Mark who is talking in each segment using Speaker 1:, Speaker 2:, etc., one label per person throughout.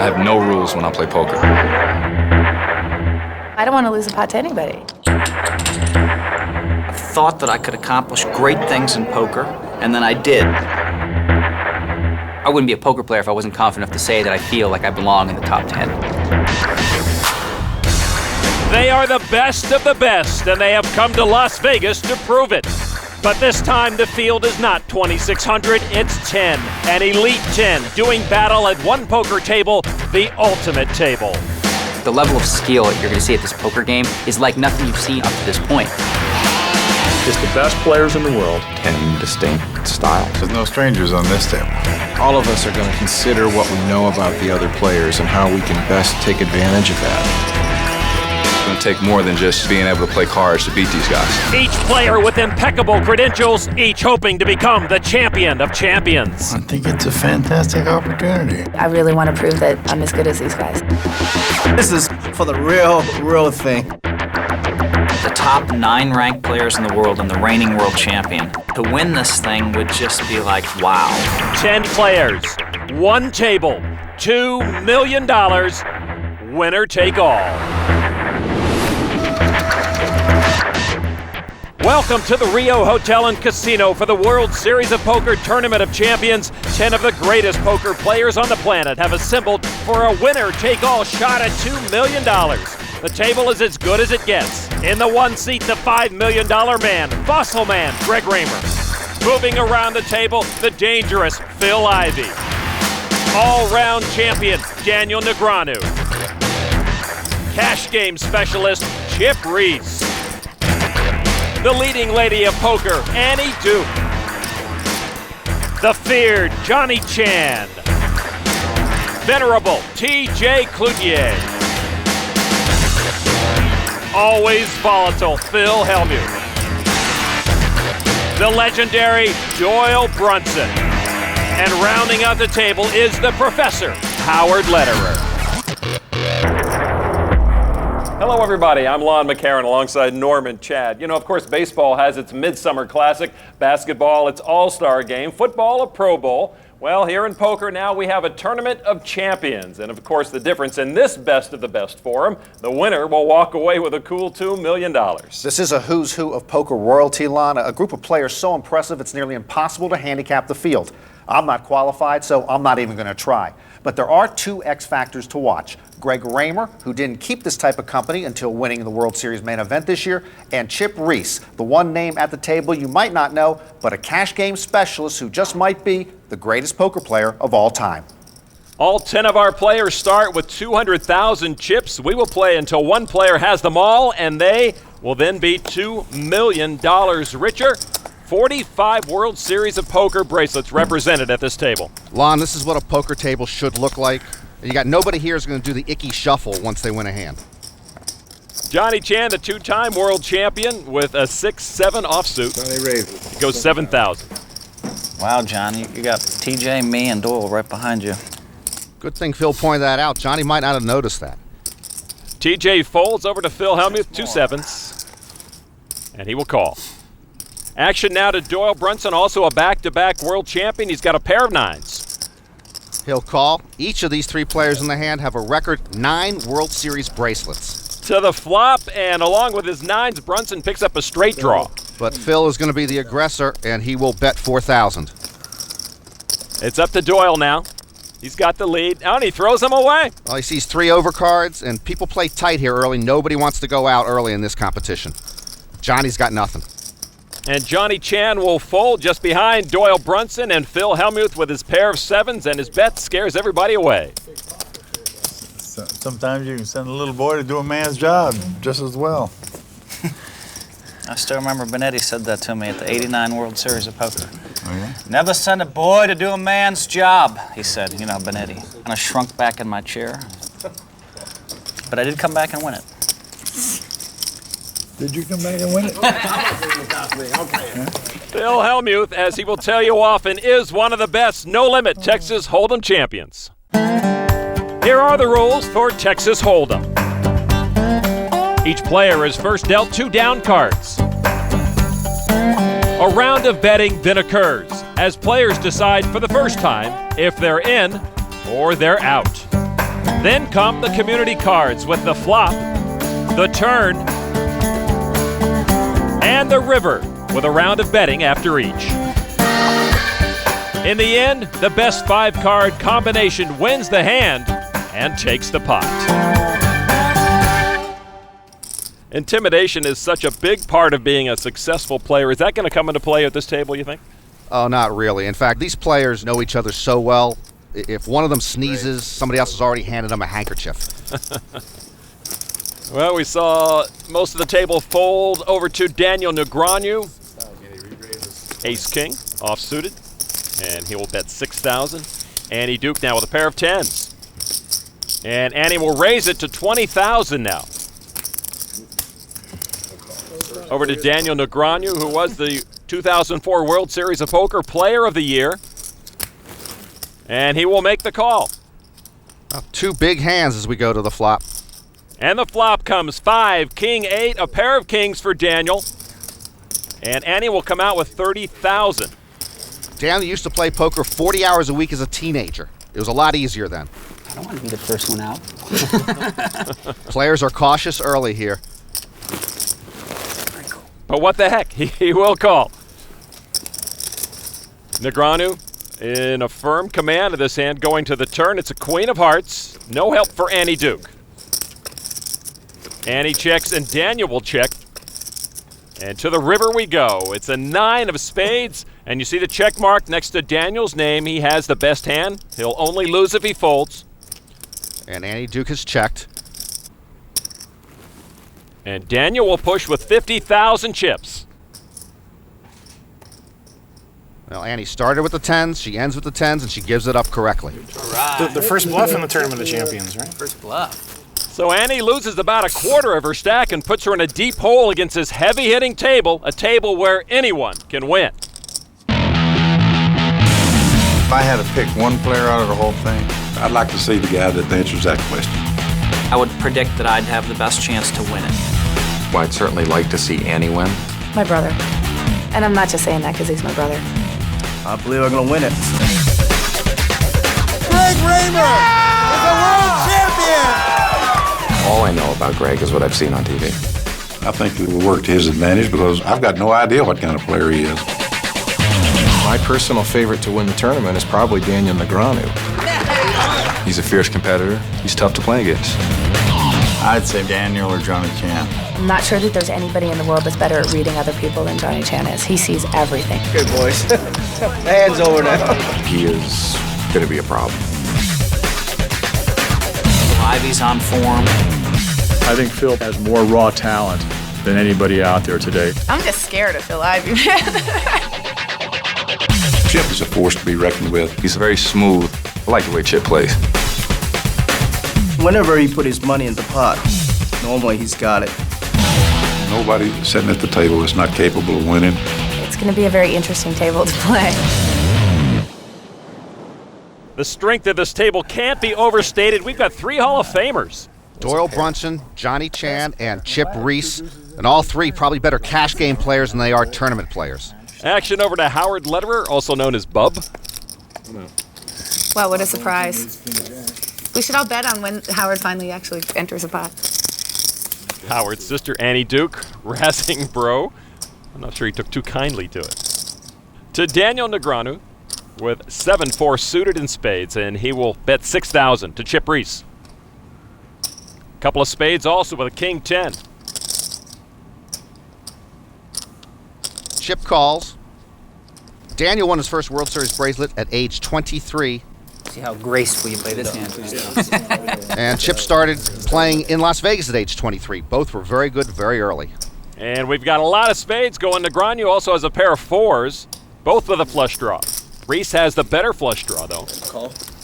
Speaker 1: I have no rules when I play poker.
Speaker 2: I don't want to lose a pot to anybody.
Speaker 3: I thought that I could accomplish great things in poker, and then I did.
Speaker 4: I wouldn't be a poker player if I wasn't confident enough to say that I feel like I belong in the top 10.
Speaker 5: They are the best of the best, and they have come to Las Vegas to prove it. But this time the field is not 2,600, it's 10, an elite 10, doing battle at one poker table, the ultimate table.
Speaker 4: The level of skill you're going to see at this poker game is like nothing you've seen up to this point.
Speaker 6: It's the best players in the world. 10 distinct styles.
Speaker 7: There's no strangers on this table.
Speaker 8: All of us are going to consider what we know about the other players and how we can best take advantage of that.
Speaker 1: It's going to take more than just being able to play cards to beat these guys.
Speaker 5: Each player with impeccable credentials, each hoping to become the champion of champions.
Speaker 7: I think it's a fantastic opportunity.
Speaker 2: I really want to prove that I'm as good as these guys.
Speaker 9: This is for the real thing.
Speaker 3: The top 9 ranked players in the world and the reigning world champion. To win this thing would just be like, wow.
Speaker 5: 10 players, one table, $2 million, winner take all. Welcome to the Rio Hotel and Casino for the World Series of Poker Tournament of Champions. 10 of the greatest poker players on the planet have assembled for a winner-take-all shot at $2 million. The table is as good as it gets. In the one seat, the $5 million man, Fossil Man, Greg Raymer. Moving around the table, the dangerous Phil Ivey. All-round champion, Daniel Negreanu. Cash game specialist, Chip Reese. The leading lady of poker, Annie Duke. The feared Johnny Chan. Venerable T.J. Cloutier. Always volatile Phil Hellmuth. The legendary Doyle Brunson. And rounding out the table is the Professor, Howard Lederer.
Speaker 6: Hello, everybody. I'm Lon McCarron alongside Norman Chad. You know, of course, baseball has its Midsummer Classic, basketball, its All-Star Game, football, a Pro Bowl. Well, here in poker now we have a Tournament of Champions. And, of course, the difference in this best of the best forum, the winner will walk away with a cool $2 million.
Speaker 10: This is a who's who of poker royalty, Lon, a group of players so impressive it's nearly impossible to handicap the field. I'm not qualified, so I'm not even going to try. But there are 2 X factors to watch. Greg Raymer, who didn't keep this type of company until winning the World Series main event this year, and Chip Reese, the one name at the table you might not know, but a cash game specialist who just might be the greatest poker player of all time.
Speaker 5: All 10 of our players start with 200,000 chips. We will play until one player has them all, and they will then be $2 million richer. 45 World Series of Poker bracelets represented at this table.
Speaker 11: Lon, this is what a poker table should look like. You got nobody here is going to do the icky shuffle once they win a hand.
Speaker 5: Johnny Chan, the 2-time world champion, with a 6-7 offsuit. It goes 7,000.
Speaker 3: Wow, John, you got TJ, me, and Doyle right behind you.
Speaker 11: Good thing Phil pointed that out. Johnny might not have noticed that.
Speaker 5: TJ folds over to Phil Hellmuth, 2 sevens, and he will call. Action now to Doyle Brunson, also a back-to-back world champion. He's got a pair of 9s.
Speaker 11: He'll call. Each of these 3 players in the hand have a record 9 World Series bracelets.
Speaker 5: To the flop, and along with his 9s, Brunson picks up a straight draw.
Speaker 11: But Phil is going to be the aggressor, and he will bet 4,000.
Speaker 5: It's up to Doyle now. He's got the lead. Oh, and he throws them away.
Speaker 11: Well, he sees 3 overcards, and people play tight here early. Nobody wants to go out early in this competition. Johnny's got nothing.
Speaker 5: And Johnny Chan will fold just behind Doyle Brunson and Phil Hellmuth with his pair of 7s, and his bet scares everybody away.
Speaker 7: Sometimes you can send a little boy to do a man's job just as well.
Speaker 3: I still remember Benetti said that to me at the '89 World Series of Poker.
Speaker 7: Oh, yeah?
Speaker 3: Never send a boy to do a man's job, he said, you know, Benetti. And I shrunk back in my chair. But I did come back and win it.
Speaker 7: Did you come back and win it?
Speaker 5: Phil Hellmuth, as he will tell you often, is one of the best no-limit Texas Hold'em champions. Here are the rules for Texas Hold'em. Each player is first dealt 2 down cards. A round of betting then occurs as players decide for the first time if they're in or they're out. Then come the community cards with the flop, the turn, and the river, with a round of betting after each. In the end, the best 5-card combination wins the hand and takes the pot. Intimidation is such a big part of being a successful player. Is that going to come into play at this table, you think?
Speaker 11: Oh, not really. In fact, these players know each other so well. If one of them sneezes, somebody else has already handed them a handkerchief.
Speaker 5: Well, we saw most of the table fold over to Daniel Negreanu. Ace-king, off-suited, and he will bet 6,000. Annie Duke now with a pair of 10s. And Annie will raise it to 20,000 now. Over to Daniel Negreanu, who was the 2004 World Series of Poker Player of the Year. And he will make the call.
Speaker 11: Two big hands as we go to the flop.
Speaker 5: And the flop comes 5, King 8, a pair of kings for Daniel. And Annie will come out with 30,000.
Speaker 11: Daniel used to play poker 40 hours a week as a teenager. It was a lot easier then.
Speaker 4: I don't want to be the first one out.
Speaker 11: Players are cautious early here.
Speaker 5: But what the heck? He will call. Negreanu in a firm command of this hand going to the turn. It's a queen of hearts. No help for Annie Duke. Annie checks and Daniel will check. And to the river we go. It's a 9 of spades. And you see the check mark next to Daniel's name. He has the best hand. He'll only lose if he folds.
Speaker 11: And Annie Duke has checked.
Speaker 5: And Daniel will push with 50,000 chips.
Speaker 11: Well, Annie started with the 10s, she ends with the 10s, and she gives it up correctly.
Speaker 12: The first bluff in the Tournament of Champions, right?
Speaker 4: First bluff.
Speaker 5: So Annie loses about a quarter of her stack and puts her in a deep hole against this heavy-hitting table, a table where anyone can win.
Speaker 7: If I had to pick one player out of the whole thing,
Speaker 1: I'd like to see the guy that answers that question.
Speaker 3: I would predict that I'd have the best chance to win it.
Speaker 1: Well, I'd certainly like to see Annie win.
Speaker 2: My brother. And I'm not just saying that because he's my brother.
Speaker 9: I believe I'm going to win it.
Speaker 12: Greg Raymer is the world champion!
Speaker 1: All I know about Greg is what I've seen on TV.
Speaker 7: I think it will work to his advantage because I've got no idea what kind of player he is.
Speaker 8: My personal favorite to win the tournament is probably Daniel Negreanu.
Speaker 1: He's a fierce competitor. He's tough to play against.
Speaker 7: I'd say Daniel or Johnny Chan.
Speaker 2: I'm not sure that there's anybody in the world that's better at reading other people than Johnny Chan is. He sees everything.
Speaker 9: Good boys. Hands over now.
Speaker 1: He is going to be a problem.
Speaker 3: Ivey's on form.
Speaker 13: I think Phil has more raw talent than anybody out there today.
Speaker 2: I'm just scared of Phil Ivey, man.
Speaker 1: Chip is a force to be reckoned with. He's very smooth. I like the way Chip plays.
Speaker 9: Whenever he put his money in the pot, normally he's got it.
Speaker 7: Nobody sitting at the table is not capable of winning.
Speaker 2: It's going to be a very interesting table to play.
Speaker 5: The strength of this table can't be overstated. We've got 3 Hall of Famers.
Speaker 11: Doyle Brunson, Johnny Chan, and Chip Reese, and all 3 probably better cash game players than they are tournament players.
Speaker 5: Action over to Howard Lederer, also known as Bub.
Speaker 2: Wow, what a surprise. We should all bet on when Howard finally actually enters a pot.
Speaker 5: Howard's sister Annie Duke, razzing bro. I'm not sure he took too kindly to it. To Daniel Negreanu with 7-4 suited in spades, and he will bet 6,000 to Chip Reese. Couple of spades also with a king 10.
Speaker 11: Chip calls. Daniel won his first World Series bracelet at age 23.
Speaker 4: See how gracefully you play this hand.
Speaker 11: And Chip started playing in Las Vegas at age 23. Both were very good very early.
Speaker 5: And we've got a lot of spades going. Negreanu also has a pair of 4s, both with a flush draw. Reese has the better flush draw, though.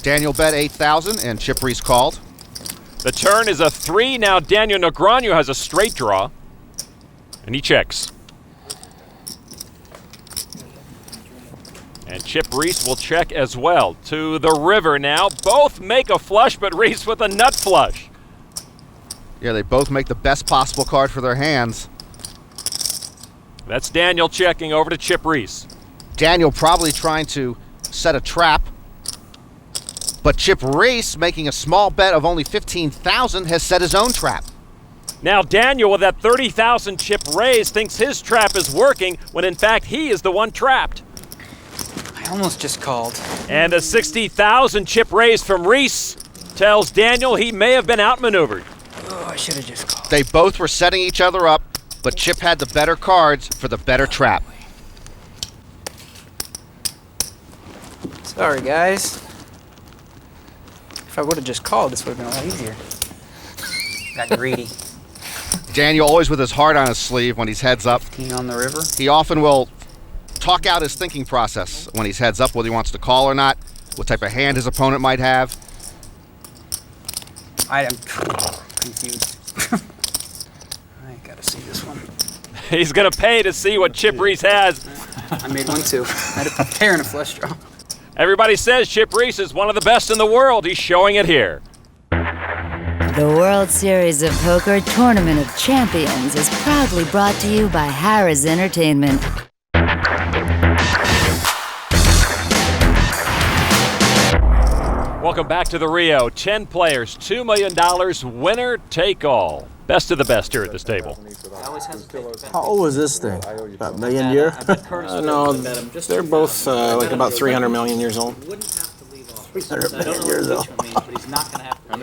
Speaker 11: Daniel bet 8,000, and Chip Reese called.
Speaker 5: The turn is a 3. Now Daniel Negreanu has a straight draw, and he checks. And Chip Reese will check as well. To the river now. Both make a flush, but Reese with a nut flush.
Speaker 11: Yeah, they both make the best possible card for their hands.
Speaker 5: That's Daniel checking over to Chip Reese.
Speaker 11: Daniel probably trying to set a trap. But Chip Reese, making a small bet of only $15,000, has set his own trap.
Speaker 5: Now Daniel, with that 30,000 chip raise, thinks his trap is working when in fact he is the one trapped.
Speaker 4: I almost just called.
Speaker 5: And a 60,000 chip raise from Reese tells Daniel he may have been outmaneuvered.
Speaker 4: Oh, I should have just called.
Speaker 11: They both were setting each other up, but Chip had the better cards for the better trap.
Speaker 4: Sorry, guys. If I would have just called, this would have been a lot easier. Got greedy.
Speaker 11: Daniel always with his heart on his sleeve when he's heads up.
Speaker 4: 15 on the river.
Speaker 11: He often will talk out his thinking process when he's heads up, whether he wants to call or not, what type of hand his opponent might have.
Speaker 4: I am confused. I gotta see this one.
Speaker 5: He's gonna pay to see what Chip Reese has.
Speaker 4: I made one too. I had a pair and a flush draw.
Speaker 5: Everybody says Chip Reese is one of the best in the world. He's showing it here.
Speaker 14: The World Series of Poker Tournament of Champions is proudly brought to you by Harrah's Entertainment.
Speaker 5: Welcome back to the Rio. 10 players, $2 million, winner take all. Best of the best here at this table.
Speaker 9: How old was this thing? About a million year?
Speaker 12: No, they're both like about 300 million years old.
Speaker 9: 300 million years old.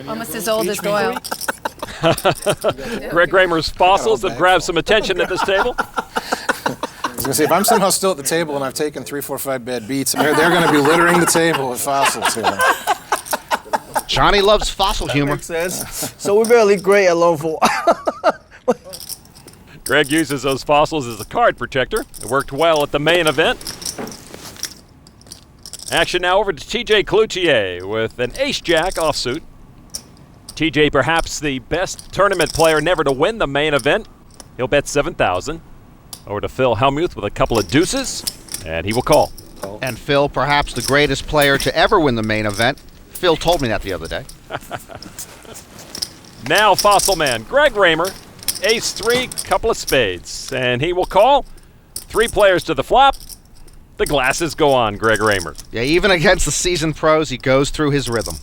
Speaker 2: Almost as old as Doyle.
Speaker 5: Greg Raymer's fossils have grabbed some attention at this table.
Speaker 12: I was gonna say, if I'm somehow still at the table and I've taken 3, 4, 5 bad beats, they're gonna be littering the table with fossils here.
Speaker 11: Johnny loves fossil humor.
Speaker 9: Makes sense. So we're barely great at loan for.
Speaker 5: Greg uses those fossils as a card protector. It worked well at the main event. Action now over to TJ Cloutier with an ace-jack offsuit. TJ perhaps the best tournament player never to win the main event. He'll bet 7,000. Over to Phil Hellmuth with a couple of deuces, and he will call.
Speaker 11: And Phil, perhaps the greatest player to ever win the main event. Phil told me that the other day.
Speaker 5: Now Fossil Man, Greg Raymer, ace-3, couple of spades, and he will call. 3 players to the flop. The glasses go on, Greg Raymer.
Speaker 11: Yeah, even against the seasoned pros, he goes through his rhythm.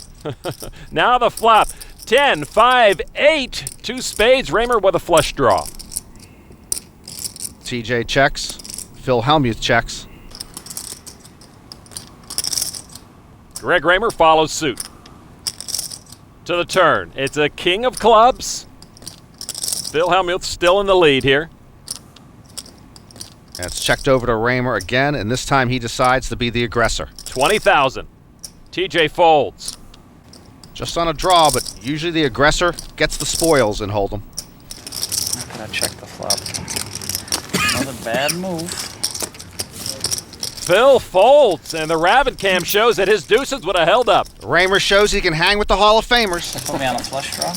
Speaker 5: Now the flop, 10, 5, 8, 2 spades, Raymer with a flush draw.
Speaker 11: TJ checks, Phil Hellmuth checks.
Speaker 5: Greg Raymer follows suit. To the turn, it's a king of clubs. Phil Hellmuth still in the lead here.
Speaker 11: And it's checked over to Raymer again, and this time he decides to be the aggressor.
Speaker 5: 20,000. TJ folds.
Speaker 11: Just on a draw, but usually the aggressor gets the spoils in Hold'em.
Speaker 3: I'm gonna check the flop. Another bad move.
Speaker 5: Phil folds, and the rabbit cam shows that his deuces would have held up.
Speaker 11: Raymer shows he can hang with the Hall of Famers.
Speaker 3: Put me on a flush draw.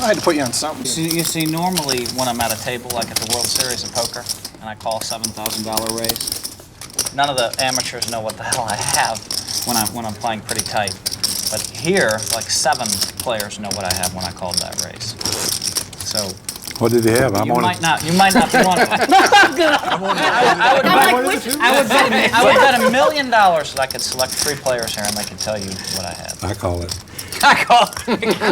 Speaker 12: I had to put you on something.
Speaker 3: You see, normally when I'm at a table, like at the World Series of Poker, and I call a $7,000 raise, none of the amateurs know what the hell I have when I'm playing pretty tight. But here, like 7 players know what I have when I called that raise. So.
Speaker 7: What did he have?
Speaker 3: You might not be one of them. I would bet $1 million that I could select 3 players here and they could tell you what I had.
Speaker 7: I call it.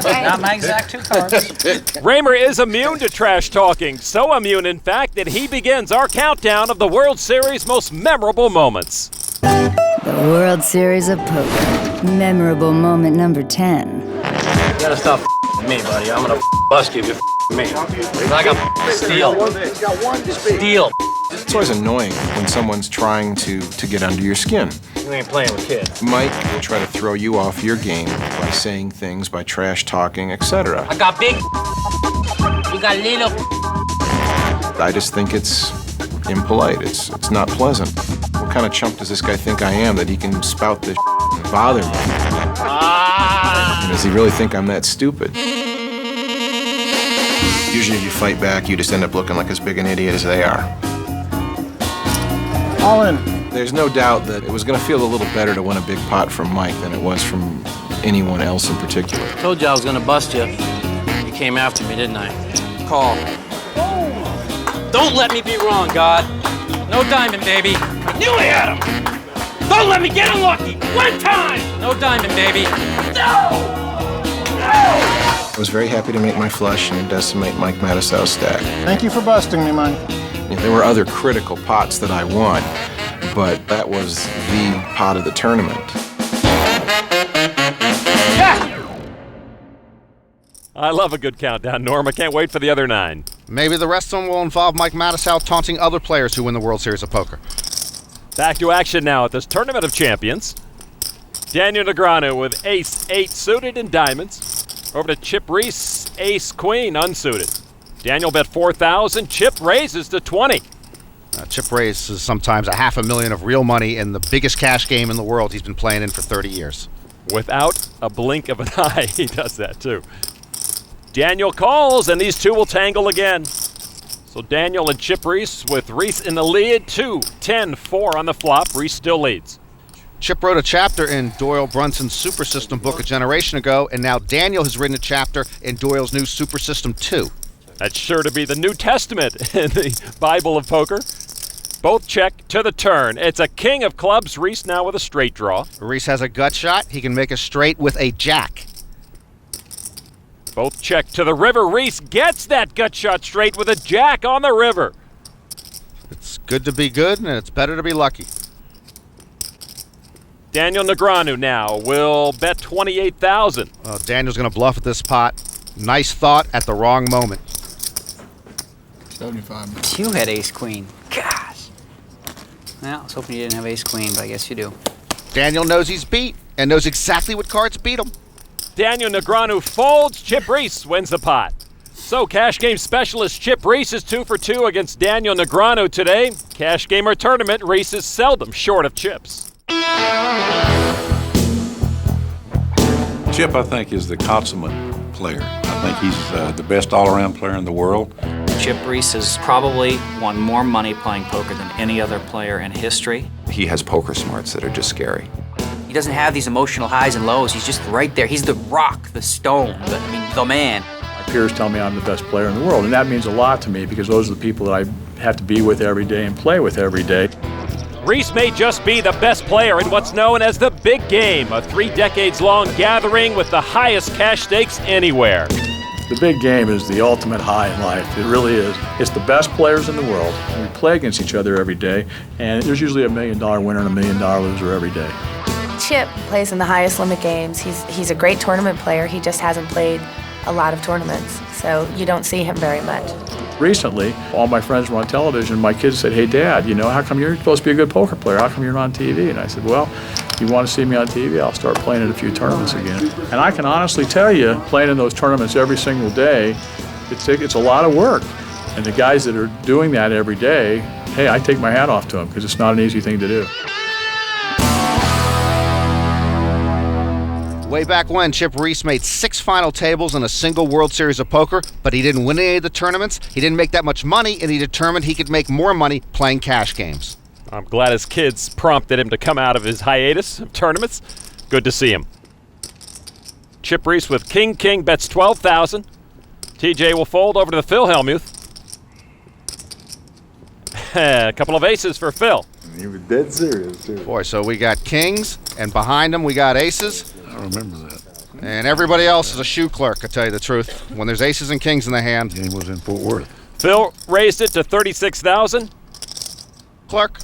Speaker 3: Not my exact 2 cards.
Speaker 5: Raymer is immune to trash talking. So immune, in fact, that he begins our countdown of the World Series' most memorable moments.
Speaker 14: The World Series of Poker. Memorable moment number 10.
Speaker 15: You gotta stop with me, buddy. I'm gonna bust you if you me. I got steel. Steel.
Speaker 8: It's always annoying when someone's trying to get under your skin.
Speaker 15: You ain't playing with kids.
Speaker 8: Mike will try to throw you off your game by saying things, by trash talking, etc.
Speaker 15: I got big. You got little.
Speaker 8: I just think it's impolite. It's not pleasant. What kind of chump does this guy think I am that he can spout this and bother me? Does he really think I'm that stupid? Usually if you fight back, you just end up looking like as big an idiot as they are.
Speaker 12: All in.
Speaker 8: There's no doubt that it was going to feel a little better to win a big pot from Mike than it was from anyone else in particular.
Speaker 15: Told you I was gonna bust you. You came after me, didn't I? Call. Don't let me be wrong, God. No diamond, baby. I knew I had him. Don't let me get unlucky! One time! No diamond, baby. No!
Speaker 8: I was very happy to make my flush and decimate Mike Mattisau's stack.
Speaker 12: Thank you for busting me, man.
Speaker 8: There were other critical pots that I won, but that was the pot of the tournament.
Speaker 5: I love a good countdown, Norm. I can't wait for the other 9.
Speaker 11: Maybe the rest of them will involve Mike Mattisau taunting other players who win the World Series of Poker.
Speaker 5: Back to action now at this Tournament of Champions. Daniel Negreanu with ace-8 suited in diamonds. Over to Chip Reese, ace-queen unsuited. Daniel bet 4,000. Chip raises to 20.
Speaker 11: Chip raises sometimes $500,000 of real money in the biggest cash game in the world he's been playing in for 30 years.
Speaker 5: Without a blink of an eye, he does that too. Daniel calls, and these two will tangle again. So Daniel and Chip Reese with Reese in the lead. 2, 10, 4 on the flop. Reese still leads.
Speaker 11: Chip wrote a chapter in Doyle Brunson's Super System book a generation ago, and now Daniel has written a chapter in Doyle's new Super System 2.
Speaker 5: That's sure to be the New Testament in the Bible of poker. Both check to the turn. It's a king of clubs. Reese now with a straight draw.
Speaker 11: Reese has a gut shot. He can make a straight with a jack.
Speaker 5: Both check to the river. Reese gets that gut shot straight with a jack on the river.
Speaker 11: It's good to be good, and it's better to be lucky.
Speaker 5: Daniel Negreanu now will bet 28,000.
Speaker 11: Daniel's going to bluff at this pot. Nice thought at the wrong moment.
Speaker 4: 75. You had ace-queen. Gosh. Well, I was hoping you didn't have ace-queen, but I guess you do.
Speaker 11: Daniel knows he's beat and knows exactly what cards beat him.
Speaker 5: Daniel Negreanu folds. Chip Reese wins the pot. So cash game specialist Chip Reese is 2 for 2 against Daniel Negreanu today. Cash game or tournament, Reese is seldom short of chips.
Speaker 7: Chip, I think, is the consummate player. I think he's the best all-around player in the world.
Speaker 3: Chip Reese has probably won more money playing poker than any other player in history.
Speaker 1: He has poker smarts that are just scary.
Speaker 4: He doesn't have these emotional highs and lows. He's just right there. He's the rock, the stone, the man.
Speaker 13: My peers tell me I'm the best player in the world, and that means a lot to me because those are the people that I have to be with every day and play with every day.
Speaker 5: Reese may just be the best player in what's known as the big game, a 3 decades-long gathering with the highest cash stakes anywhere.
Speaker 13: The big game is the ultimate high in life. It really is. It's the best players in the world. We play against each other every day, and there's usually $1 million winner and $1 million loser every day.
Speaker 2: Chip plays in the highest limit games. He's a great tournament player. He just hasn't played a lot of tournaments, so you don't see him very much.
Speaker 13: Recently, all my friends were on television. My kids said, "Hey, Dad, how come you're supposed to be a good poker player? How come you're not on TV?" And I said, "Well, if you want to see me on TV, I'll start playing in a few tournaments again." And I can honestly tell you, playing in those tournaments every single day, it's a lot of work. And the guys that are doing that every day, hey, I take my hat off to them because it's not an easy thing to do.
Speaker 11: Way back when, Chip Reese made 6 final tables in a single World Series of Poker, but he didn't win any of the tournaments, he didn't make that much money, and he determined he could make more money playing cash games.
Speaker 5: I'm glad his kids prompted him to come out of his hiatus of tournaments. Good to see him. Chip Reese with King bets 12,000. TJ will fold over to the Phil Hellmuth. A couple of aces for Phil.
Speaker 16: He was dead serious, too.
Speaker 11: Boy, so we got kings, and behind them we got aces.
Speaker 7: I remember that.
Speaker 11: And everybody else is a shoe clerk, I tell you the truth. When there's aces and kings in the hand.
Speaker 7: He was in Fort Worth.
Speaker 5: Phil raised it to 36,000.
Speaker 11: Clerk.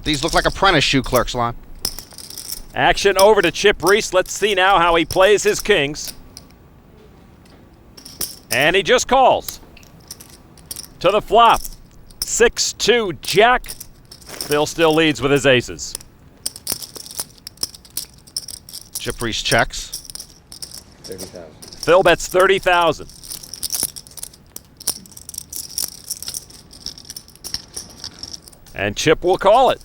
Speaker 11: These look like apprentice shoe clerks, Lon.
Speaker 5: Action over to Chip Reese. Let's see now how he plays his kings. And he just calls. To the flop. 6-2 jack. Phil still leads with his aces.
Speaker 11: Chip Reese checks.
Speaker 16: 30,000.
Speaker 5: Phil bets 30,000. And Chip will call it.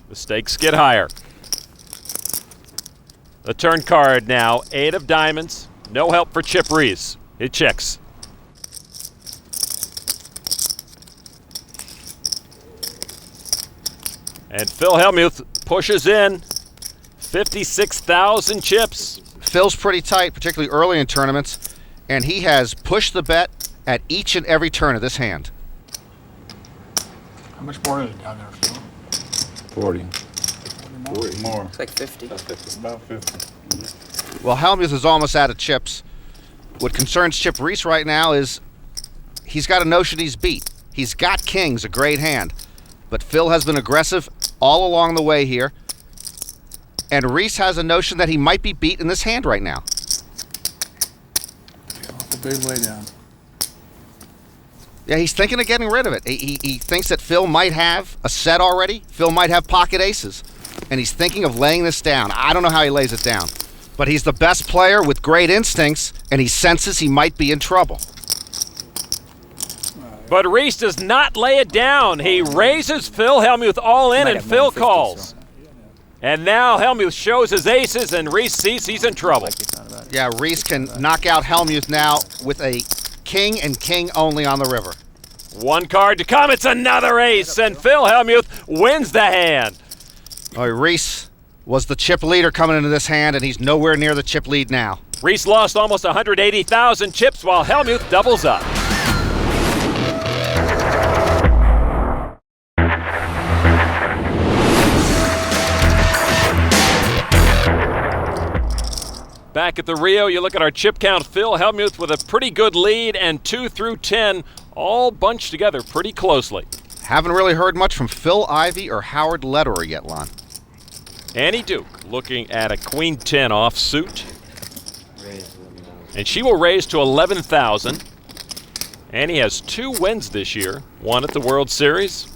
Speaker 5: The stakes get higher. The turn card now, 8 of diamonds. No help for Chip Reese. It checks. And Phil Hellmuth pushes in. 56,000 chips.
Speaker 11: Phil's pretty tight, particularly early in tournaments, and he has pushed the bet at each and every turn of this hand.
Speaker 12: How much more is it down there, Phil?
Speaker 7: 40.
Speaker 16: More.
Speaker 4: It's like 50.
Speaker 16: About 50.
Speaker 11: Well, Hellmuth is almost out of chips. What concerns Chip Reese right now is he's got a notion he's beat. He's got kings, a great hand. But Phil has been aggressive all along the way here. And Reese has a notion that he might be beat in this hand right now.
Speaker 13: A big lay down.
Speaker 11: Yeah, he's thinking of getting rid of it. He thinks that Phil might have a set already. Phil might have pocket aces. And he's thinking of laying this down. I don't know how he lays it down. But he's the best player with great instincts, and he senses he might be in trouble.
Speaker 5: But Reese does not lay it down. He raises Phil Hellmuth all in, and Phil calls. And now Hellmuth shows his aces, and Reese sees he's in trouble.
Speaker 11: Yeah, Reese can knock out Hellmuth now with a king and king only on the river.
Speaker 5: One card to come. It's another ace, and Phil Hellmuth wins the hand.
Speaker 11: All right, Reese was the chip leader coming into this hand, and he's nowhere near the chip lead now.
Speaker 5: Reese lost almost 180,000 chips while Hellmuth doubles up. Back at the Rio, you look at our chip count. Phil Hellmuth with a pretty good lead, and 2 through 10 all bunched together pretty closely.
Speaker 11: Haven't really heard much from Phil Ivey or Howard Lederer yet, Lon.
Speaker 5: Annie Duke looking at a queen 10 offsuit. And she will raise to 11,000. Annie has 2 wins this year, one at the World Series,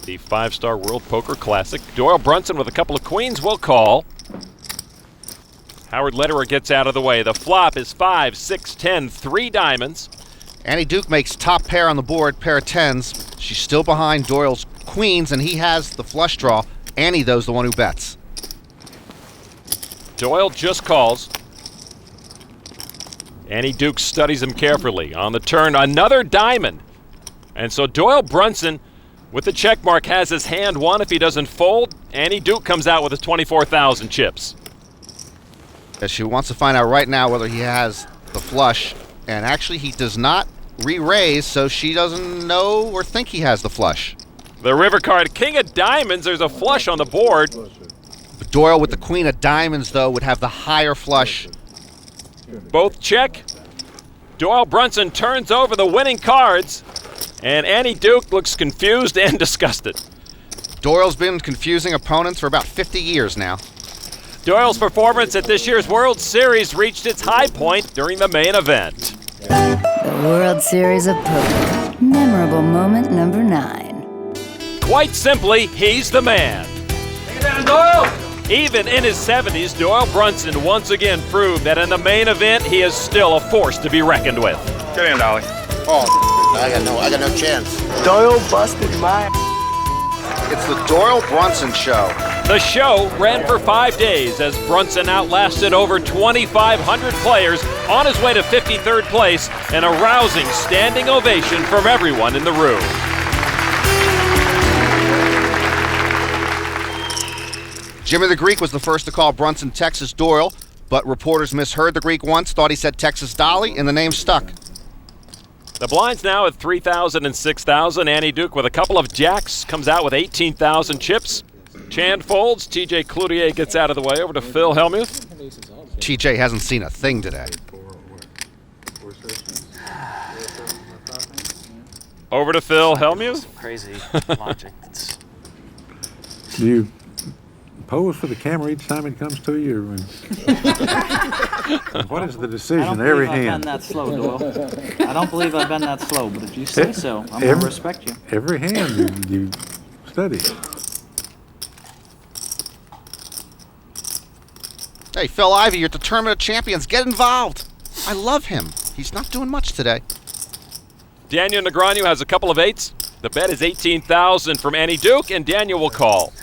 Speaker 5: the 5-star World Poker Classic. Doyle Brunson with a couple of queens will call. Howard Lederer gets out of the way. The flop is 5, 6, 10, 3 diamonds.
Speaker 11: Annie Duke makes top pair on the board, pair of 10s. She's still behind Doyle's queens, and he has the flush draw. Annie, though, is the one who bets.
Speaker 5: Doyle just calls. Annie Duke studies him carefully. On the turn, another diamond. And so Doyle Brunson, with the check mark, has his hand won. If he doesn't fold, Annie Duke comes out with his 24,000 chips.
Speaker 11: She wants to find out right now whether he has the flush. And actually, he does not re-raise, so she doesn't know or think he has the flush.
Speaker 5: The river card, king of diamonds. There's a flush on the board.
Speaker 11: But Doyle with the queen of diamonds, though, would have the higher flush.
Speaker 5: Both check. Doyle Brunson turns over the winning cards, and Annie Duke looks confused and disgusted.
Speaker 11: Doyle's been confusing opponents for about 50 years now.
Speaker 5: Doyle's performance at this year's World Series reached its high point during the main event.
Speaker 14: The World Series of Poker. Memorable moment number 9.
Speaker 5: Quite simply, he's the man.
Speaker 15: Take it down, Doyle!
Speaker 5: Even in his 70s, Doyle Brunson once again proved that in the main event, he is still a force to be reckoned with.
Speaker 1: Get in, Dolly.
Speaker 9: Oh, I got no chance.
Speaker 15: Doyle busted my...
Speaker 11: It's the Doyle Brunson Show.
Speaker 5: The show ran for 5 days as Brunson outlasted over 2,500 players on his way to 53rd place, and a rousing standing ovation from everyone in the room.
Speaker 11: Jimmy the Greek was the first to call Brunson Texas Doyle, but reporters misheard the Greek once, thought he said Texas Dolly, and the name stuck.
Speaker 5: The blinds now at 3,000 and 6,000. Annie Duke with a couple of jacks comes out with 18,000 chips. Chand folds. TJ Cloutier gets out of the way over to Phil Hellmuth.
Speaker 11: TJ hasn't seen a thing today.
Speaker 5: Over to Phil Hellmuth.
Speaker 3: Crazy logic.
Speaker 7: Do you pose for the camera each time it comes to you? What is the decision? Every hand.
Speaker 3: I don't believe I've been that slow, Doyle. I don't believe I've been that slow, but if you say so, I'm going to respect you.
Speaker 7: Every hand you study.
Speaker 11: Hey, Phil Ivey, you're the Tournament of Champions. Get involved. I love him. He's not doing much today.
Speaker 5: Daniel Negreanu has a couple of 8s. The bet is 18,000 from Annie Duke, and Daniel will call.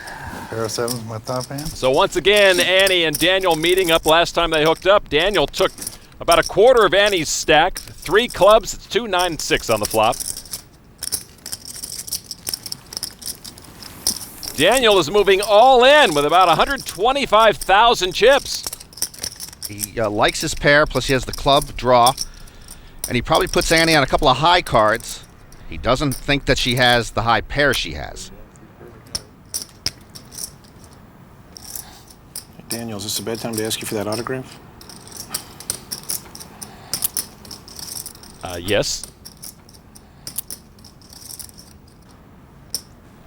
Speaker 16: Pair of 7s, my top hand.
Speaker 5: So once again, Annie and Daniel meeting up. Last time they hooked up, Daniel took about a quarter of Annie's stack. 3 clubs, it's 2, 9, and 6 on the flop. Daniel is moving all in with about 125,000 chips.
Speaker 11: He likes his pair, plus he has the club draw. And he probably puts Annie on a couple of high cards. He doesn't think that she has the high pair she has.
Speaker 12: Daniel, is this a bad time to ask you for that autograph?
Speaker 5: Yes.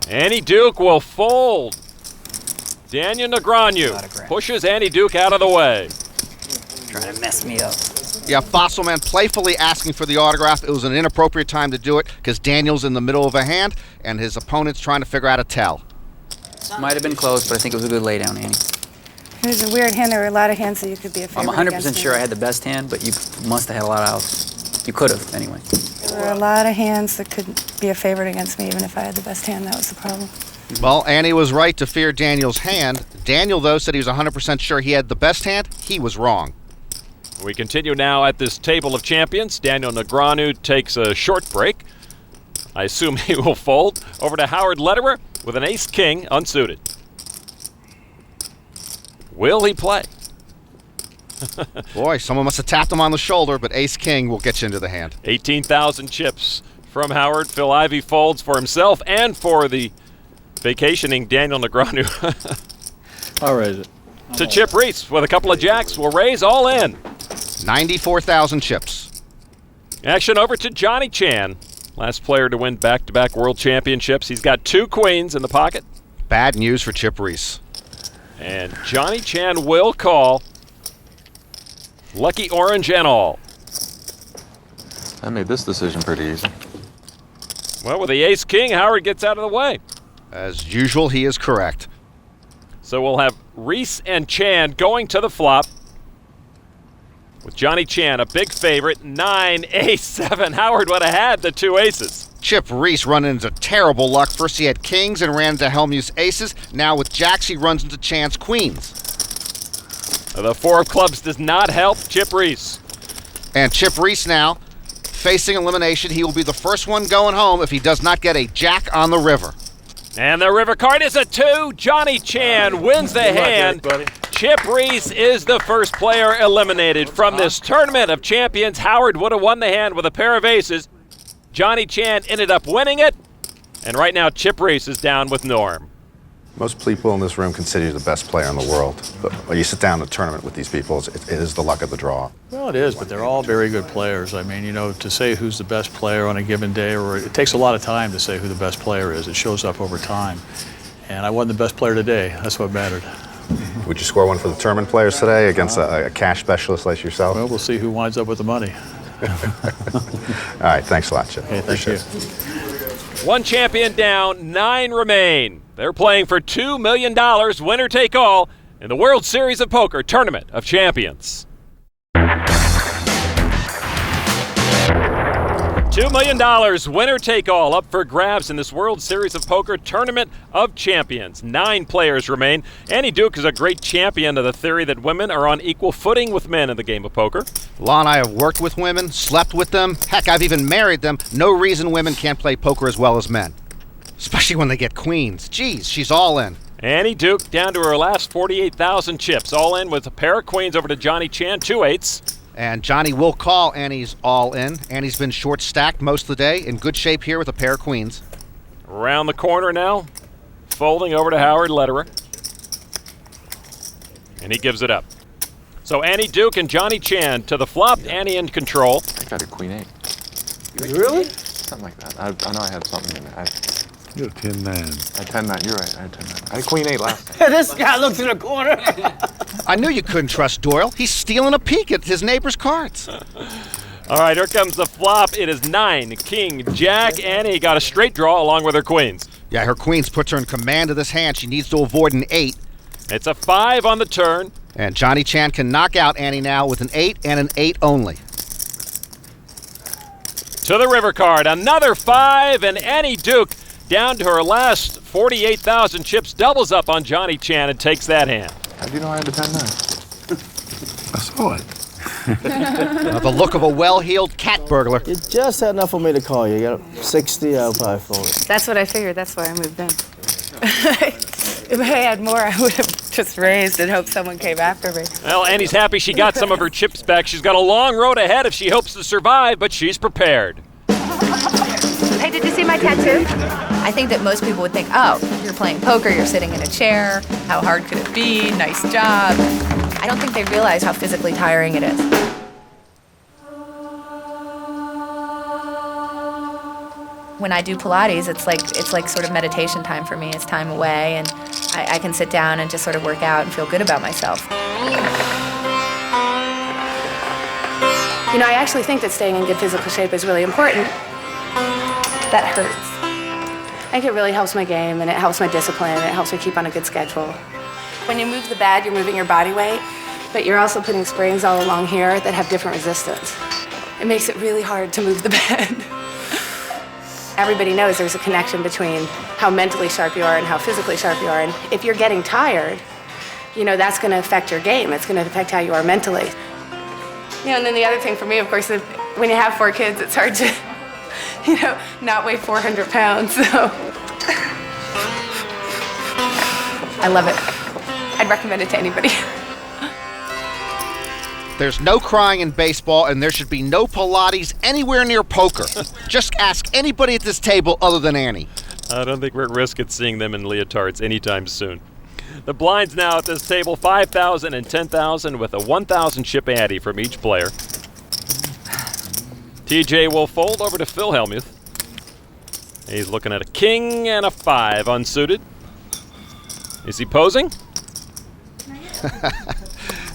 Speaker 5: Annie Duke will fold. Daniel Negreanu pushes Annie Duke out of the way.
Speaker 4: Trying to mess me up.
Speaker 11: Yeah, Fossil Man playfully asking for the autograph. It was an inappropriate time to do it because Daniel's in the middle of a hand and his opponent's trying to figure out a tell.
Speaker 4: Might have been close, but I think it was a good laydown, Annie.
Speaker 17: It was a weird hand. There were a lot of hands that you could be a favorite
Speaker 4: I'm 100%
Speaker 17: against
Speaker 4: sure
Speaker 17: me.
Speaker 4: I had the best hand, but you must have had a lot of outs. You could have, anyway.
Speaker 17: There were a lot of hands that could be a favorite against me, even if I had the best hand. That was the problem.
Speaker 11: Well, Annie was right to fear Daniel's hand. Daniel, though, said he was 100% sure he had the best hand. He was wrong.
Speaker 5: We continue now at this table of champions. Daniel Negreanu takes a short break. I assume he will fold. Over to Howard Lederer with an ace-king unsuited. Will he play?
Speaker 11: Boy, someone must have tapped him on the shoulder, but ace-king will get you into the hand.
Speaker 5: 18,000 chips from Howard. Phil Ivey folds for himself and for the vacationing Daniel Negreanu.
Speaker 13: I'll raise it.
Speaker 5: To Chip Reese with a couple of jacks. Will raise all in.
Speaker 11: 94,000 chips.
Speaker 5: Action over to Johnny Chan. Last player to win back-to-back world championships. He's got 2 queens in the pocket.
Speaker 11: Bad news for Chip Reese.
Speaker 5: And Johnny Chan will call. Lucky orange and all.
Speaker 1: I made this decision pretty easy.
Speaker 5: Well, with the ace-king, Howard gets out of the way.
Speaker 11: As usual, he is correct.
Speaker 5: So we'll have Reese and Chan going to the flop. With Johnny Chan, a big favorite, 9, ace, 7. Howard would have had the 2 aces.
Speaker 11: Chip Reese running into terrible luck. First he had kings and ran into Hellmuth's aces. Now with jacks, he runs into Chan's queens.
Speaker 5: The 4 of clubs does not help Chip Reese.
Speaker 11: And Chip Reese now facing elimination. He will be the first one going home if he does not get a jack on the river.
Speaker 5: And the river card is a 2. Johnny Chan wins the hand. Chip Reese is the first player eliminated from this tournament of champions. Howard would have won the hand with a pair of aces. Johnny Chan ended up winning it. And right now, Chip Reese is down with Norm.
Speaker 10: Most people in this room consider you the best player in the world. But when you sit down in a tournament with these people, it is the luck of the draw.
Speaker 13: Well, it is, but they're all very good players. I mean, you know, to say who's the best player on a given day, or it takes a lot of time to say who the best player is. It shows up over time. And I wasn't the best player today. That's what mattered.
Speaker 10: Would you score one for the tournament players today against a cash specialist like yourself?
Speaker 13: Well, we'll see who winds up with the money.
Speaker 10: All right, thanks a lot, Chip.
Speaker 13: Hey, thank you.
Speaker 5: 1 champion down, 9 remain. They're playing for $2 million, winner take all, in the World Series of Poker Tournament of Champions. $2 million, winner take all, up for grabs in this World Series of Poker Tournament of Champions. 9 players remain. Annie Duke is a great champion of the theory that women are on equal footing with men in the game of poker.
Speaker 11: Law and I have worked with women, slept with them. Heck, I've even married them. No reason women can't play poker as well as men. Especially when they get queens. Geez, she's all in.
Speaker 5: Annie Duke down to her last 48,000 chips. All in with a pair of queens over to Johnny Chan, 2 8s.
Speaker 11: And Johnny will call Annie's all in. Annie's been short stacked most of the day. In good shape here with a pair of queens.
Speaker 5: Around the corner now. Folding over to Howard Lederer. And he gives it up. So Annie Duke and Johnny Chan to the flop. Annie in control.
Speaker 1: I got a queen 8.
Speaker 12: Really?
Speaker 1: Something like that. I know I had something in there.
Speaker 7: You had 10-9.
Speaker 1: I had 10-9. You're right. I had 10-9. I had queen 8 last time.
Speaker 9: This guy looks in the corner.
Speaker 11: I knew you couldn't trust Doyle. He's stealing a peek at his neighbor's cards.
Speaker 5: All right, here comes the flop. It is 9, king, jack. Annie got a straight draw along with her queens.
Speaker 11: Yeah, her queens puts her in command of this hand. She needs to avoid an 8.
Speaker 5: It's a 5 on the turn.
Speaker 11: And Johnny Chan can knock out Annie now with an 8 and an 8 only.
Speaker 5: To the river card, another 5, and Annie Duke down to her last 48,000 chips, doubles up on Johnny Chan and takes that hand.
Speaker 1: How do you know I had the 10-9?
Speaker 7: I saw it.
Speaker 11: The look of a well-heeled cat burglar.
Speaker 9: You just had enough for me to call you. You got 60, I'll probably fold it.
Speaker 2: That's what I figured. That's why I moved in. If I had more, I would have just raised and hoped someone came after me.
Speaker 5: Well, Annie's happy she got some of her chips back. She's got a long road ahead if she hopes to survive, but she's prepared.
Speaker 2: Hey, did you see my tattoo? I I think that most people would think, oh, you're playing poker, you're sitting in a chair, how hard could it be, nice job. I don't think they realize how physically tiring it is. When I do Pilates, it's like sort of meditation time for me. It's time away, and I can sit down and just sort of work out and feel good about myself.
Speaker 17: You know, I actually think that staying in good physical shape is really important. That hurts. I think it really helps my game, and it helps my discipline, and it helps me keep on a good schedule. When you move the bed, you're moving your body weight, but you're also putting springs all along here that have different resistance. It makes it really hard to move the bed. Everybody knows there's a connection between how mentally sharp you are and how physically sharp you are, and if you're getting tired, you know, that's going to affect your game. It's going to affect how you are mentally. You know, and then the other thing for me, of course, is when you have 4 kids, it's hard to, you know, not weigh 400 pounds, so. I love it. I'd recommend it to anybody.
Speaker 11: There's no crying in baseball, and there should be no Pilates anywhere near poker. Just ask anybody at this table other than Annie.
Speaker 5: I don't think we're at risk at seeing them in leotards anytime soon. The blinds now at this table, 5,000 and 10,000 with a 1,000 chip ante from each player. TJ will fold over to Phil Hellmuth. He's looking at a king and a 5 unsuited. Is he posing?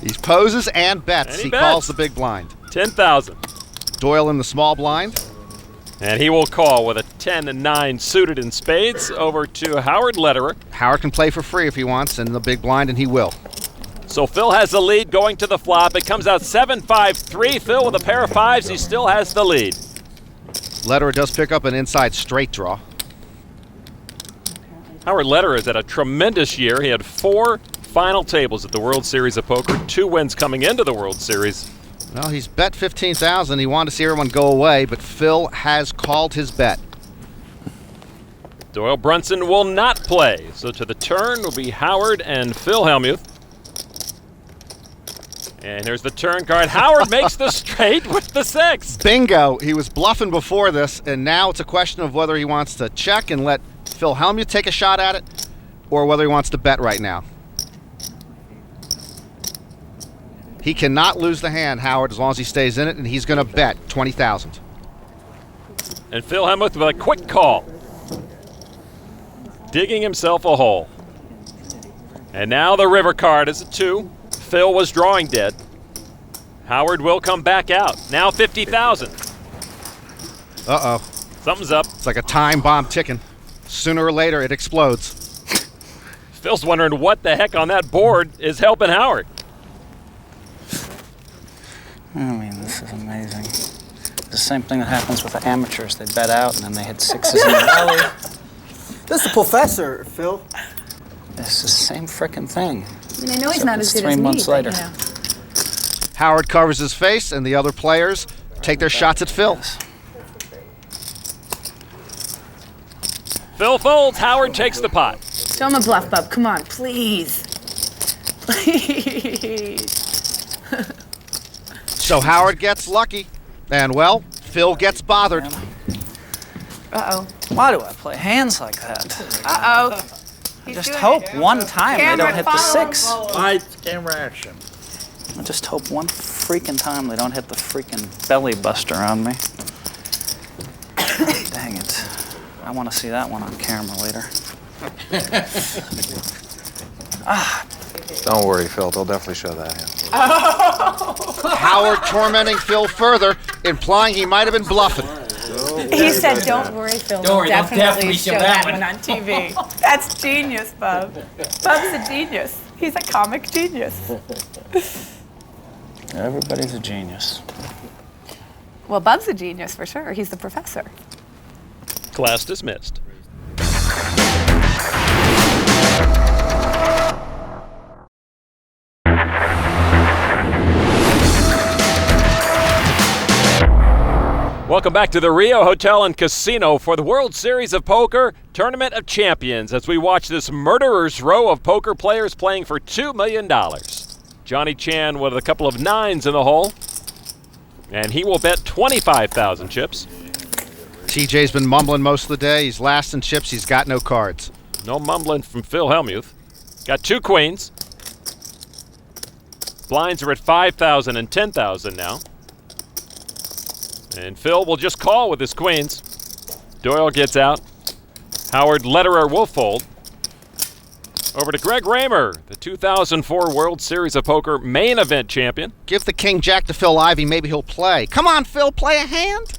Speaker 11: He poses and bets.
Speaker 5: And
Speaker 11: he
Speaker 5: bets.
Speaker 11: Calls the big blind.
Speaker 5: 10,000.
Speaker 11: Doyle in the small blind.
Speaker 5: And he will call with a 10 and 9 suited in spades over to Howard Lederer.
Speaker 11: Howard can play for free if he wants in the big blind, and he will.
Speaker 5: So Phil has the lead going to the flop. It comes out 7-5-3. Phil with a pair of 5s. He still has the lead.
Speaker 11: Lederer does pick up an inside straight draw.
Speaker 5: Howard Lederer has had a tremendous year. He had 4 final tables at the World Series of Poker, 2 wins coming into the World Series.
Speaker 11: Well, he's bet 15,000. He wanted to see everyone go away, but Phil has called his bet.
Speaker 5: Doyle Brunson will not play, so to the turn will be Howard and Phil Hellmuth. And here's the turn card. Howard makes the straight with the 6.
Speaker 11: Bingo. He was bluffing before this, and now it's a question of whether he wants to check and let Phil Hellmuth take a shot at it, or whether he wants to bet right now. He cannot lose the hand, Howard, as long as he stays in it, and he's going to bet 20,000.
Speaker 5: And Phil Hellmuth with a quick call. Digging himself a hole. And now the river card is a 2. Phil was drawing dead. Howard will come back out. Now 50,000.
Speaker 11: Uh-oh.
Speaker 5: Something's up.
Speaker 11: It's like a time bomb ticking. Sooner or later, it explodes.
Speaker 5: Phil's wondering what the heck on that board is helping Howard.
Speaker 3: I mean, this is amazing. The same thing that happens with the amateurs. They bet out, and then they hit 6s in the belly.
Speaker 9: That's the professor, Phil.
Speaker 3: It's the same frickin' thing.
Speaker 17: I mean, I know he's not as good as me.
Speaker 3: 3 months later.
Speaker 17: But, you know.
Speaker 11: Howard covers his face, and the other players take their shots at Phil.
Speaker 5: Phil folds. Howard takes the pot.
Speaker 17: Show him a bluff, bub. Come on, please. Please.
Speaker 11: So Howard gets lucky, and, well, Phil gets bothered.
Speaker 17: Uh-oh.
Speaker 3: Why do I play hands like that?
Speaker 17: Uh-oh.
Speaker 3: I just hope one time they don't hit the 6.
Speaker 16: Lights, camera, action.
Speaker 3: I just hope one freaking time they don't hit the freaking belly buster on me. Dang it. I want to see that one on camera later.
Speaker 1: Don't worry, Phil. They'll definitely show that hand.
Speaker 11: Howard tormenting Phil further, implying he might have been bluffing.
Speaker 17: He said, don't worry, Phil.
Speaker 15: Don't worry, they'll
Speaker 17: definitely
Speaker 15: definitely
Speaker 17: show
Speaker 15: show
Speaker 17: that
Speaker 15: that
Speaker 17: one on TV. That's genius, Bub. Bub's a genius. He's a comic genius.
Speaker 3: Everybody's a genius.
Speaker 17: Well, Bub's a genius for sure. He's the professor.
Speaker 5: Class dismissed. Welcome back to the Rio Hotel and Casino for the World Series of Poker Tournament of Champions as we watch this murderer's row of poker players playing for $2 million. Johnny Chan with a couple of 9s in the hole, and he will bet 25,000 chips.
Speaker 11: TJ's been mumbling most of the day. He's last in chips. He's got no cards.
Speaker 5: No mumbling from Phil Hellmuth. Got 2 queens. Blinds are at 5,000 and 10,000 now. And Phil will just call with his queens. Doyle gets out. Howard Lederer will fold. Over to Greg Raymer, the 2004 World Series of Poker main event champion.
Speaker 11: Give the king jack to Phil Ivey. Maybe he'll play. Come on, Phil, play a hand.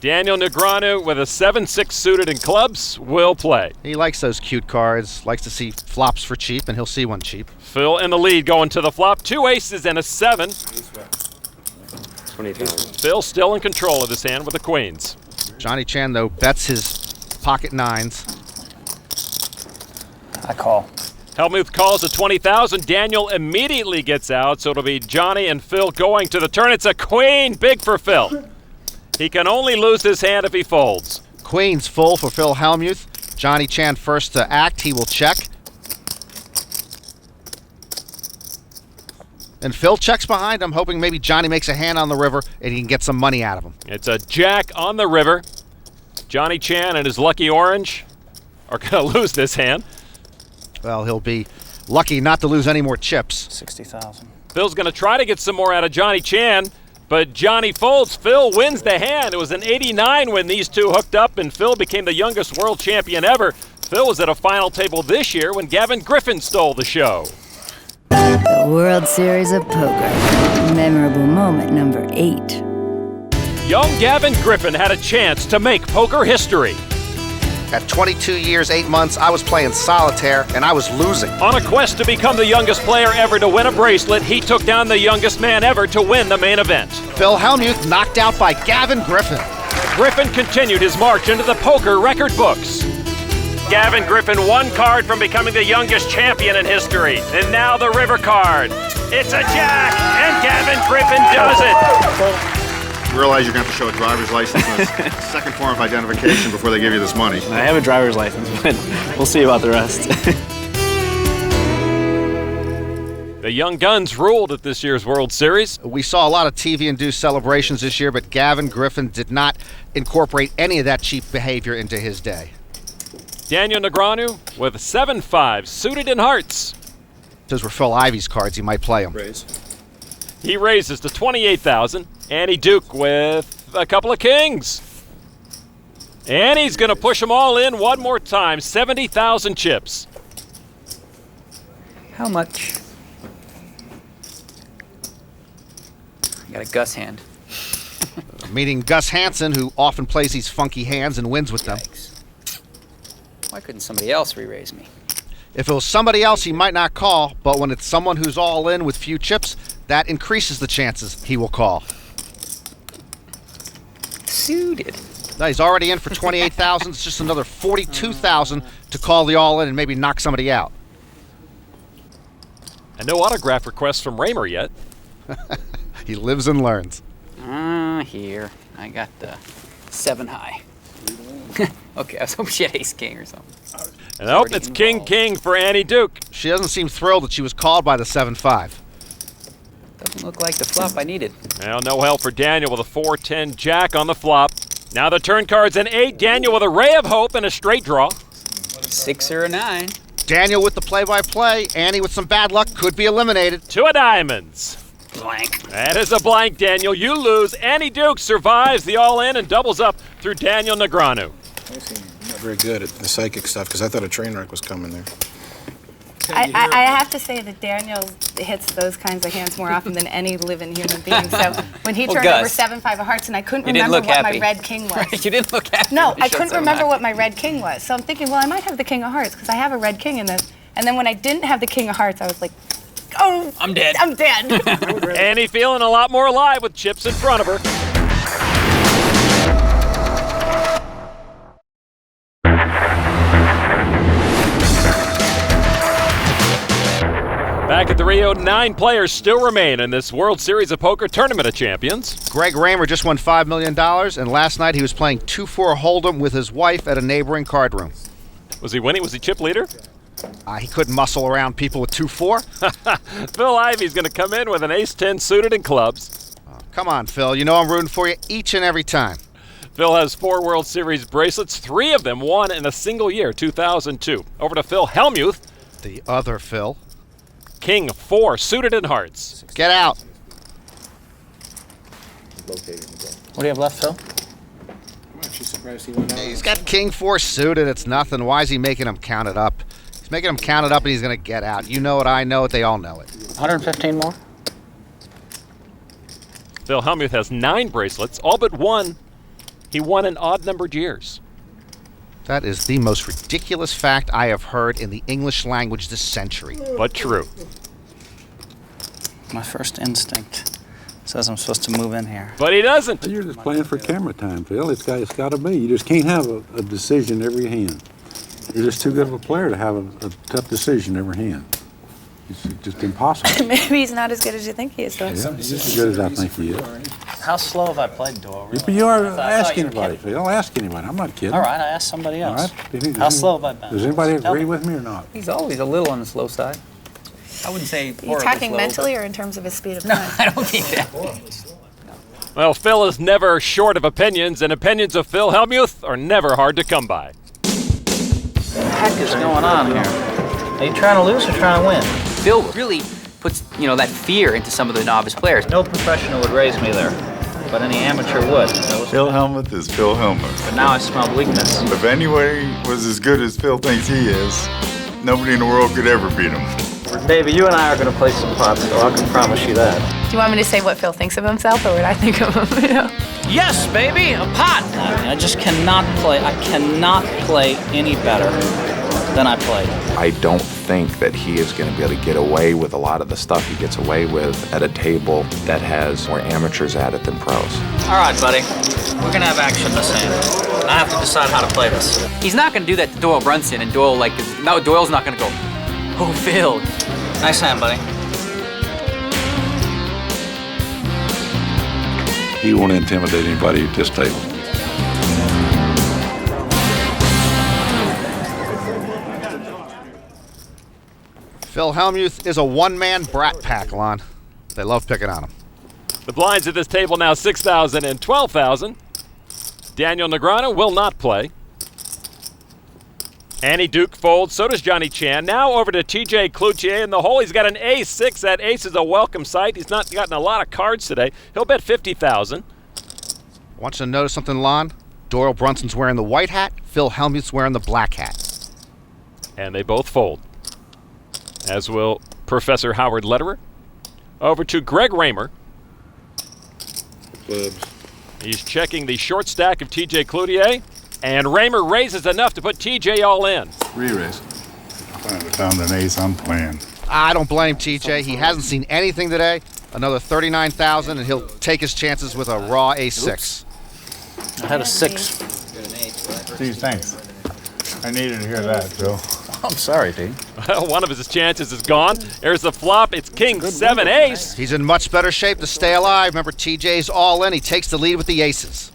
Speaker 5: Daniel Negreanu with a 7-6 suited in clubs will play.
Speaker 11: He likes those cute cards. Likes to see flops for cheap, and he'll see one cheap.
Speaker 5: Phil in the lead going to the flop. 2 aces and a 7.
Speaker 6: 20,000.
Speaker 5: Phil still in control of his hand with the queens.
Speaker 11: Johnny Chan, though, bets his pocket 9s.
Speaker 4: I call.
Speaker 5: Hellmuth calls at 20,000. Daniel immediately gets out, so it'll be Johnny and Phil going to the turn. It's a queen, big for Phil. He can only lose his hand if he folds.
Speaker 11: Queen's full for Phil Hellmuth. Johnny Chan first to act. He will check. And Phil checks behind him, hoping maybe Johnny makes a hand on the river and he can get some money out of him.
Speaker 5: It's a jack on the river. Johnny Chan and his lucky orange are going to lose this hand.
Speaker 11: Well, he'll be lucky not to lose any more chips.
Speaker 4: 60,000.
Speaker 5: Phil's going to try to get some more out of Johnny Chan, but Johnny folds. Phil wins the hand. It was an 89 when these two hooked up, and Phil became the youngest world champion ever. Phil was at a final table this year when Gavin Griffin stole the show.
Speaker 14: The World Series of Poker. Memorable moment number 8.
Speaker 5: Young Gavin Griffin had a chance to make poker history.
Speaker 11: At 22 years, 8 months, I was playing solitaire, and I was losing.
Speaker 5: On a quest to become the youngest player ever to win a bracelet, he took down the youngest man ever to win the main event.
Speaker 11: Phil Hellmuth knocked out by Gavin Griffin.
Speaker 5: Griffin continued his march into the poker record books. Gavin Griffin 1 card from becoming the youngest champion in history. And now the river card. It's a jack, and Gavin Griffin does it.
Speaker 8: You realize you're going to have to show a driver's license and a second form of identification before they give you this money.
Speaker 4: I have a driver's license, but we'll see about the rest.
Speaker 5: The Young Guns ruled at this year's World Series.
Speaker 11: We saw a lot of TV-induced celebrations this year, but Gavin Griffin did not incorporate any of that cheap behavior into his day.
Speaker 5: Daniel Negreanu with 7-5 suited in hearts.
Speaker 11: Those were Phil Ivey's cards. He might play them.
Speaker 5: He raises to 28,000. Annie Duke with a couple of kings. And he's going to push them all in one more time. 70,000 chips.
Speaker 4: How much? I got a Gus hand.
Speaker 11: Meeting Gus Hansen, who often plays these funky hands and wins with them.
Speaker 4: Why couldn't somebody else re-raise me?
Speaker 11: If it was somebody else, he might not call, but when it's someone who's all in with few chips, that increases the chances he will call.
Speaker 4: Suited.
Speaker 11: No, he's already in for 28,000. It's just another 42,000 to call the all-in and maybe knock somebody out.
Speaker 5: And no autograph requests from Raymer yet.
Speaker 11: He lives and learns.
Speaker 4: Here. I got the 7 high. Okay, I was hoping she had ace king or something.
Speaker 5: And nope, it's king for Annie Duke.
Speaker 11: She doesn't seem thrilled that she was called by the 7-5.
Speaker 4: Doesn't look like the flop I needed.
Speaker 5: Well, no help for Daniel with a 4-10 jack on the flop. Now the turn card's an 8. Daniel with a ray of hope and a straight draw.
Speaker 4: 6 or a 9.
Speaker 11: Daniel with the play-by-play. Annie with some bad luck could be eliminated.
Speaker 5: 2 of diamonds.
Speaker 4: Blank.
Speaker 5: That is a blank, Daniel. You lose. Annie Duke survives the all-in and doubles up through Daniel Negreanu.
Speaker 12: I'm not very good at the psychic stuff because I thought a train wreck was coming there.
Speaker 17: I have to say that Daniel hits those kinds of hands more often than any living human being. So when he turned over 7-5 of hearts and I couldn't remember what my red king was.
Speaker 4: Right, you didn't look happy.
Speaker 17: No, I couldn't remember what my red king was. So I'm thinking, well, I might have the king of hearts because I have a red king in this. And then when I didn't have the king of hearts, I was like, oh,
Speaker 4: I'm dead.
Speaker 17: I'm dead.
Speaker 5: Annie feeling a lot more alive with chips in front of her. Back at the Rio, 9 players still remain in this World Series of Poker Tournament of Champions.
Speaker 11: Greg Raymer just won $5 million, and last night he was playing 2-4 Hold'em with his wife at a neighboring card room.
Speaker 5: Was he winning? Was he chip leader?
Speaker 11: He couldn't muscle around people with 2-4.
Speaker 5: Phil Ivey's going to come in with an ace-10 suited in clubs.
Speaker 11: Come on, Phil. You know I'm rooting for you each and every time.
Speaker 5: Phil has 4 World Series bracelets, 3 of them won in a single year, 2002. Over to Phil Hellmuth.
Speaker 11: The other Phil.
Speaker 5: King 4, suited in hearts.
Speaker 11: Get out.
Speaker 4: What do you have left, Phil?
Speaker 11: He's got King 4 suited. It's nothing. Why is he making him count it up? He's making him count it up and he's going to get out. You know it, I know it, they all know it.
Speaker 4: 115 more?
Speaker 5: Phil Hellmuth has 9 bracelets, all but 1. He won in odd-numbered years.
Speaker 11: That is the most ridiculous fact I have heard in the English language this century.
Speaker 5: But true.
Speaker 3: My first instinct says I'm supposed to move in here.
Speaker 5: But he doesn't.
Speaker 7: You're just playing for camera time, Phil. It's got to be. You just can't have a decision every hand. You're just too good of a player to have a tough decision every hand. It's just impossible.
Speaker 2: Maybe he's not as good as you think he is, though.
Speaker 7: Yeah, he's as good as I think he is.
Speaker 3: How slow have I played, Doyle? Really?
Speaker 7: You are. Ask anybody, Phil. Ask anybody. I'm not kidding.
Speaker 3: All right, I asked somebody else.
Speaker 7: All right.
Speaker 3: How slow have I been?
Speaker 7: Does anybody agree with me or not?
Speaker 4: He's always a little on the slow side. I wouldn't say
Speaker 2: Are you talking mentally or in terms of his speed of play?
Speaker 4: No, I don't think that.
Speaker 5: Well, Phil is never short of opinions, and opinions of Phil Hellmuth are never hard to come by.
Speaker 3: What the heck is going on here? Are you trying to lose or trying to win?
Speaker 4: Phil really puts, that fear into some of the novice players.
Speaker 3: No professional would raise me there, but any amateur would.
Speaker 18: Phil Hellmuth is Phil Hellmuth.
Speaker 3: But now I smell weakness.
Speaker 18: If anybody was as good as Phil thinks he is, nobody in the world could ever beat him.
Speaker 3: Davey, you and I are going to play some pots, so I can promise you that.
Speaker 2: Do you want me to say what Phil thinks of himself or what I think of him?
Speaker 3: Yes, baby, a pot! I just cannot play. I cannot play any better than I played.
Speaker 8: I don't think that he is going to be able to get away with a lot of the stuff he gets away with at a table that has more amateurs at it than pros.
Speaker 3: All right, buddy. We're going to have action this hand. I have to decide how to play this.
Speaker 4: He's not going to do that to Doyle Brunson, and Doyle's not going to go, oh, Phil.
Speaker 3: Nice hand, buddy.
Speaker 7: He won't intimidate anybody at this table.
Speaker 11: Phil Hellmuth is a one-man brat pack, Lon. They love picking on him.
Speaker 5: The blinds at this table now 6,000 and 12,000. Daniel Negreanu will not play. Annie Duke folds, so does Johnny Chan. Now over to TJ Cloutier in the hole. He's got an ace-6. That ace is a welcome sight. He's not gotten a lot of cards today. He'll bet 50,000.
Speaker 11: Want you to notice something, Lon? Doyle Brunson's wearing the white hat. Phil Hellmuth's wearing the black hat.
Speaker 5: And they both fold. As will Professor Howard Lederer. Over to Greg Raymer.
Speaker 7: Clubs.
Speaker 5: He's checking the short stack of TJ Cloutier. And Raymer raises enough to put TJ all in.
Speaker 18: Re-raise. I finally found an ace I'm playing.
Speaker 11: I don't blame TJ. He hasn't seen anything today. Another 39,000, and he'll take his chances with a raw ace-6.
Speaker 3: I had a 6.
Speaker 18: Steve, thanks. I needed to hear that, Phil.
Speaker 3: I'm sorry, D.
Speaker 5: Well, one of his chances is gone. There's the flop. It's king 7 ace.
Speaker 11: He's in much better shape to stay alive. Remember, TJ's all in. He takes the lead with the aces.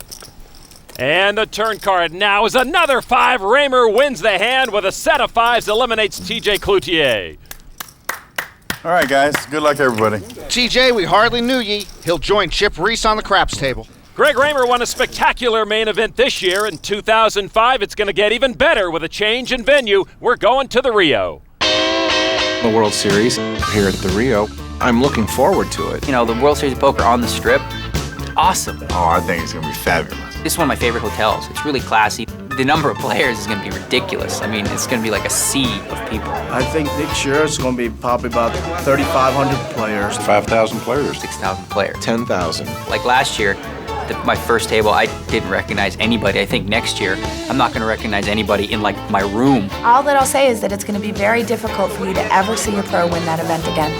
Speaker 5: And the turn card now is another 5. Raymer wins the hand with a set of 5s, eliminates TJ Cloutier.
Speaker 18: All right, guys. Good luck, everybody.
Speaker 11: TJ, we hardly knew ye. He'll join Chip Reese on the craps table.
Speaker 5: Greg Raymer won a spectacular main event this year. In 2005, it's going to get even better with a change in venue. We're going to the Rio.
Speaker 8: The World Series here at the Rio, I'm looking forward to it.
Speaker 4: The World Series of Poker on the Strip, awesome.
Speaker 18: Oh, I think it's going to be fabulous.
Speaker 4: This is one of my favorite hotels. It's really classy. The number of players is going to be ridiculous. I mean, it's going to be like a sea of people.
Speaker 9: I think next year it's going to be probably about 3,500 players.
Speaker 7: 5,000 players.
Speaker 4: 6,000 players.
Speaker 8: 10,000.
Speaker 4: Like last year, my first table, I didn't recognize anybody. I think next year, I'm not going to recognize anybody in, my room.
Speaker 2: All that I'll say is that it's going to be very difficult for you to ever see a pro win that event again.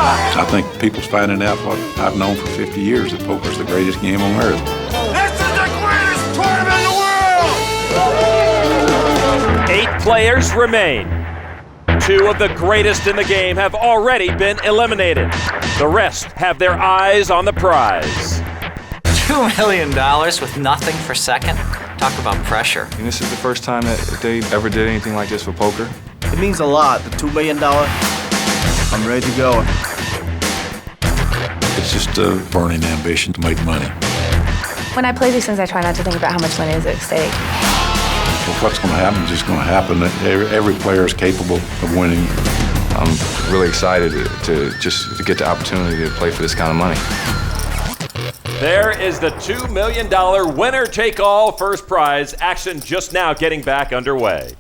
Speaker 7: I think people's finding out what I've known for 50 years, that poker's the greatest game on earth.
Speaker 19: This is the greatest tournament in the world!
Speaker 5: 8 players remain. 2 of the greatest in the game have already been eliminated. The rest have their eyes on the prize.
Speaker 3: $2 million with nothing for second? Talk about pressure.
Speaker 1: And this is the first time that they ever did anything like this for poker.
Speaker 9: It means a lot. The $2 million, I'm ready to go.
Speaker 7: It's just a burning ambition to make money.
Speaker 17: When I play these things, I try not to think about how much money is at stake.
Speaker 7: Well, what's going to happen is just going to happen. Every player is capable of winning.
Speaker 1: I'm really excited to get the opportunity to play for this kind of money.
Speaker 5: There is the $2 million winner-take-all first prize. Action just now getting back underway.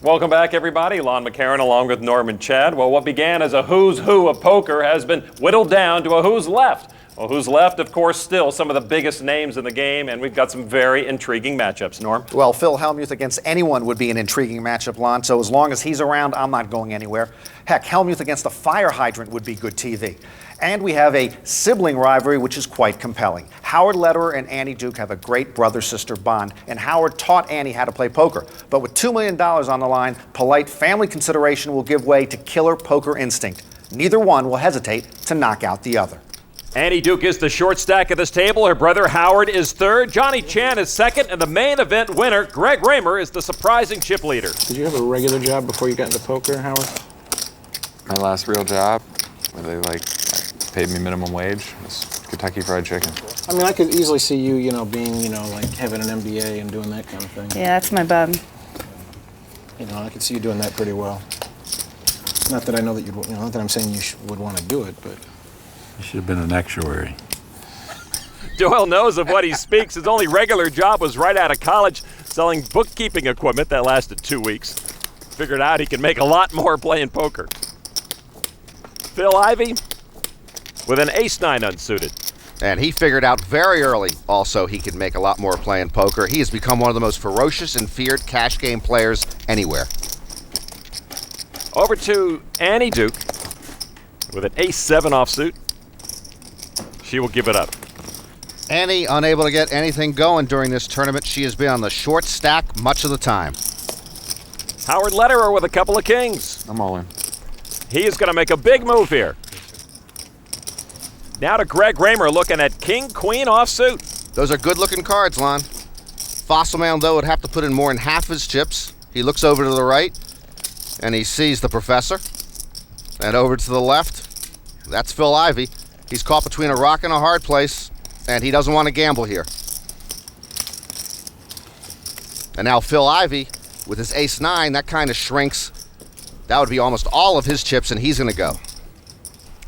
Speaker 6: Welcome back, everybody. Lon McCarron along with Norman Chad. Well, what began as a who's who of poker has been whittled down to a who's left. Well, who's left, of course, still some of the biggest names in the game, and we've got some very intriguing matchups. Norm?
Speaker 10: Well, Phil Hellmuth against anyone would be an intriguing matchup, Lon, so as long as he's around, I'm not going anywhere. Heck, Hellmuth against a fire hydrant would be good TV. And we have a sibling rivalry, which is quite compelling. Howard Lederer and Annie Duke have a great brother-sister bond, and Howard taught Annie how to play poker. But with $2 million on the line, polite family consideration will give way to killer poker instinct. Neither one will hesitate to knock out the other.
Speaker 5: Annie Duke is the short stack of this table. Her brother Howard is third. Johnny Chan is second. And the main event winner, Greg Raymer, is the surprising chip leader.
Speaker 12: Did you have a regular job before you got into poker, Howard?
Speaker 20: My last real job, where they paid me minimum wage, was Kentucky Fried Chicken.
Speaker 12: I mean, I could easily see you, being, having an MBA and doing that kind of thing.
Speaker 17: Yeah, that's my bum.
Speaker 12: I could see you doing that pretty well. Not that I know that you'd, not that I'm saying you would want to do it, but.
Speaker 7: You should have been an actuary.
Speaker 5: Doyle knows of what he speaks. His only regular job was right out of college, selling bookkeeping equipment that lasted 2 weeks. Figured out he could make a lot more playing poker. Phil Ivey with an ace-9 unsuited.
Speaker 11: And he figured out very early also he could make a lot more playing poker. He has become one of the most ferocious and feared cash game players anywhere.
Speaker 5: Over to Annie Duke with an ace-7 offsuit. She will give it up.
Speaker 11: Annie unable to get anything going during this tournament. She has been on the short stack much of the time.
Speaker 5: Howard Lederer with a couple of kings.
Speaker 20: I'm all in.
Speaker 5: He is going to make a big move here. Now to Greg Raymer looking at king-queen offsuit.
Speaker 11: Those are good-looking cards, Lon. Fossil Man, though, would have to put in more than half his chips. He looks over to the right, and he sees the professor. And over to the left, that's Phil Ivey. He's caught between a rock and a hard place, and he doesn't want to gamble here. And now Phil Ivey, with his ace-9, that kind of shrinks. That would be almost all of his chips, and he's going to go.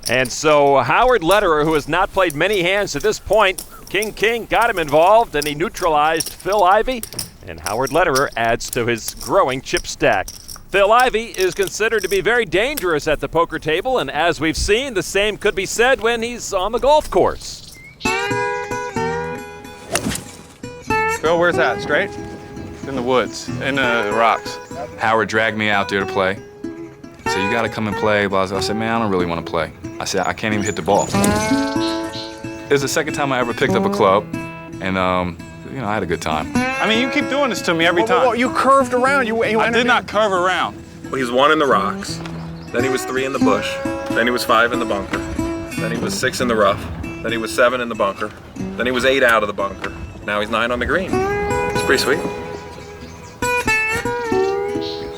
Speaker 5: And so Howard Lederer, who has not played many hands to this point, king-king got him involved, and he neutralized Phil Ivey. And Howard Lederer adds to his growing chip stack. Phil Ivey is considered to be very dangerous at the poker table, and as we've seen, the same could be said when he's on the golf course.
Speaker 1: Phil, where's that? Straight? In the woods, in the rocks. Howard dragged me out there to play. He said, you gotta come and play. I said, man, I don't really want to play. I said, I can't even hit the ball. It was the second time I ever picked up a club, and I had a good time.
Speaker 21: I mean, you keep doing this to me every time.
Speaker 10: Whoa, you curved around.
Speaker 21: I did not curve around.
Speaker 6: Well, he was 1 in the rocks, then he was 3 in the bush, then he was 5 in the bunker, then he was 6 in the rough, then he was 7 in the bunker, then he was 8 out of the bunker. Now he's 9 on the green. It's pretty sweet.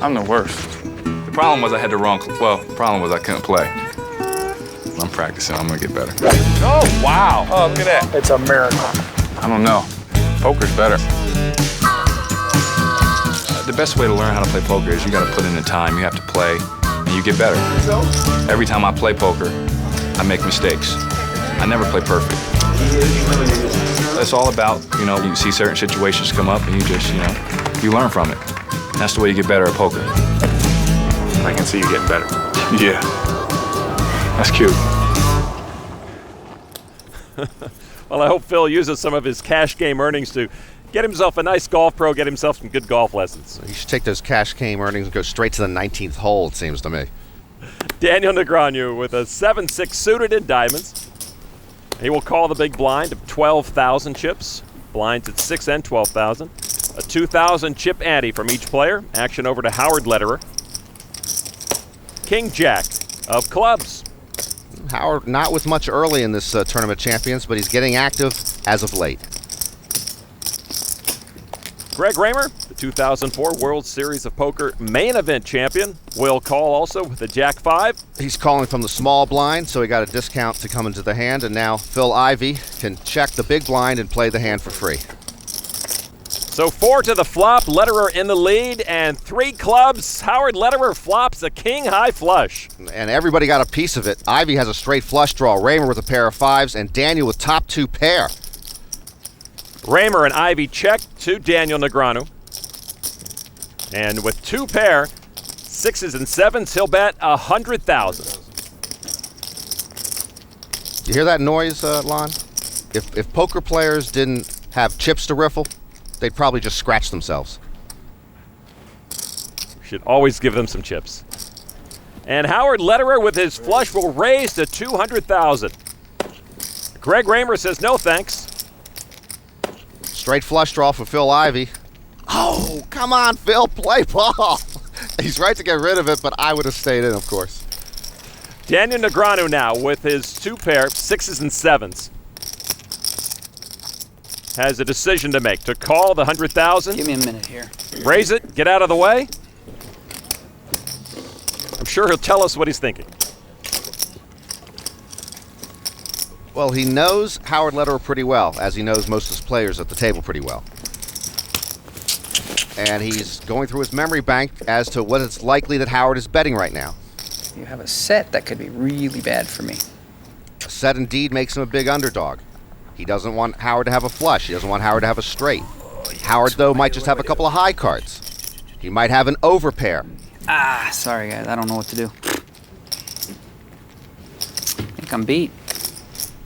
Speaker 21: I'm the worst.
Speaker 1: The problem was I had the the problem was I couldn't play. I'm practicing, I'm gonna get better.
Speaker 21: Oh, wow.
Speaker 1: Oh, look at that.
Speaker 21: It's a miracle. I don't know. Poker's better.
Speaker 1: The best way to learn how to play poker is you gotta put in the time, you have to play, and you get better. Every time I play poker, I make mistakes. I never play perfect. It's all about, you see certain situations come up and you just, you learn from it. That's the way you get better at poker.
Speaker 21: I can see you getting better. Yeah. That's cute.
Speaker 5: Well, I hope Phil uses some of his cash game earnings to get himself a nice golf pro, get himself some good golf lessons.
Speaker 11: You should take those cash game earnings and go straight to the 19th hole, it seems to me.
Speaker 5: Daniel Negreanu with a 7-6 suited in diamonds. He will call the big blind of 12,000 chips. Blinds at 6 and 12,000. A 2,000 chip ante from each player. Action over to Howard Lederer. King Jack of clubs.
Speaker 11: Howard not with much early in this tournament champions, but he's getting active as of late.
Speaker 5: Greg Raymer, the 2004 World Series of Poker main event champion, will call also with the Jack-5.
Speaker 11: He's calling from the small blind, so he got a discount to come into the hand, and now Phil Ivey can check the big blind and play the hand for free.
Speaker 5: So 4 to the flop, Lederer in the lead, and 3 clubs. Howard Lederer flops a king-high flush.
Speaker 11: And everybody got a piece of it. Ivey has a straight flush draw, Raymer with a pair of 5s, and Daniel with top 2 pair.
Speaker 5: Raymer and Ivey check to Daniel Negreanu. And with 2 pair, 6s and 7s, he'll bet 100,000.
Speaker 11: You hear that noise, Lon? If poker players didn't have chips to riffle, they'd probably just scratch themselves.
Speaker 5: Should always give them some chips. And Howard Lederer with his flush will raise to 200,000. Greg Raymer says no thanks.
Speaker 11: Straight flush draw for Phil Ivey. Oh, come on, Phil, play ball. He's right to get rid of it, but I would have stayed in, of course.
Speaker 5: Daniel Negreanu now with his 2 pair, 6s and 7s. Has a decision to make, to call the 100,000.
Speaker 4: Give me a minute here.
Speaker 5: Raise it, get out of the way. I'm sure he'll tell us what he's thinking.
Speaker 11: Well, he knows Howard Lederer pretty well, as he knows most of his players at the table pretty well. And he's going through his memory bank as to what it's likely that Howard is betting right now.
Speaker 4: You have a set that could be really bad for me.
Speaker 11: A set indeed makes him a big underdog. He doesn't want Howard to have a flush. He doesn't want Howard to have a straight. Howard, though, might just have a couple of high cards. He might have an overpair.
Speaker 4: Sorry, guys. I don't know what to do. I think I'm beat.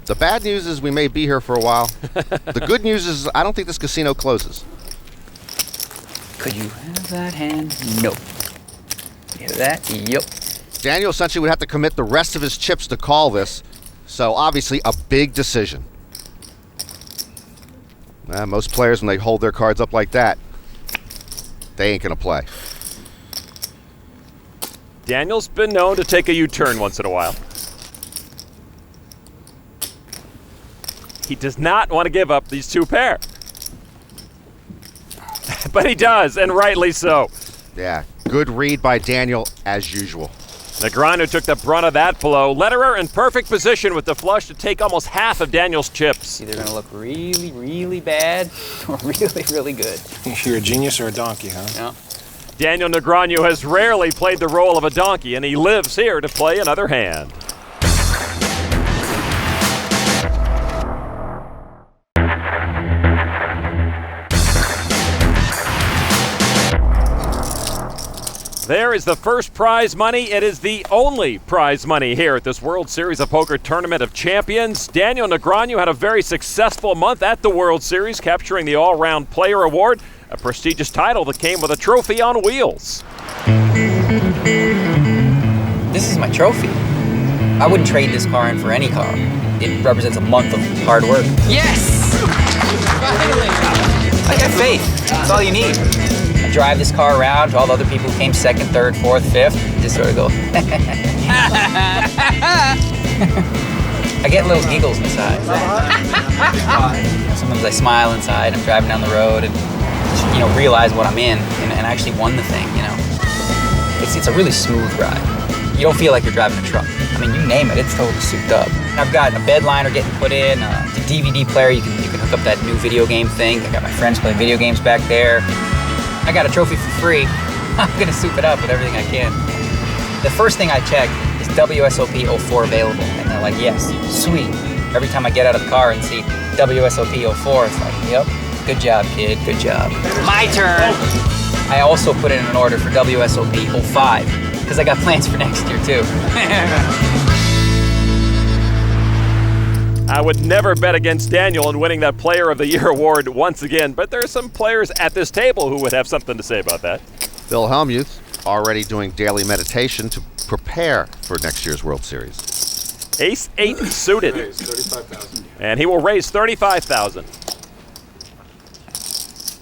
Speaker 11: The bad news is we may be here for a while. The good news is I don't think this casino closes.
Speaker 4: Could you have that hand? Nope. You hear that? Yep.
Speaker 11: Daniel essentially would have to commit the rest of his chips to call this, so obviously a big decision. Most players, when they hold their cards up like that, they ain't gonna play.
Speaker 5: Daniel's been known to take a U-turn once in a while. He does not want to give up these 2 pair. But he does, and rightly so.
Speaker 11: Yeah, good read by Daniel as usual.
Speaker 5: Negreanu took the brunt of that blow. Lederer in perfect position with the flush to take almost half of Daniel's chips.
Speaker 4: Either going to look really, really bad or really, really good.
Speaker 12: You're a genius or a donkey, huh?
Speaker 4: Yeah.
Speaker 5: Daniel Negreanu has rarely played the role of a donkey, and he lives here to play another hand. There is the first prize money. It is the only prize money here at this World Series of Poker Tournament of Champions. Daniel Negreanu had a very successful month at the World Series, capturing the All-Round Player Award, a prestigious title that came with a trophy on wheels.
Speaker 4: This is my trophy. I wouldn't trade this car in for any car. It represents a month of hard work. Yes! Finally! I got faith. That's all you need. I drive this car around to all the other people who came 2nd, 3rd, 4th, 5th. Just sort of go. I get little giggles inside. Sometimes I smile inside. I'm driving down the road and realize what I'm in and actually won the thing. It's a really smooth ride. You don't feel like you're driving a truck. I mean, you name it, it's totally souped up. I've got a bed liner getting put in, the DVD player, you can hook up that new video game thing. I got my friends playing video games back there. I got a trophy for free. I'm gonna soup it up with everything I can. The first thing I check is WSOP 04 available, and they're like, yes, sweet. Every time I get out of the car and see WSOP 04, it's like, yep, good job, kid, good job. My turn! I also put in an order for WSOP 05, because I got plans for next year, too.
Speaker 5: I would never bet against Daniel in winning that Player of the Year award once again, but there are some players at this table who would have something to say about that.
Speaker 11: Phil Hellmuth already doing daily meditation to prepare for next year's World Series.
Speaker 5: Ace-8 suited.
Speaker 7: $35,000.
Speaker 5: And he will raise $35,000.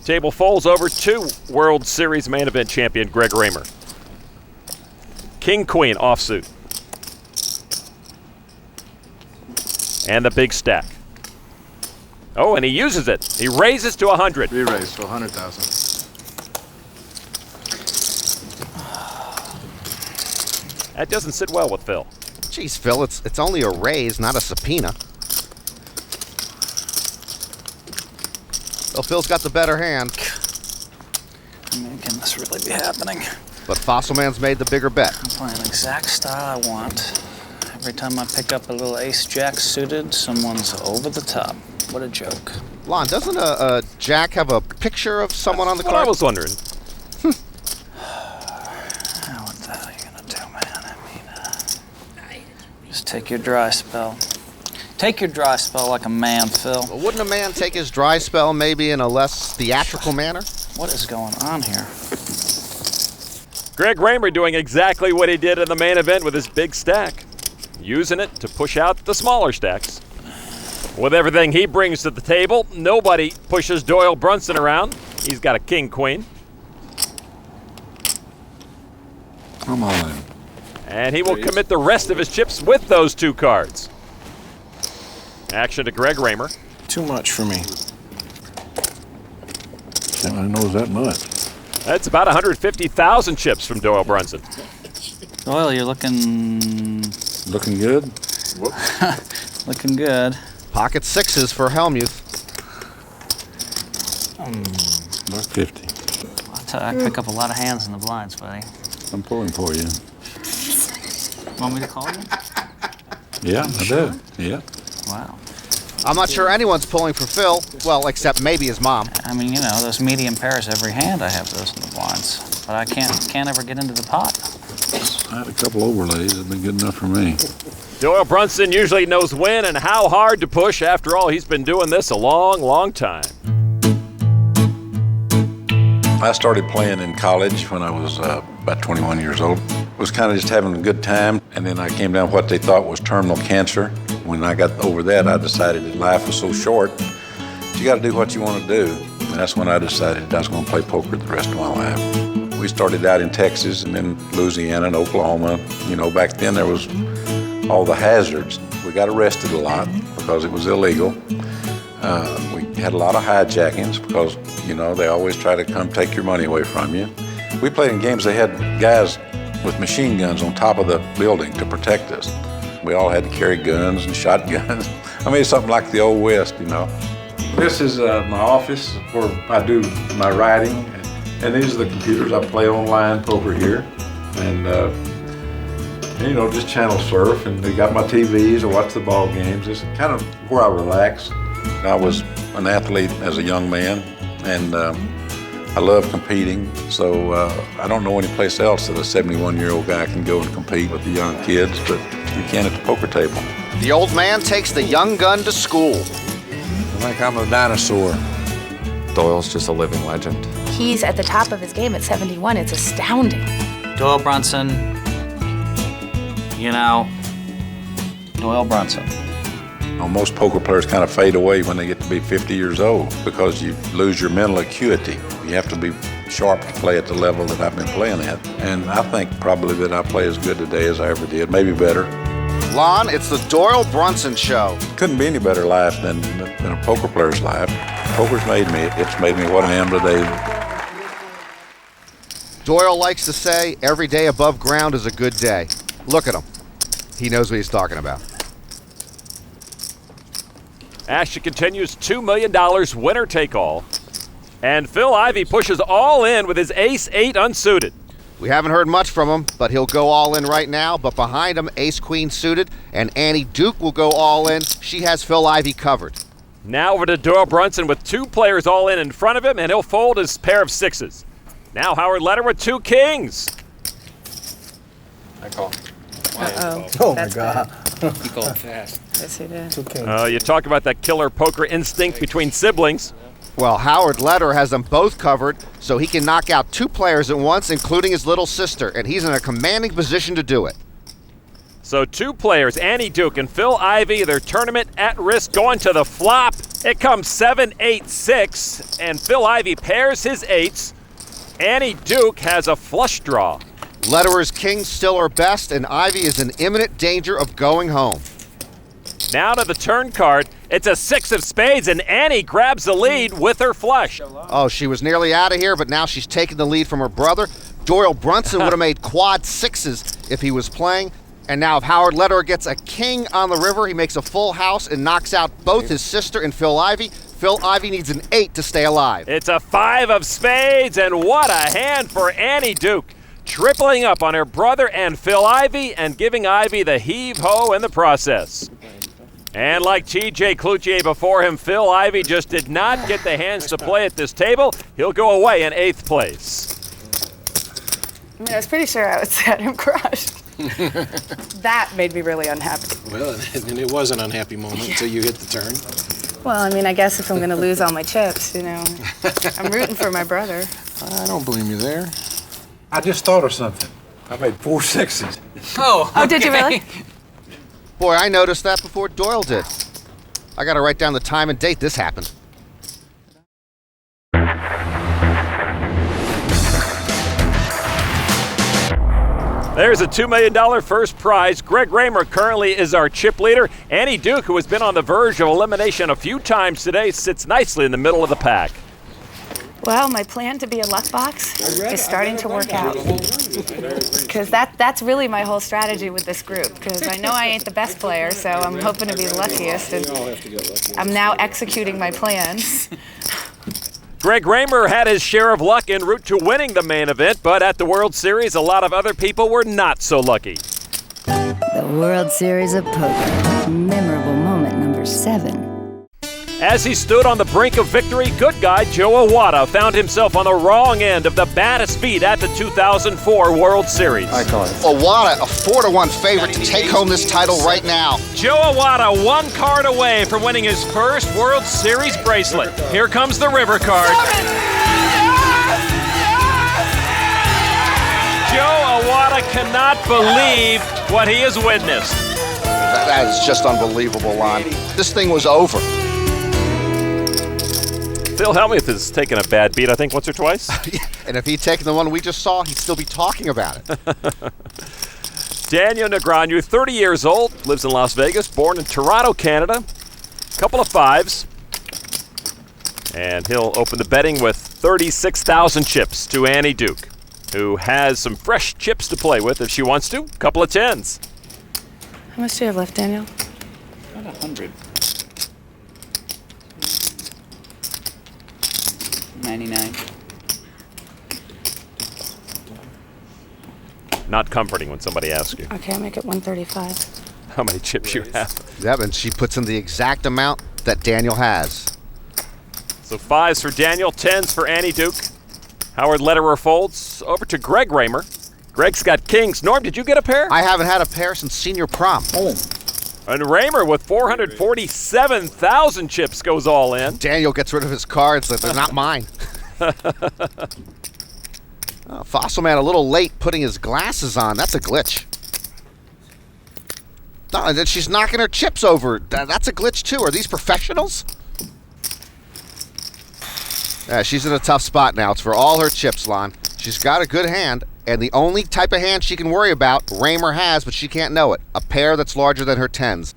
Speaker 5: Table folds over to World Series main event champion Greg Raymer. King-Queen offsuit. And the big stack. Oh, and he uses it. He raises to 100.
Speaker 21: Re-raise to 100,000.
Speaker 5: That doesn't sit well with Phil.
Speaker 11: Geez, Phil, it's only a raise, not a subpoena. Well, Phil's got the better hand.
Speaker 3: I mean, can this really be happening?
Speaker 11: But Fossil Man's made the bigger bet.
Speaker 3: I'm playing the exact style I want. Every time I pick up a little ace-jack suited, someone's over the top. What a joke.
Speaker 11: Lon, doesn't a jack have a picture of someone on the
Speaker 5: What
Speaker 11: card?
Speaker 5: I was wondering.
Speaker 3: What the hell are you gonna do, man? I mean, just take your dry spell. Take your dry spell like a man, Phil.
Speaker 11: Well, wouldn't a man take his dry spell maybe in a less theatrical manner?
Speaker 3: What is going on here?
Speaker 5: Greg Raymer doing exactly what he did in the main event with his big stack, using it to push out the smaller stacks. With everything he brings to the table, nobody pushes Doyle Brunson around. He's got a king-queen.
Speaker 7: Come on.
Speaker 5: And he will commit the rest of his chips with those two cards. Action to Greg Raymer.
Speaker 12: Too much for me.
Speaker 7: Everybody knows that much.
Speaker 5: That's about 150,000 chips from Doyle Brunson.
Speaker 3: Doyle, you're looking...
Speaker 7: Looking good?
Speaker 3: Looking good.
Speaker 11: Pocket sixes for Hellmuth.
Speaker 7: About 50.
Speaker 3: I'll tell you, I pick up a lot of hands in the blinds, buddy.
Speaker 7: I'm pulling for you.
Speaker 3: Want me to call you?
Speaker 7: Yeah, I do. Yeah.
Speaker 3: Wow.
Speaker 11: I'm not sure anyone's pulling for Phil. Well, except maybe his mom.
Speaker 3: I mean, you know, those medium pairs every hand, I have those in the blinds. But I can't ever get into the pot.
Speaker 7: I had a couple overlays. That'd been good enough for me.
Speaker 5: Doyle Brunson usually knows when and how hard to push. After all, he's been doing this a long, long time.
Speaker 7: I started playing in college when I was about 21 years old. Was kind of just having a good time, and then I came down what they thought was terminal cancer. When I got over that, I decided that life was so short, you got to do what you want to do. And that's when I decided I was going to play poker the rest of my life. We started out in Texas and then Louisiana and Oklahoma. You know, back then there was all the hazards. We got arrested a lot because it was illegal. We had a lot of hijackings because, you know, they always try to come take your money away from you. We played in games, they had guys with machine guns on top of the building to protect us. We all had to carry guns and shotguns. I mean, it's something like the Old West, you know. This is my office where I do my writing, and these are the computers. I play online poker here, and you know, just channel surf, and they got my TVs. I watch the ball games. It's kind of where I relax. I was an athlete as a young man, and I love competing, so I don't know any place else that a 71-year-old guy can go and compete with the young kids, but you can at the poker table.
Speaker 11: The old man takes the young gun to school.
Speaker 7: I think I'm a dinosaur.
Speaker 20: Doyle's just a living legend.
Speaker 2: He's at the top of his game at 71. It's astounding.
Speaker 3: Doyle Brunson, you know, Doyle Brunson.
Speaker 7: You know, most poker players kind of fade away when they get to be 50 years old because you lose your mental acuity. You have to be sharp to play at the level that I've been playing at. And I think probably that I play as good today as I ever did, maybe better.
Speaker 11: Lon, it's the Doyle Brunson Show.
Speaker 7: Couldn't be any better life than a poker player's life. Poker's made me. It's made me what I am today.
Speaker 11: Doyle likes to say, every day above ground is a good day. Look at him. He knows what he's talking about.
Speaker 5: Action continues, $2 million winner take all. And Phil Ivey pushes all in with his ace-8 unsuited.
Speaker 11: We haven't heard much from him, but he'll go all in right now. But behind him, ace-queen suited, and Annie Duke will go all in. She has Phil Ivey covered.
Speaker 5: Now over to Doyle Brunson with two players all in front of him, and he'll fold his pair of sixes. Now Howard Lederer with two kings.
Speaker 20: I call.
Speaker 2: Uh-oh.
Speaker 12: Oh,
Speaker 2: That's
Speaker 12: my God.
Speaker 20: He called fast.
Speaker 2: Yes, he did.
Speaker 12: Okay.
Speaker 5: You talk about that killer poker instinct between siblings.
Speaker 11: Well, Howard Lederer has them both covered, so he can knock out two players at once, including his little sister, and he's in a commanding position to do it.
Speaker 5: So two players, Annie Duke and Phil Ivey, their tournament at risk going to the flop. It comes 7-8-6, and Phil Ivey pairs his eights. Annie Duke has a flush draw.
Speaker 11: Lederer's kings still are best, and Ivey is in imminent danger of going home.
Speaker 5: Now to the turn card. It's a six of spades, and Annie grabs the lead with her flush.
Speaker 11: Oh, she was nearly out of here, but now she's taking the lead from her brother. Doyle Brunson would have made quad sixes if he was playing. And now if Howard Lederer gets a king on the river, he makes a full house and knocks out both his sister and Phil Ivey. Phil Ivey needs an 8 to stay alive.
Speaker 5: It's a 5 of spades, and what a hand for Annie Duke. Tripling up on her brother and Phil Ivey and giving Ivey the heave-ho in the process. And like T.J. Cloutier before him, Phil Ivey just did not get the hands to play at this table. He'll go away in 8th place.
Speaker 17: I mean, I was pretty sure I would set him crushed. That made me really unhappy.
Speaker 12: Well, and it was an unhappy moment until you hit the turn.
Speaker 17: Well, I mean, I guess if I'm going to lose all my chips, you know, I'm rooting for my brother.
Speaker 12: I don't blame you there.
Speaker 7: I just thought of something. I made 4 6s.
Speaker 17: Oh, did you really?
Speaker 11: Boy, I noticed that before Doyle did. I got to write down the time and date this happened.
Speaker 5: There's a $2 million first prize. Greg Raymer currently is our chip leader. Annie Duke, who has been on the verge of elimination a few times today, sits nicely in the middle of the pack.
Speaker 17: Well, my plan to be a luck box is starting to work out. Because that's really my whole strategy with this group. Because I know I ain't the best player, so I'm hoping to be the luckiest. And I'm now executing my plans.
Speaker 5: Greg Raymer had his share of luck en route to winning the main event, but at the World Series, a lot of other people were not so lucky.
Speaker 14: The World Series of Poker. Memorable moment number 7.
Speaker 5: As he stood on the brink of victory, good guy Joe Iwata found himself on the wrong end of the baddest beat at the 2004 World Series.
Speaker 11: I call it. Iwata, a 4-1 favorite to take home this title right now.
Speaker 5: Joe Iwata, 1 card away from winning his first World Series bracelet. Here comes the river card. Joe Iwata cannot believe what he has witnessed.
Speaker 11: That is just unbelievable, Lon. This thing was over.
Speaker 5: Phil Hellmuth has taken a bad beat, I think, once or twice.
Speaker 11: And if he'd taken the one we just saw, he'd still be talking about it.
Speaker 5: Daniel Negreanu, 30 years old, lives in Las Vegas, born in Toronto, Canada. Couple of 5s. And he'll open the betting with 36,000 chips to Annie Duke, who has some fresh chips to play with if she wants to. Couple of 10s.
Speaker 17: How much do you have left, Daniel?
Speaker 3: About 100. 99.
Speaker 5: Not comforting when somebody asks you
Speaker 17: Okay, I'll make it 135.
Speaker 5: how many chips you have.
Speaker 11: Yeah, and she puts in the exact amount that Daniel has.
Speaker 5: So 5s for Daniel, 10s for Annie Duke. Howard Lederer folds over to Greg Raymer. Greg's got kings. Norm, did you get a pair?
Speaker 11: I haven't had a pair since senior prom.
Speaker 5: Oh. And Raymer with 447,000 chips goes all in.
Speaker 11: Daniel gets rid of his cards. They're not mine. Fossil Man a little late putting his glasses on. That's a glitch. No, and then she's knocking her chips over. That's a glitch too. Are these professionals? She's in a tough spot now. It's for all her chips, Lon. She's got a good hand. And the only type of hand she can worry about, Raymer has, but she can't know it. A pair that's larger than her 10s.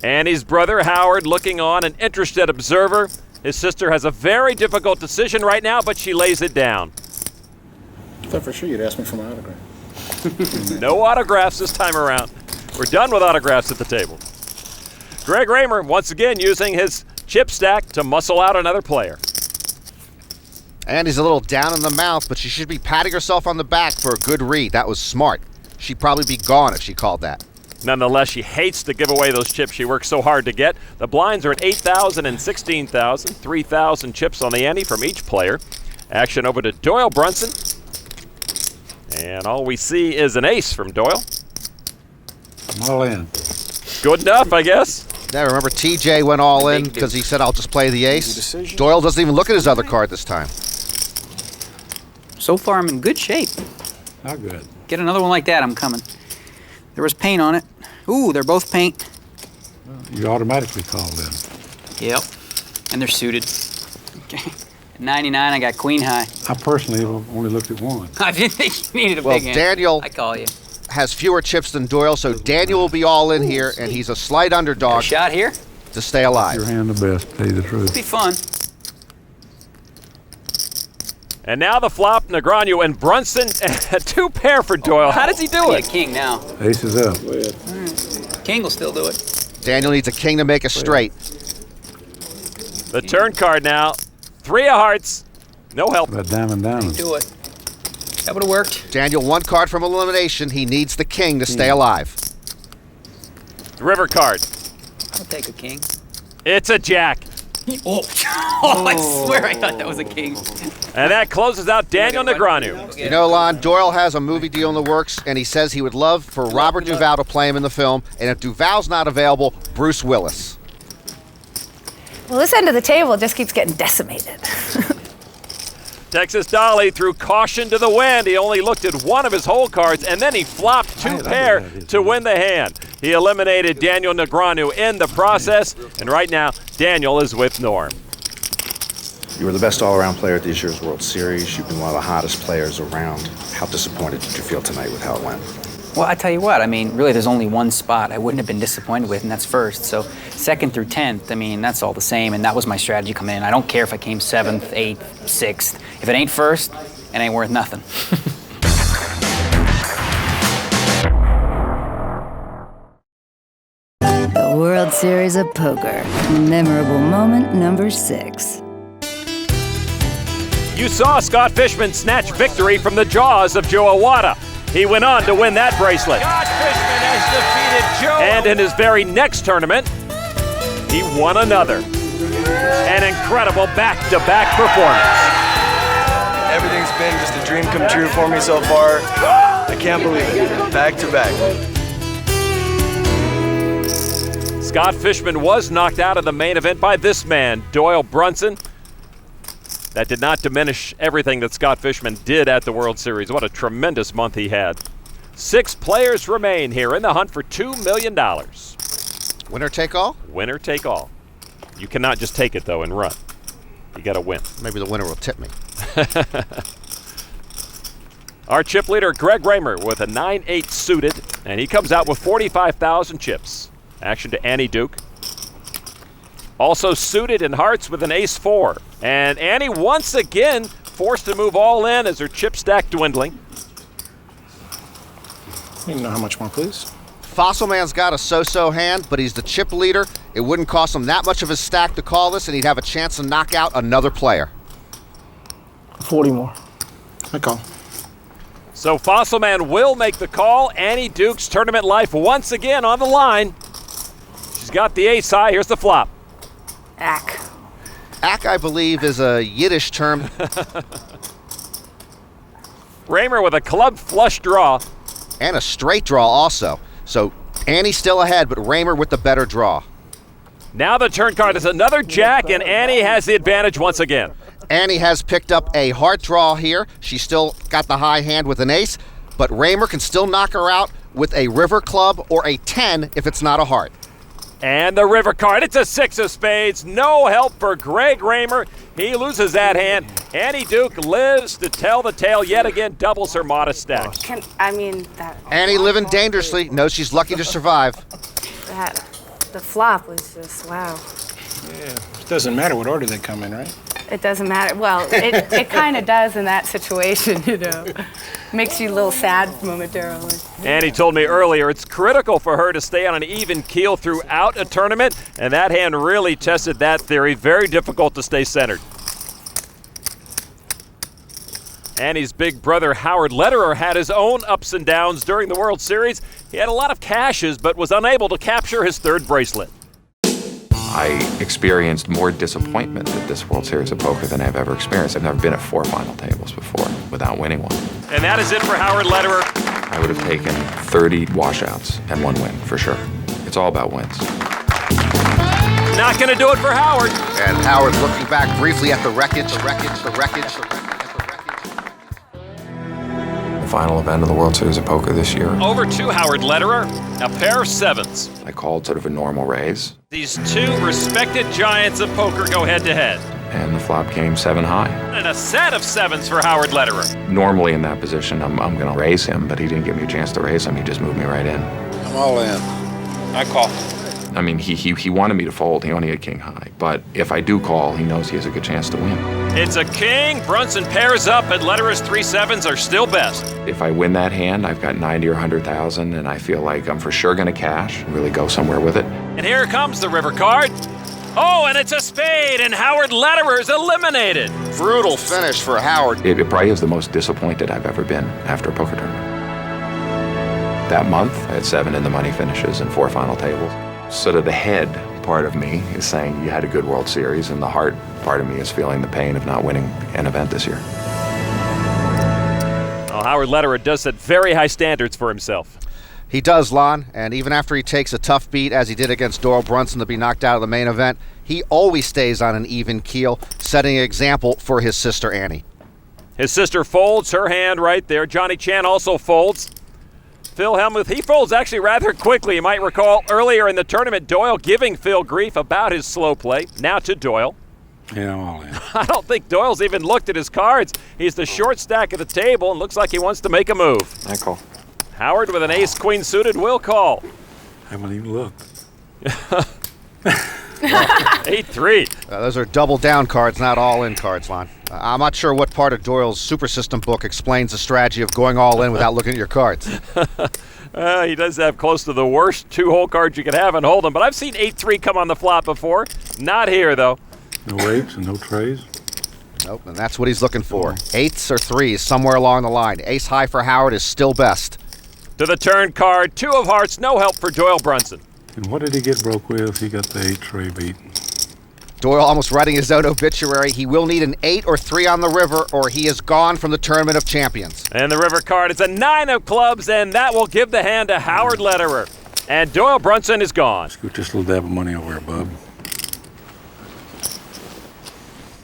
Speaker 5: Annie's brother, Howard, looking on, an interested observer. His sister has a very difficult decision right now, but she lays it down.
Speaker 12: I thought for sure you'd ask me for my autograph.
Speaker 5: No autographs this time around. We're done with autographs at the table. Greg Raymer, once again, using his chip stack to muscle out another player.
Speaker 11: And he's a little down in the mouth, but she should be patting herself on the back for a good read. That was smart. She'd probably be gone if she called that.
Speaker 5: Nonetheless, she hates to give away those chips she worked so hard to get. The blinds are at 8,000 and 16,000. 3,000 chips on the ante from each player. Action over to Doyle Brunson. And all we see is an ace from Doyle.
Speaker 7: I'm all in.
Speaker 5: Good enough, I guess.
Speaker 11: Yeah, remember TJ went all in because he said, I'll just play the ace. Doyle doesn't even look at his other card this time.
Speaker 4: So far, I'm in good shape.
Speaker 7: How good?
Speaker 4: Get another one like that, I'm coming. There was paint on it. Ooh, they're both paint.
Speaker 7: You automatically called in.
Speaker 4: Yep. And they're suited. Okay. At 99, I got queen high.
Speaker 7: I personally only looked at one.
Speaker 4: I didn't think you needed a
Speaker 11: Well,
Speaker 4: big hand.
Speaker 11: Daniel
Speaker 4: I call you.
Speaker 11: has fewer chips than Doyle, so Daniel will be all in here, and he's a slight underdog.
Speaker 4: Shot here?
Speaker 11: To stay alive.
Speaker 7: Your hand the best, tell you the truth.
Speaker 4: Be fun.
Speaker 5: And now the flop, Negreanu and Brunson. A 2 pair for Doyle. How does he do it?
Speaker 4: King now.
Speaker 7: Ace is up.
Speaker 4: King will still do it.
Speaker 11: Daniel needs a king to make a straight.
Speaker 5: The turn card now. 3 of hearts. No help.
Speaker 7: But diamond.
Speaker 4: Do it. That would have worked.
Speaker 11: Daniel, 1 card from elimination. He needs the king to stay alive.
Speaker 5: River card.
Speaker 4: I'll take a king.
Speaker 5: It's a jack.
Speaker 4: Oh, I swear I thought that was a king.
Speaker 5: And that closes out Daniel Negreanu.
Speaker 11: You know, Lon, Doyle has a movie deal in the works, and he says he would love for Robert Duvall to play him in the film, and if Duvall's not available, Bruce Willis.
Speaker 2: Well, this end of the table just keeps getting decimated.
Speaker 5: Texas Dolly threw caution to the wind. He only looked at one of his hole cards, and then he flopped 2 pair to win the hand. He eliminated Daniel Negreanu in the process, and right now, Daniel is with Norm.
Speaker 13: You were the best all-around player at this year's World Series. You've been one of the hottest players around. How disappointed did you feel tonight with how it went?
Speaker 4: Well, I tell you what, I mean, really there's only one spot I wouldn't have been disappointed with, and that's first. So 2nd through 10th, I mean, that's all the same, and that was my strategy coming in. I don't care if I came 7th, 8th, 6th. If it ain't first, it ain't worth nothing.
Speaker 14: The World Series of Poker. Memorable moment number 6.
Speaker 5: You saw Scott Fishman snatch victory from the jaws of Joe Iwata. He went on to win that bracelet.
Speaker 19: Scott Fishman has defeated Joe.
Speaker 5: And in his very next tournament, he won another. An incredible back-to-back performance.
Speaker 22: Everything's been just a dream come true for me so far. I can't believe it. Back-to-back.
Speaker 5: Scott Fishman was knocked out of the main event by this man, Doyle Brunson. That did not diminish everything that Scott Fishman did at the World Series. What a tremendous month he had. 6 players remain here in the hunt for $2 million.
Speaker 11: Winner take all?
Speaker 5: Winner take all. You cannot just take it, though, and run. You got to win.
Speaker 11: Maybe the winner will tip me.
Speaker 5: Our chip leader, Greg Raymer, with a 9-8 suited, and he comes out with 45,000 chips. Action to Annie Duke. Also suited in hearts with an ace-4. And Annie once again forced to move all in as her chip stack dwindling.
Speaker 12: You know how much more, please?
Speaker 11: Fossil Man's got a so-so hand, but he's the chip leader. It wouldn't cost him that much of his stack to call this, and he'd have a chance to knock out another player.
Speaker 12: 40 more. I call.
Speaker 5: So Fossil Man will make the call. Annie Duke's tournament life once again on the line. She's got the ace high. Here's the flop.
Speaker 2: Ack.
Speaker 11: Ack, I believe, is a Yiddish term.
Speaker 5: Raymer with a club flush draw.
Speaker 11: And a straight draw also. So Annie's still ahead, but Raymer with the better draw.
Speaker 5: Now the turn card is another jack, and Annie has the advantage once again.
Speaker 11: Annie has picked up a heart draw here. She's still got the high hand with an ace, but Raymer can still knock her out with a river club or a 10 if it's not a heart.
Speaker 5: And the river card, it's a 6 of spades. No help for Greg Raymer. He loses that hand. Annie Duke lives to tell the tale yet again, doubles her modest stack.
Speaker 11: Annie living dangerously, knows she's lucky to survive.
Speaker 17: The flop was just, wow.
Speaker 12: Yeah, it doesn't matter what order they come in, right?
Speaker 17: It doesn't matter. Well, it kind of does in that situation, you know. Makes you a little sad momentarily.
Speaker 5: Annie told me earlier it's critical for her to stay on an even keel throughout a tournament, and that hand really tested that theory. Very difficult to stay centered. Annie's big brother Howard Lederer had his own ups and downs during the World Series. He had a lot of cashes, but was unable to capture his 3rd bracelet.
Speaker 20: I experienced more disappointment at this World Series of Poker than I've ever experienced. I've never been at 4 final tables before without winning one.
Speaker 5: And that is it for Howard Lederer.
Speaker 20: I would have taken 30 washouts and 1 win, for sure. It's all about wins.
Speaker 5: Not going to do it for Howard.
Speaker 11: And Howard looking back briefly at the wreckage.
Speaker 20: The final event of the World Series of Poker this year.
Speaker 5: Over to Howard Lederer, a pair of 7s.
Speaker 20: I called sort of a normal raise,
Speaker 5: These 2 respected giants of poker go head-to-head.
Speaker 20: and the flop came 7 high.
Speaker 5: And a set of 7s for Howard Lederer.
Speaker 20: Normally in that position, I'm going to raise him, but he didn't give me a chance to raise him. He just moved me right in.
Speaker 7: I'm all in.
Speaker 22: I call.
Speaker 20: I mean, he wanted me to fold. He only had king high. But if I do call, he knows he has a good chance to win.
Speaker 5: It's a king. Brunson pairs up, and Lederer's 3-7s are still best.
Speaker 20: If I win that hand, I've got 90 or 100,000, and I feel like I'm for sure going to cash and really go somewhere with it.
Speaker 5: And here comes the river card. Oh, and it's a spade, and Howard Lederer's eliminated.
Speaker 11: Brutal finish for Howard.
Speaker 20: It probably is the most disappointed I've ever been after a poker tournament. That month, I had 7 in the money finishes and 4 final tables. Sort of the head part of me is saying you had a good World Series, and the heart part of me is feeling the pain of not winning an event this year.
Speaker 5: Well, Howard Lederer does set very high standards for himself.
Speaker 11: He does, Lon, and even after he takes a tough beat, as he did against Doyle Brunson to be knocked out of the main event, he always stays on an even keel, setting an example for his sister Annie.
Speaker 5: His sister folds her hand right there. Johnny Chan also folds. Phil Hellmuth, he folds actually rather quickly. You might recall earlier in the tournament, Doyle giving Phil grief about his slow play. Now to Doyle.
Speaker 7: Yeah, I'm all in.
Speaker 5: I don't think Doyle's even looked at his cards. He's the short stack at the table and looks like he wants to make a move.
Speaker 20: I call.
Speaker 5: Howard with an ace-queen suited will call.
Speaker 7: I haven't even looked.
Speaker 5: 8-3.
Speaker 11: Those are double down cards, not all in cards, Lon. I'm not sure what part of Doyle's Super System book explains the strategy of going all in without looking at your cards.
Speaker 5: He does have close to the worst 2-hole cards you could have in Hold'em, but I've seen 8-3 come on the flop before. Not here, though.
Speaker 7: No apes and no trays?
Speaker 11: Nope, and that's what he's looking for. 8s or 3s somewhere along the line. Ace high for Howard is still best.
Speaker 5: To the turn card, 2 of hearts, no help for Doyle Brunson.
Speaker 7: And what did he get broke with? He got the 8-tray beat.
Speaker 11: Doyle almost writing his own obituary. He will need an 8 or 3 on the river, or he is gone from the Tournament of Champions.
Speaker 5: And the river card is a 9 of clubs, and that will give the hand to Howard Lederer. And Doyle Brunson is gone.
Speaker 7: Scoot just a little dab of money over here, bub.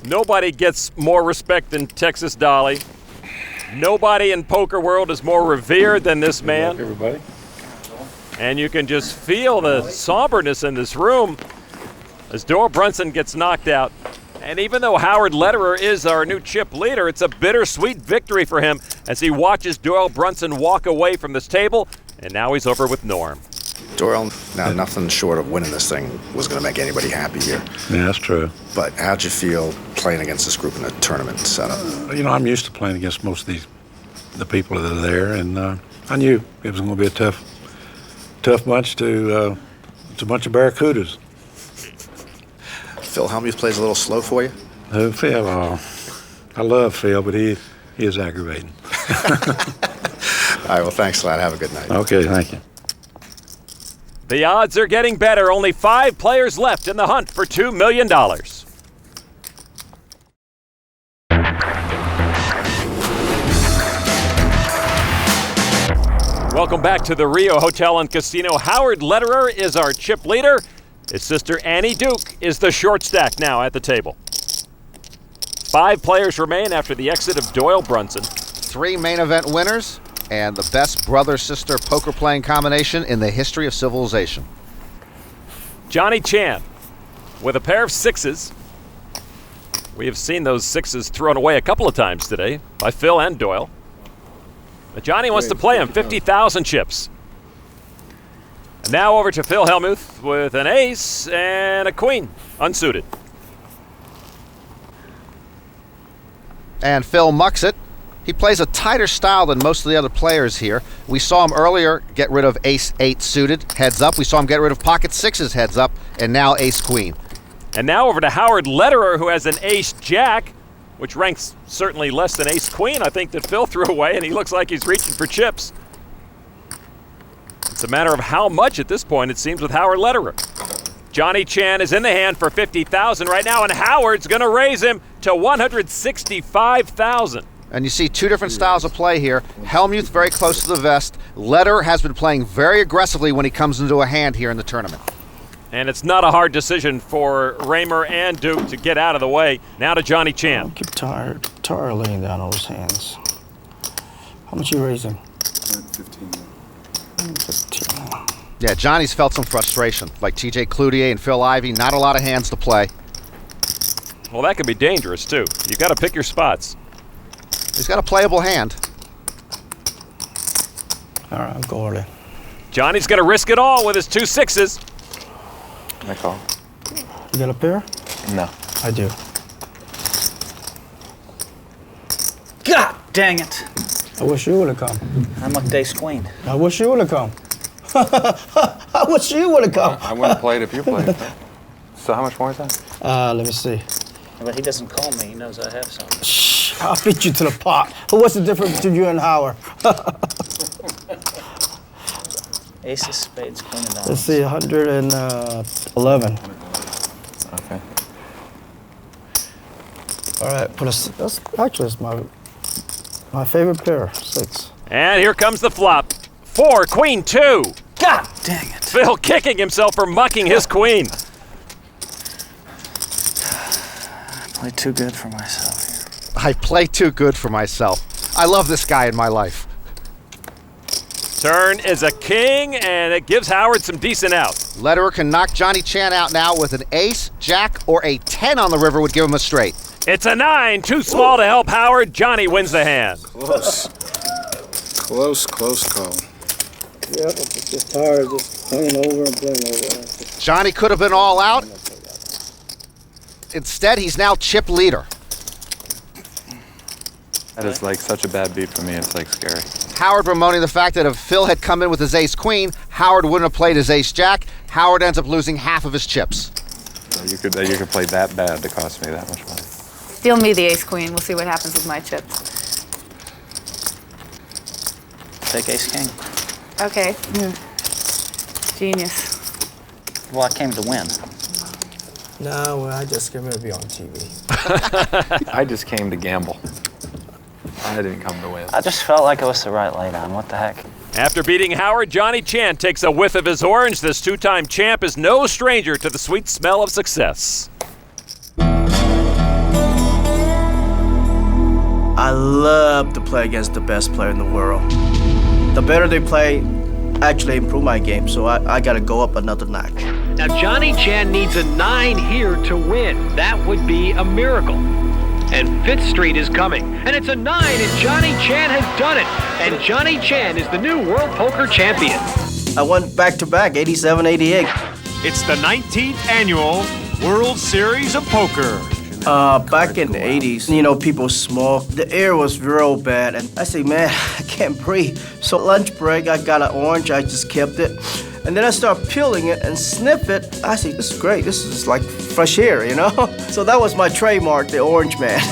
Speaker 5: Nobody gets more respect than Texas Dolly. Nobody in poker world is more revered than this man.
Speaker 7: Everybody.
Speaker 5: And you can just feel the somberness in this room as Doyle Brunson gets knocked out. And even though Howard Lederer is our new chip leader, it's a bittersweet victory for him as he watches Doyle Brunson walk away from this table, and now he's over with Norm.
Speaker 13: Doyle, now nothing short of winning this thing was going to make anybody happy here.
Speaker 7: Yeah, that's true.
Speaker 13: But how'd you feel playing against this group in a tournament setup?
Speaker 7: You know, I'm used to playing against most of the people that are there, and I knew it was going to be a tough bunch to. It's a bunch of barracudas.
Speaker 13: Phil Hellmuth plays a little slow for you?
Speaker 7: Phil, I love Phil, but he is aggravating.
Speaker 13: All right, well, thanks, lad. Have a good night.
Speaker 7: Okay, thank you.
Speaker 5: The odds are getting better. Only 5 players left in the hunt for $2 million. Welcome back to the Rio Hotel and Casino. Howard Lederer is our chip leader. His sister Annie Duke is the short stack now at the table. 5 players remain after the exit of Doyle Brunson.
Speaker 11: 3 main event winners and the best brother-sister poker playing combination in the history of civilization.
Speaker 5: Johnny Chan with a pair of 6s. We have seen those 6s thrown away a couple of times today by Phil and Doyle. But Johnny wants to play him 50,000 chips. And now over to Phil Hellmuth with an ace and a queen, unsuited.
Speaker 11: And Phil mucks it. He plays a tighter style than most of the other players here. We saw him earlier get rid of ace-8 suited, heads up. We saw him get rid of pocket 6s, heads up, and now ace-queen.
Speaker 5: And now over to Howard Lederer, who has an ace-jack, which ranks certainly less than ace-queen, I think, that Phil threw away, and he looks like he's reaching for chips. It's a matter of how much at this point, it seems, with Howard Lederer. Johnny Chan is in the hand for 50,000 right now, and Howard's going to raise him to 165,000.
Speaker 11: And you see 2 different styles of play here. Hellmuth very close to the vest. Lederer has been playing very aggressively when he comes into a hand here in the tournament.
Speaker 5: And it's not a hard decision for Raymer and Duke to get out of the way. Now to Johnny Chan.
Speaker 15: I keep tired laying down those hands. How much you raising?
Speaker 18: 15.
Speaker 15: 15.
Speaker 11: Yeah, Johnny's felt some frustration. Like TJ Cloutier and Phil Ivey, not a lot of hands to play.
Speaker 5: Well, that could be dangerous, too. You've got to pick your spots.
Speaker 11: He's got a playable hand.
Speaker 15: All right, I'll go over there.
Speaker 5: Johnny's going to risk it all with his 2 6s.
Speaker 20: I call.
Speaker 15: You got a pair?
Speaker 20: No.
Speaker 15: I do.
Speaker 3: Dang it.
Speaker 15: I wish you would have come.
Speaker 3: I'm up ace queen.
Speaker 15: I wish you would have come. I wish you would have come.
Speaker 21: I wouldn't have played if you played. So how much more is that?
Speaker 15: Let me see.
Speaker 3: But he doesn't call me. He knows I have some.
Speaker 15: Shh, I'll beat you to the pot. What's the difference between you and Howard?
Speaker 3: Ace of spades, queen of diamonds.
Speaker 15: Let's see, 111.
Speaker 21: Okay.
Speaker 15: All right, that's actually it's my favorite pair, 6.
Speaker 5: And here comes the flop. 4, queen 2.
Speaker 3: God dang it.
Speaker 5: Phil kicking himself for mucking his queen.
Speaker 3: I play too good for myself here.
Speaker 11: I play too good for myself. I love this guy in my life.
Speaker 5: Turn is a king, and it gives Howard some decent outs.
Speaker 11: Lederer can knock Johnny Chan out now with an ace, jack, or a 10 on the river would give him a straight.
Speaker 5: It's a 9, too small to help Howard. Johnny wins the hand.
Speaker 12: Close. Close call.
Speaker 15: Yep, it's just tired, just playing over and playing over.
Speaker 11: Johnny could have been all out. Instead, he's now chip leader.
Speaker 21: That is like such a bad beat for me. It's like scary.
Speaker 11: Howard bemoaning the fact that if Phil had come in with his ace-queen, Howard wouldn't have played his ace-jack. Howard ends up losing half of his chips.
Speaker 21: So you could play that bad to cost me that much money.
Speaker 2: Deal me the ace-queen. We'll see what happens with my chips.
Speaker 3: Take ace king.
Speaker 2: Okay. Genius.
Speaker 3: Well, I came to win.
Speaker 15: No, well, I just came here to be on TV.
Speaker 21: I just came to gamble. I didn't come to win.
Speaker 3: I just felt like it was the right laydown. What the heck?
Speaker 5: After beating Howard, Johnny Chan takes a whiff of his orange. This two-time champ is no stranger to the sweet smell of success.
Speaker 9: I love to play against the best player in the world. The better they play, actually improve my game, so I gotta go up another notch.
Speaker 8: Now Johnny Chan needs a 9 here to win. That would be a miracle. And 5th Street is coming. And it's a 9, and Johnny Chan has done it. And Johnny Chan is the new World Poker Champion.
Speaker 9: I went back-to-back, 87, 88.
Speaker 19: It's the 19th annual World Series of Poker.
Speaker 9: Back in the 80s, you know, people smoke. The air was real bad, and I say, man, I can't breathe. So lunch break, I got an orange, I just kept it. And then I start peeling it and sniff it. I say, this is great. This is like fresh air, you know? So that was my trademark, the orange man.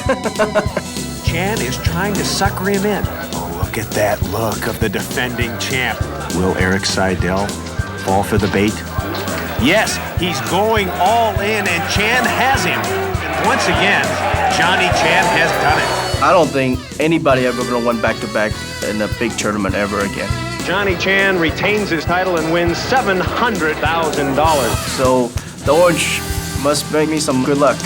Speaker 19: Chan is trying to sucker him in. Oh, look at that look of the defending champ. Will Eric Seidel fall for the bait? Yes, he's going all in, and Chan has him. And once again, Johnny Chan has done it.
Speaker 9: I don't think anybody ever gonna win back-to-back in a big tournament ever again.
Speaker 8: Johnny Chan retains his title and wins $700,000.
Speaker 9: So the orange must bring me some good luck.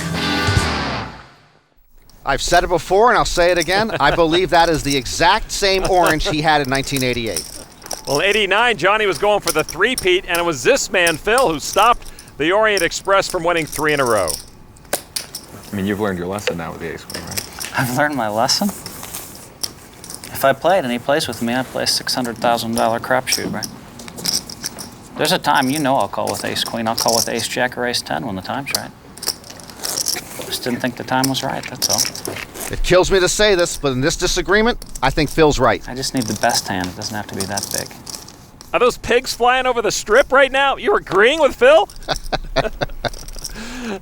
Speaker 11: I've said it before and I'll say it again. I believe that is the exact same orange he had in 1988.
Speaker 5: Well, 89, Johnny was going for the three-peat, and it was this man, Phil, who stopped the Orient Express from winning 3 in a row.
Speaker 21: I mean, you've learned your lesson now with the ace-queen, right?
Speaker 3: I've learned my lesson. If I played and he plays with me, I'd play a $600,000 crapshoot, right? There's a time, you know, I'll call with ace-queen. I'll call with ace-jack or ace-10 when the time's right. Just didn't think the time was right, that's all.
Speaker 11: It kills me to say this, but in this disagreement, I think Phil's right.
Speaker 3: I just need the best hand. It doesn't have to be that big.
Speaker 5: Are those pigs flying over the strip right now? You're agreeing with Phil?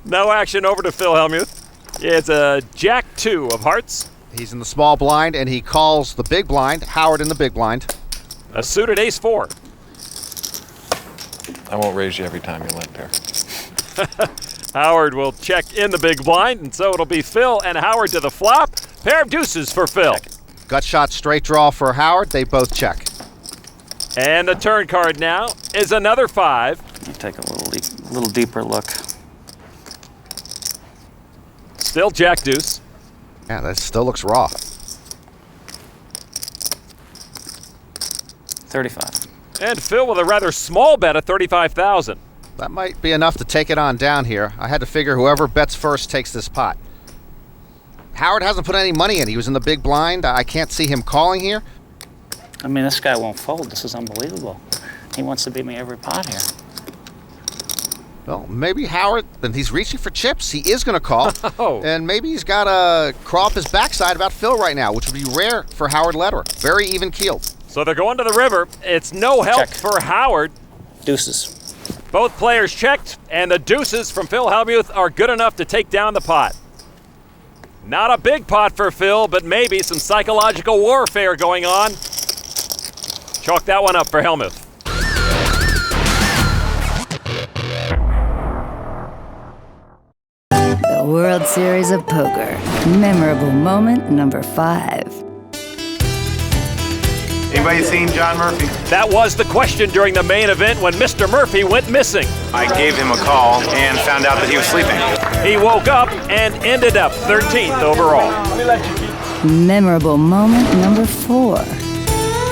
Speaker 5: No action over to Phil Hellmuth. It's a jack 2 of hearts.
Speaker 11: He's in the small blind, and he calls the big blind. Howard in the big blind.
Speaker 5: A suited ace 4.
Speaker 21: I won't raise you every time you limp here.
Speaker 5: Howard will check in the big blind, and so it'll be Phil and Howard to the flop. Pair of deuces for Phil.
Speaker 11: Gut shot straight draw for Howard. They both check.
Speaker 5: And the turn card now is another 5.
Speaker 3: You take a little deeper look.
Speaker 5: Still jack deuce.
Speaker 11: Yeah, that still looks raw.
Speaker 3: 35.
Speaker 5: And Phil with a rather small bet of 35,000.
Speaker 11: That might be enough to take it on down here. I had to figure whoever bets first takes this pot. Howard hasn't put any money in. He was in the big blind. I can't see him calling here.
Speaker 3: I mean, this guy won't fold. This is unbelievable. He wants to beat me every pot here.
Speaker 11: Well, maybe Howard, and he's reaching for chips. He is going to call.
Speaker 6: Oh.
Speaker 11: And maybe he's got to crawl up his backside about Phil right now, which would be rare for Howard Lederer. Very even-keeled.
Speaker 6: So they're going to the river. It's no help for Howard.
Speaker 3: Deuces.
Speaker 6: Both players checked, and the deuces from Phil Hellmuth are good enough to take down the pot. Not a big pot for Phil, but maybe some psychological warfare going on. Chalk that one up for Hellmuth.
Speaker 14: The World Series of Poker. Memorable moment number 5.
Speaker 10: Anybody seen John Murphy?
Speaker 6: That was the question during the main event when Mr. Murphy went missing.
Speaker 10: I gave him a call and found out that he was sleeping.
Speaker 6: He woke up and ended up 13th overall.
Speaker 14: Memorable moment number 4.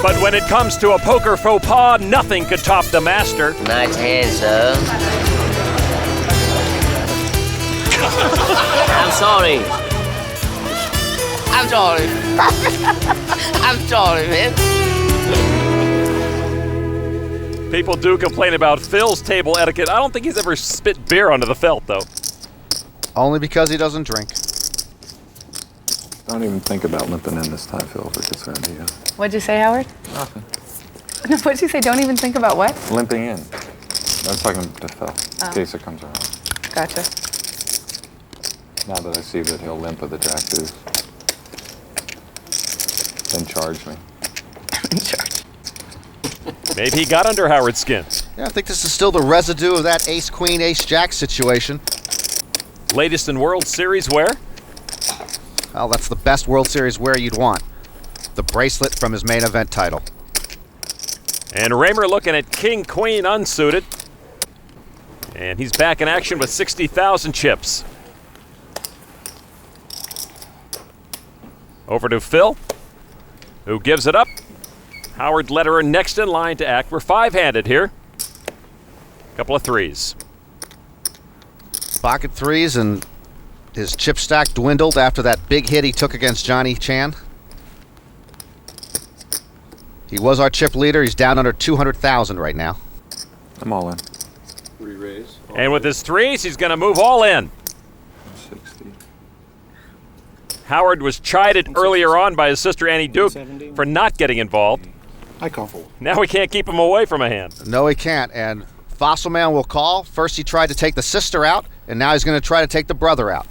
Speaker 6: But when it comes to a poker faux pas, nothing could top the master.
Speaker 16: Nice hand, sir. I'm sorry. I'm sorry. I'm sorry, man.
Speaker 6: People do complain about Phil's table etiquette. I don't think he's ever spit beer onto the felt, though.
Speaker 11: Only because he doesn't drink.
Speaker 21: Don't even think about limping in this time, Phil, if it gets around to you.
Speaker 17: What'd you say, Howard?
Speaker 21: Nothing.
Speaker 17: What'd you say? Don't even think about what?
Speaker 21: Limping in. I was talking to Phil, in case it comes around.
Speaker 17: Gotcha.
Speaker 21: Now that I see that he'll limp with the jack deuce, then charge me.
Speaker 6: Maybe he got under Howard's skin.
Speaker 11: Yeah, I think this is still the residue of that ace-queen, ace-jack situation.
Speaker 6: Latest in World Series where?
Speaker 11: Well, that's the best World Series wear you'd want. The bracelet from his main event title.
Speaker 6: And Raymer looking at king-queen unsuited. And he's back in action with 60,000 chips. Over to Phil, who gives it up. Howard Lederer next in line to act. We're 5-handed here. Couple of threes.
Speaker 11: Pocket threes, and his chip stack dwindled after that big hit he took against Johnny Chan. He was our chip leader. He's down under 200,000 right now.
Speaker 21: I'm all in.
Speaker 6: Re-raise. And with his threes, he's going to move all in.
Speaker 21: 60.
Speaker 6: Howard was chided earlier on by his sister Annie Duke for not getting involved.
Speaker 12: I call for.
Speaker 6: Now we can't keep him away from a hand.
Speaker 11: No, he can't. And Fossil Man will call. First he tried to take the sister out, and now he's going to try to take the brother out.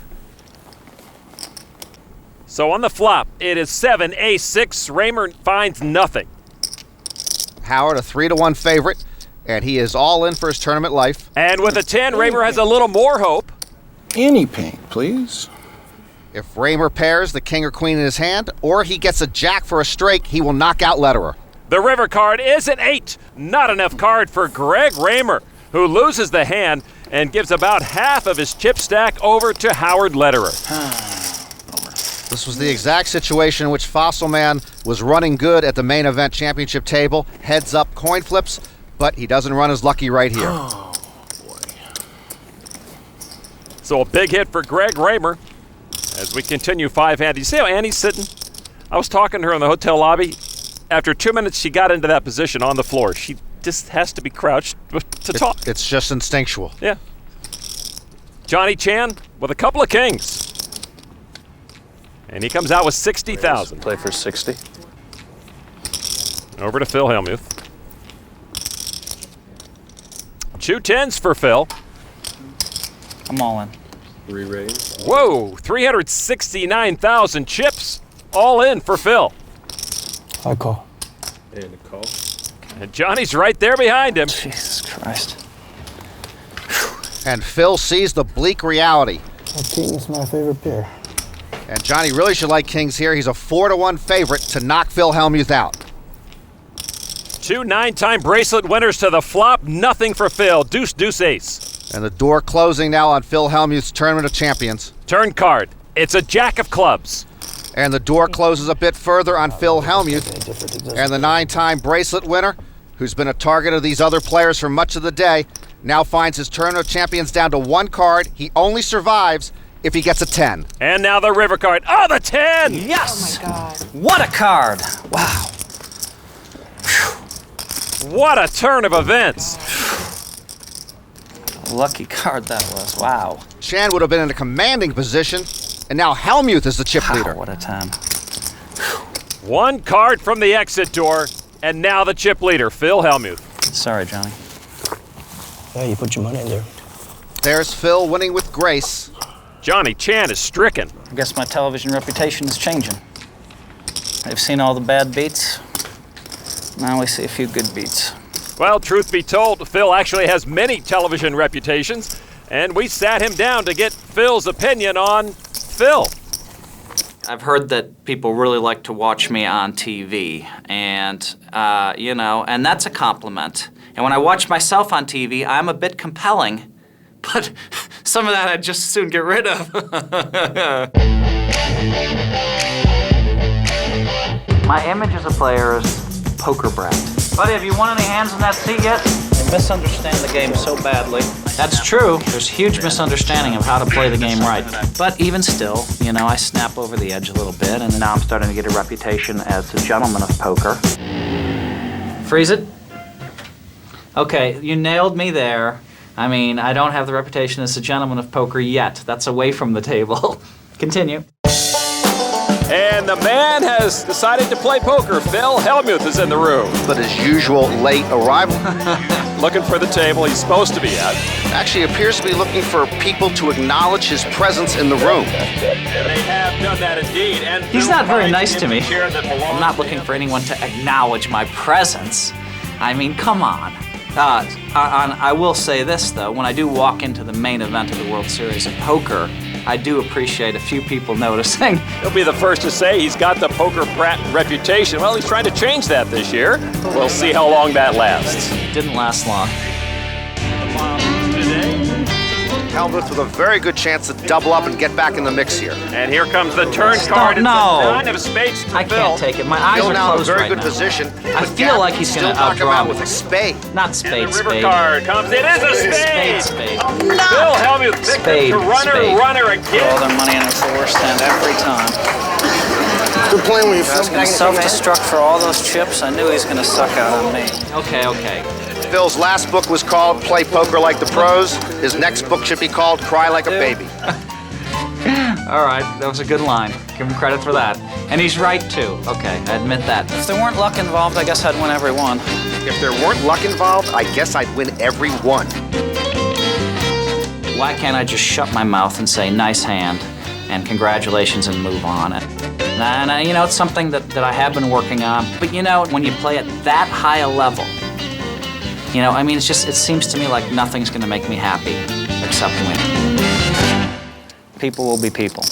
Speaker 6: So on the flop, it is 7, ace, 6. Raymer finds nothing.
Speaker 11: Howard, a 3-1 favorite, and he is all in for his tournament life.
Speaker 6: And with a 10, Raymer has a little more hope.
Speaker 12: Any pink, please.
Speaker 11: If Raymer pairs the king or queen in his hand, or he gets a jack for a straight, he will knock out Lederer.
Speaker 6: The river card is an 8. Not enough card for Greg Raymer, who loses the hand and gives about half of his chip stack over to Howard Lederer.
Speaker 11: This was the exact situation in which Fossil Man was running good at the main event championship table. Heads up coin flips, but he doesn't run as lucky right here.
Speaker 12: Oh, boy.
Speaker 6: So a big hit for Greg Raymer as we continue 5-handed. You see how Annie's sitting? I was talking to her in the hotel lobby. After 2 minutes, she got into that position on the floor. She just has to be crouched to talk.
Speaker 11: It's just instinctual.
Speaker 6: Yeah. Johnny Chan with a couple of kings. And he comes out with 60,000.
Speaker 21: Play for 60.
Speaker 6: Over to Phil Hellmuth. 2 10s for Phil.
Speaker 3: I'm all in.
Speaker 21: Re-raise.
Speaker 6: Whoa, 369,000 chips. All in for Phil.
Speaker 15: I call.
Speaker 21: And a call.
Speaker 6: And Johnny's right there behind him.
Speaker 3: Jesus Christ.
Speaker 11: And Phil sees the bleak reality.
Speaker 15: King is my favorite pair.
Speaker 11: And Johnny really should like kings here. He's a 4-1 favorite to knock Phil Hellmuth out.
Speaker 6: 2 9-time bracelet winners to the flop. Nothing for Phil. Deuce, deuce, ace.
Speaker 11: And the door closing now on Phil Hellmuth's Tournament of Champions.
Speaker 6: Turn card. It's a jack of clubs.
Speaker 11: And the door closes a bit further on Phil Hellmuth. And the 9-time bracelet winner, who's been a target of these other players for much of the day, now finds his Tournament of Champions down to 1 card. He only survives if he gets a 10.
Speaker 6: And now the river card. Oh, the 10!
Speaker 3: Yes!
Speaker 17: Oh my God.
Speaker 3: What a card! Wow.
Speaker 6: What a turn of events.
Speaker 3: Lucky card that was. Wow.
Speaker 11: Chan would have been in a commanding position, and now Hellmuth is the chip leader.
Speaker 3: What a time.
Speaker 5: One card from the exit door, and now the chip leader, Phil Hellmuth.
Speaker 3: Sorry, Johnny.
Speaker 15: Yeah, you put your money in there.
Speaker 11: There's Phil winning with grace.
Speaker 5: Johnny Chan is stricken.
Speaker 3: I guess my television reputation is changing. They've seen all the bad beats. Now we see a few good beats.
Speaker 5: Well, truth be told, Phil actually has many television reputations, and we sat him down to get Phil's opinion on Phil.
Speaker 3: I've heard that people really like to watch me on TV, and, you know, and that's a compliment. And when I watch myself on TV, I'm a bit compelling, but some of that I'd just soon get rid of. My image as a player is poker brat. Buddy, have you won any hands in that seat yet? You misunderstand the game so badly. That's true. There's huge misunderstanding of how to play the game right. But even still, you know, I snap over the edge a little bit, and now I'm starting to get a reputation as the gentleman of poker. Freeze it. Okay, you nailed me there. I mean, I don't have the reputation as the gentleman of poker yet. That's away from the table. Continue.
Speaker 5: And the man has decided to play poker. Phil Hellmuth is in the room.
Speaker 11: But his usual late arrival.
Speaker 5: Looking for the table he's supposed to be at.
Speaker 11: Actually appears to be looking for people to acknowledge his presence in the room.
Speaker 5: They have done that indeed. And
Speaker 3: he's not very nice to me. I'm not looking for anyone to acknowledge my presence. I mean, come on. I will say this, though. When I do walk into the main event of the World Series of Poker, I do appreciate a few people noticing.
Speaker 5: He'll be the first to say he's got the poker brat reputation. Well, he's trying to change that this year. We'll see how long that lasts.
Speaker 3: Didn't last long.
Speaker 11: Hellmuth with a very good chance to double up and get back in the mix here.
Speaker 5: And here comes the turn card.
Speaker 3: No.
Speaker 5: It's a 9 of spades to
Speaker 3: I
Speaker 5: Phil.
Speaker 3: can't take it. My eyes
Speaker 11: Phil
Speaker 3: are
Speaker 11: now in a
Speaker 3: closed
Speaker 11: very
Speaker 3: right
Speaker 11: good
Speaker 3: now.
Speaker 11: position.
Speaker 3: I feel like he's going to
Speaker 11: knock him
Speaker 3: outdraw
Speaker 11: out
Speaker 3: me.
Speaker 11: with a spade.
Speaker 3: Not spade,
Speaker 5: And the river
Speaker 3: spade.
Speaker 5: card comes. It is a spade.
Speaker 3: Spade.
Speaker 5: Phil Hellmuth picked
Speaker 3: Spade,
Speaker 5: up to runner
Speaker 3: spade.
Speaker 5: again.
Speaker 3: Put all their money in it for worst stand every time.
Speaker 9: Quit playing with your
Speaker 3: I was going to self-destruct for all those chips. I knew he was going to suck out on me. Okay.
Speaker 11: Phil's last book was called Play Poker Like the Pros. His next book should be called Cry Like a Baby.
Speaker 3: All right, that was a good line. Give him credit for that. And he's right, too. Okay, I admit that. If there weren't luck involved, I guess I'd win every one.
Speaker 11: If there weren't luck involved, I guess I'd win every one.
Speaker 3: Why can't I just shut my mouth and say, nice hand, and congratulations, and move on? And you know, it's something that I have been working on. But you know, when you play at that high a level, you know, I mean, it seems to me like nothing's going to make me happy except winning. People will be people,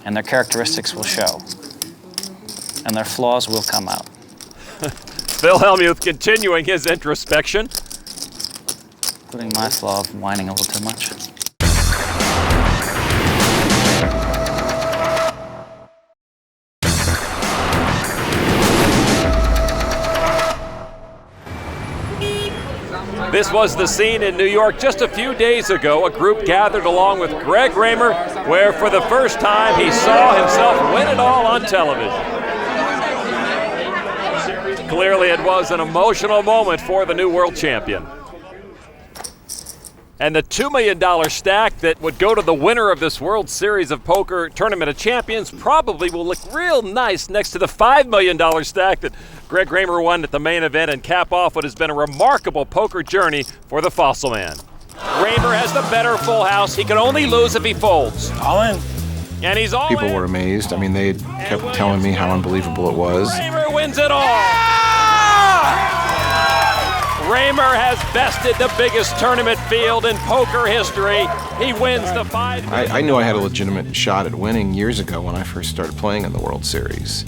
Speaker 3: and their characteristics will show, and their flaws will come out.
Speaker 5: Phil Hellmuth continuing his introspection.
Speaker 3: Including my flaw of whining a little too much.
Speaker 5: This was the scene in New York just a few days ago. A group gathered along with Greg Raymer, where for the first time he saw himself win it all on television. Clearly it was an emotional moment for the new world champion. And the $2 million stack that would go to the winner of this World Series of Poker Tournament of Champions probably will look real nice next to the $5 million stack that Greg Raymer won at the main event and cap off what has been a remarkable poker journey for the Fossil Man. Raymer has the better full house. He can only lose if he folds.
Speaker 12: All in.
Speaker 5: And he's all
Speaker 12: People
Speaker 5: in.
Speaker 12: were amazed. I mean, they kept telling me how unbelievable it was.
Speaker 5: Raymer wins it all. Raymer has bested the biggest tournament field in poker history. He wins the 5 million.
Speaker 12: I knew I had a legitimate shot at winning years ago when I first started playing in the World Series.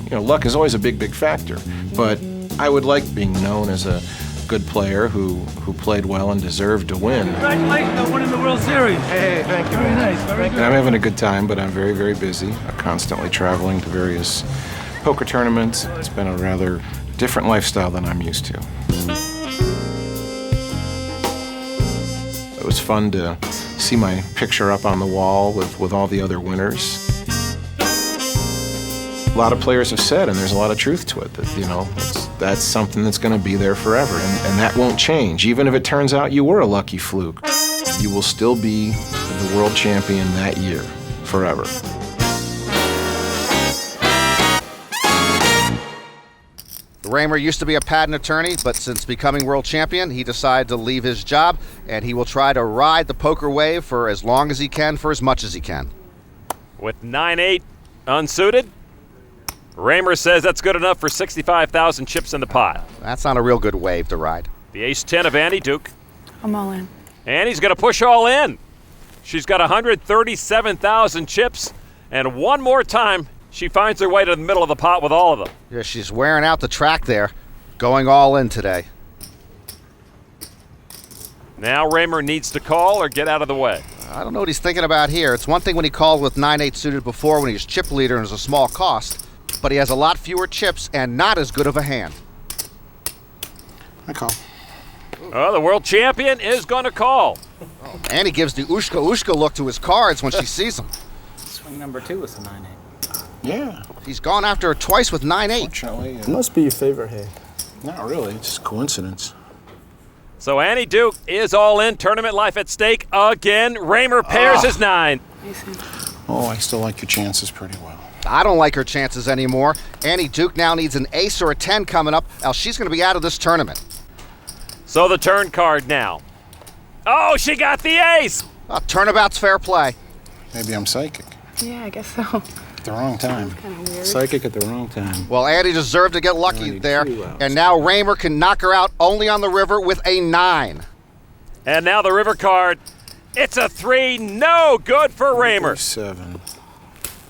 Speaker 12: You know, luck is always a big factor, but I would like being known as a good player who played well and deserved to win.
Speaker 1: Congratulations on winning the World Series. Hey, thank you. Very nice. Very good.
Speaker 12: And I'm having a good time, but I'm very busy. I'm constantly traveling to various poker tournaments. It's been a rather different lifestyle than I'm used to. It was fun to see my picture up on the wall with all the other winners. A lot of players have said, and there's a lot of truth to it, that, you know, That's something that's going to be there forever, and that won't change. Even if it turns out you were a lucky fluke, you will still be the world champion that year, forever.
Speaker 11: Raymer used to be a patent attorney, but since becoming world champion, he decided to leave his job, and he will try to ride the poker wave for as long as he can, for as much as he can.
Speaker 5: With 9-8 unsuited, Raymer says that's good enough for 65,000 chips in the pot.
Speaker 11: That's not a real good wave to ride.
Speaker 5: The ace-10 of Annie Duke.
Speaker 17: I'm all in.
Speaker 5: Annie's going to push all in. She's got 137,000 chips, and one more time, she finds her way to the middle of the pot with all of them.
Speaker 11: Yeah, she's wearing out the track there, going all in today.
Speaker 5: Now Raymer needs to call or get out of the way.
Speaker 11: I don't know what he's thinking about here. It's one thing when he called with 9-8 suited before when he was chip leader and it was a small cost, but he has a lot fewer chips and not as good of a hand.
Speaker 15: I call.
Speaker 5: Oh, the world champion is going to call.
Speaker 11: And he gives the Ushka look to his cards when she sees them.
Speaker 3: Swing number 2 is a 9-8.
Speaker 12: Yeah.
Speaker 11: He's gone after her twice with 9-8.
Speaker 12: Fortunately,
Speaker 15: It must be your favorite hand.
Speaker 12: not really. It's just coincidence.
Speaker 5: So Annie Duke is all in. Tournament life at stake again. Raymer pairs his 9.
Speaker 12: Oh, I still like your chances pretty well.
Speaker 11: I don't like her chances anymore. Annie Duke now needs an ace or a 10 coming up, else she's going to be out of this tournament.
Speaker 5: So the turn card now. Oh, she got the ace!
Speaker 11: Turnabout's fair play.
Speaker 12: Maybe I'm psychic.
Speaker 17: Yeah, I guess so.
Speaker 12: At the wrong time. Psychic at the wrong time.
Speaker 11: Well, Annie deserved to get lucky there,
Speaker 12: 2 outs.
Speaker 11: and now Raymer can knock her out only on the river with a 9.
Speaker 5: And now the river card. It's a 3. No good for Raymer.
Speaker 12: 7.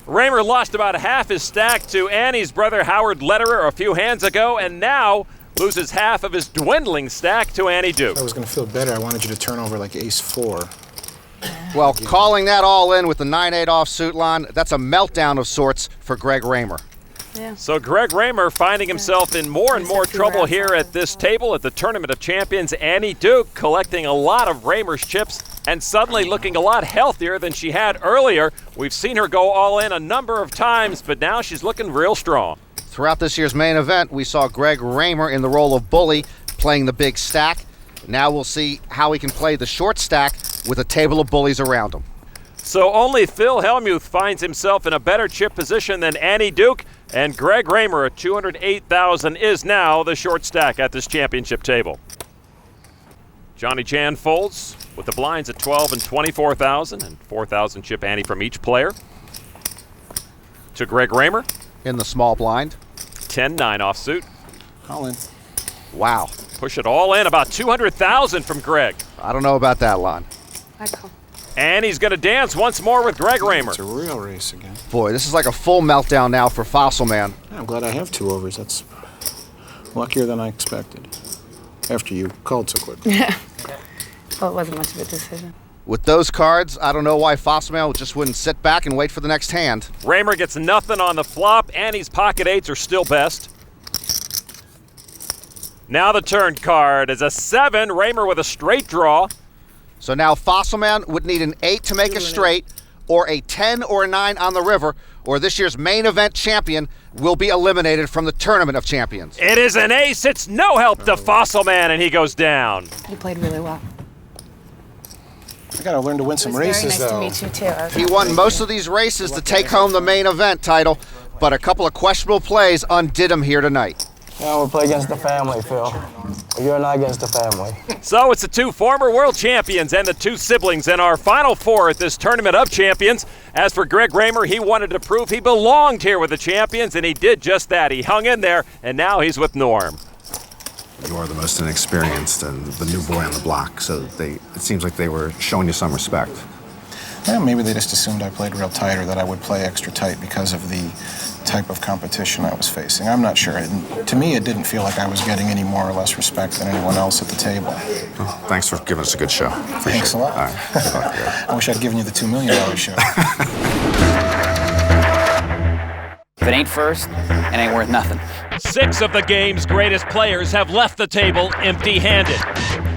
Speaker 5: Raymer lost about half his stack to Annie's brother Howard Lederer a few hands ago, and now loses half of his dwindling stack to Annie Duke.
Speaker 12: I was going to feel better. I wanted you to turn over like ace 4.
Speaker 11: Well, calling that all in with the 9-8 offsuit line, that's a meltdown of sorts for Greg Raymer.
Speaker 17: Yeah.
Speaker 5: So Greg Raymer finding himself in more and more trouble here at this table at the Tournament of Champions. Annie Duke collecting a lot of Raymer's chips and suddenly looking a lot healthier than she had earlier. We've seen her go all in a number of times, but now she's looking real strong.
Speaker 11: Throughout this year's main event, we saw Greg Raymer in the role of bully, playing the big stack. Now we'll see how he can play the short stack with a table of bullies around him.
Speaker 5: So only Phil Hellmuth finds himself in a better chip position than Annie Duke, and Greg Raymer at 208,000 is now the short stack at this championship table. Johnny Chan folds with the blinds at 12 and 24,000 and 4,000 chip ante from each player. To Greg Raymer.
Speaker 11: In the small blind.
Speaker 5: 10-9 offsuit.
Speaker 12: All in.
Speaker 11: Wow.
Speaker 5: Push it all in, about 200,000 from Greg.
Speaker 11: I don't know about that line.
Speaker 17: I call.
Speaker 5: And he's going to dance once more with Greg Raymer.
Speaker 12: It's a real race again.
Speaker 11: Boy, this is like a full meltdown now for Fossil Man.
Speaker 12: I'm glad I have 2 overs. That's luckier than I expected. After you called so quickly.
Speaker 17: Yeah. Well, it wasn't much of a decision.
Speaker 11: With those cards, I don't know why Fossil Man just wouldn't sit back and wait for the next hand.
Speaker 5: Raymer gets nothing on the flop. Annie's pocket 8s are still best. Now the turn card is a 7. Raymer with a straight draw.
Speaker 11: So now Fossil Man would need an 8 to make a straight, or a 10 or a 9 on the river, or this year's main event champion will be eliminated from the Tournament of Champions.
Speaker 5: It is an ace. It's no help to Fossil Man, and he goes down.
Speaker 17: You played really well.
Speaker 12: I got to learn to win some races, though.
Speaker 17: Very nice to meet you, too.
Speaker 11: He won most of these races to take home the main event title, but a couple of questionable plays undid him here tonight.
Speaker 15: Now we'll play against the family, Phil. You're not against the family.
Speaker 5: So it's the 2 former world champions and the 2 siblings in our final 4 at this Tournament of Champions. As for Greg Raymer, he wanted to prove he belonged here with the champions, and he did just that. He hung in there, and now he's with Norm.
Speaker 13: You are the most inexperienced and the new boy on the block, so it seems like they were showing you some respect.
Speaker 12: Yeah, maybe they just assumed I played real tight or that I would play extra tight because of the type of competition I was facing. I'm not sure. To me, it didn't feel like I was getting any more or less respect than anyone else at the table.
Speaker 13: Well, thanks for giving us a good show.
Speaker 12: Thanks a lot.
Speaker 13: All right. Good luck, Greg.
Speaker 12: I wish I'd given you the $2 million show.
Speaker 3: If it ain't first, it ain't worth nothing.
Speaker 5: 6 of the game's greatest players have left the table empty-handed,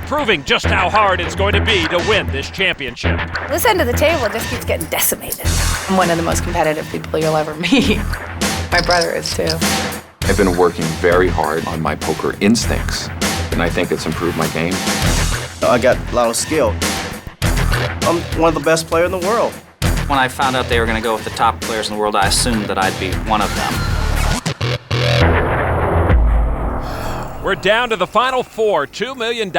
Speaker 5: proving just how hard it's going to be to win this championship.
Speaker 2: This end of the table just keeps getting decimated. I'm one of the most competitive people you'll ever meet. My brother is too.
Speaker 20: I've been working very hard on my poker instincts, and I think it's improved my game.
Speaker 9: I got a lot of skill. I'm one of the best players in the world.
Speaker 3: When I found out they were going to go with the top players in the world, I assumed that I'd be one of them.
Speaker 5: We're down to the final four. $2 million,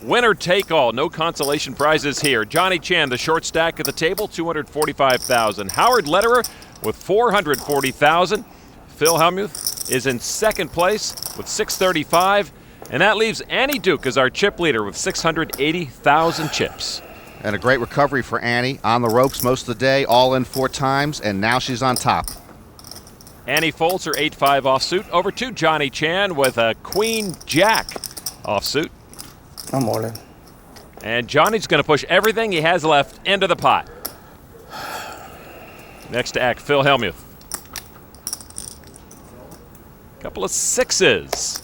Speaker 5: winner take all. No consolation prizes here. Johnny Chan, the short stack at the table, $245,000. Howard Lederer with $440,000. Phil Hellmuth is in second place with $635,000. And that leaves Annie Duke as our chip leader with 680,000 chips.
Speaker 11: And a great recovery for Annie. On the ropes most of the day, all in 4 times, and now she's on top.
Speaker 5: Annie folds her 8-5 offsuit over to Johnny Chan with a Queen-Jack offsuit.
Speaker 15: I'm all in.
Speaker 5: And Johnny's going to push everything he has left into the pot. Next to act, Phil Hellmuth. Couple of sixes.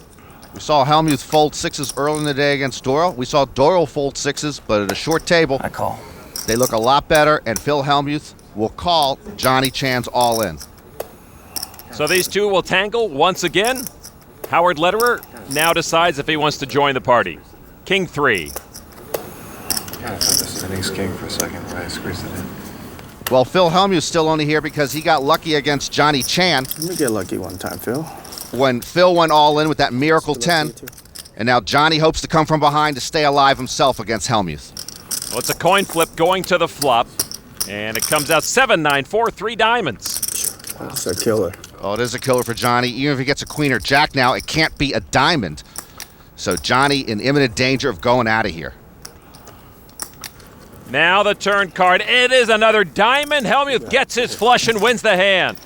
Speaker 11: We saw Hellmuth fold 6s early in the day against Doyle. We saw Doyle fold 6s, but at a short table.
Speaker 3: I call.
Speaker 11: They look a lot better, and Phil Hellmuth will call Johnny Chan's all in.
Speaker 5: So these two will tangle once again. Howard Lederer now decides if he wants to join the party. King 3.
Speaker 21: I thought this was an ace-king for a second, but I squeezed it in.
Speaker 11: Well, Phil Hellmuth's still only here because he got lucky against Johnny Chan.
Speaker 15: Let me get lucky one time, Phil.
Speaker 11: When Phil went all in with that miracle 10, and now Johnny hopes to come from behind to stay alive himself against Hellmuth.
Speaker 5: Well, it's a coin flip going to the flop, and it comes out 7-9-4, 3 diamonds.
Speaker 15: That's a killer.
Speaker 11: Oh, it is a killer for Johnny. Even if he gets a queen or jack now, it can't be a diamond. So Johnny in imminent danger of going out of here.
Speaker 5: Now the turn card. It is another diamond. Hellmuth gets his flush and wins the hand.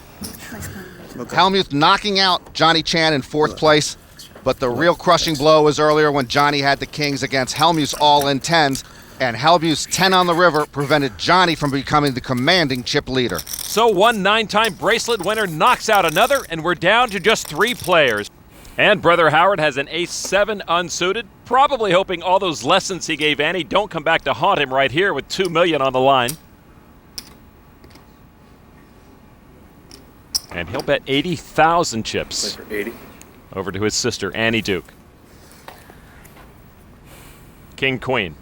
Speaker 11: Hellmuth knocking out Johnny Chan in 4th place, but the real crushing blow was earlier when Johnny had the kings against Hellmuth's all-in 10s, and Hellmuth's 10 on the river prevented Johnny from becoming the commanding chip leader.
Speaker 5: So one 9-time bracelet winner knocks out another, and we're down to just 3 players. And Brother Howard has an ace-7 unsuited, probably hoping all those lessons he gave Annie don't come back to haunt him right here with $2 million on the line. And he'll bet 80,000 chips over to his sister, Annie Duke. King, Queen.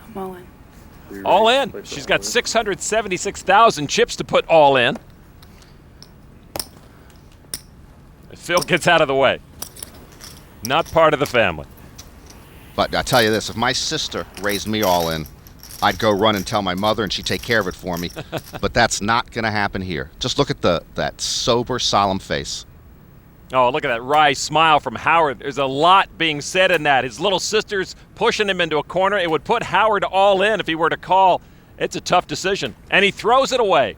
Speaker 17: I'm all in.
Speaker 5: All in. She's got 676,000 chips to put all in. Phil gets out of the way. Not part of the family.
Speaker 11: But I tell you this, if my sister raised me all in, I'd go run and tell my mother and she'd take care of it for me. But that's not going to happen here. Just look at that sober, solemn face.
Speaker 5: Oh, look at that wry smile from Howard. There's a lot being said in that. His little sister's pushing him into a corner. It would put Howard all in if he were to call. It's a tough decision. And he throws it away.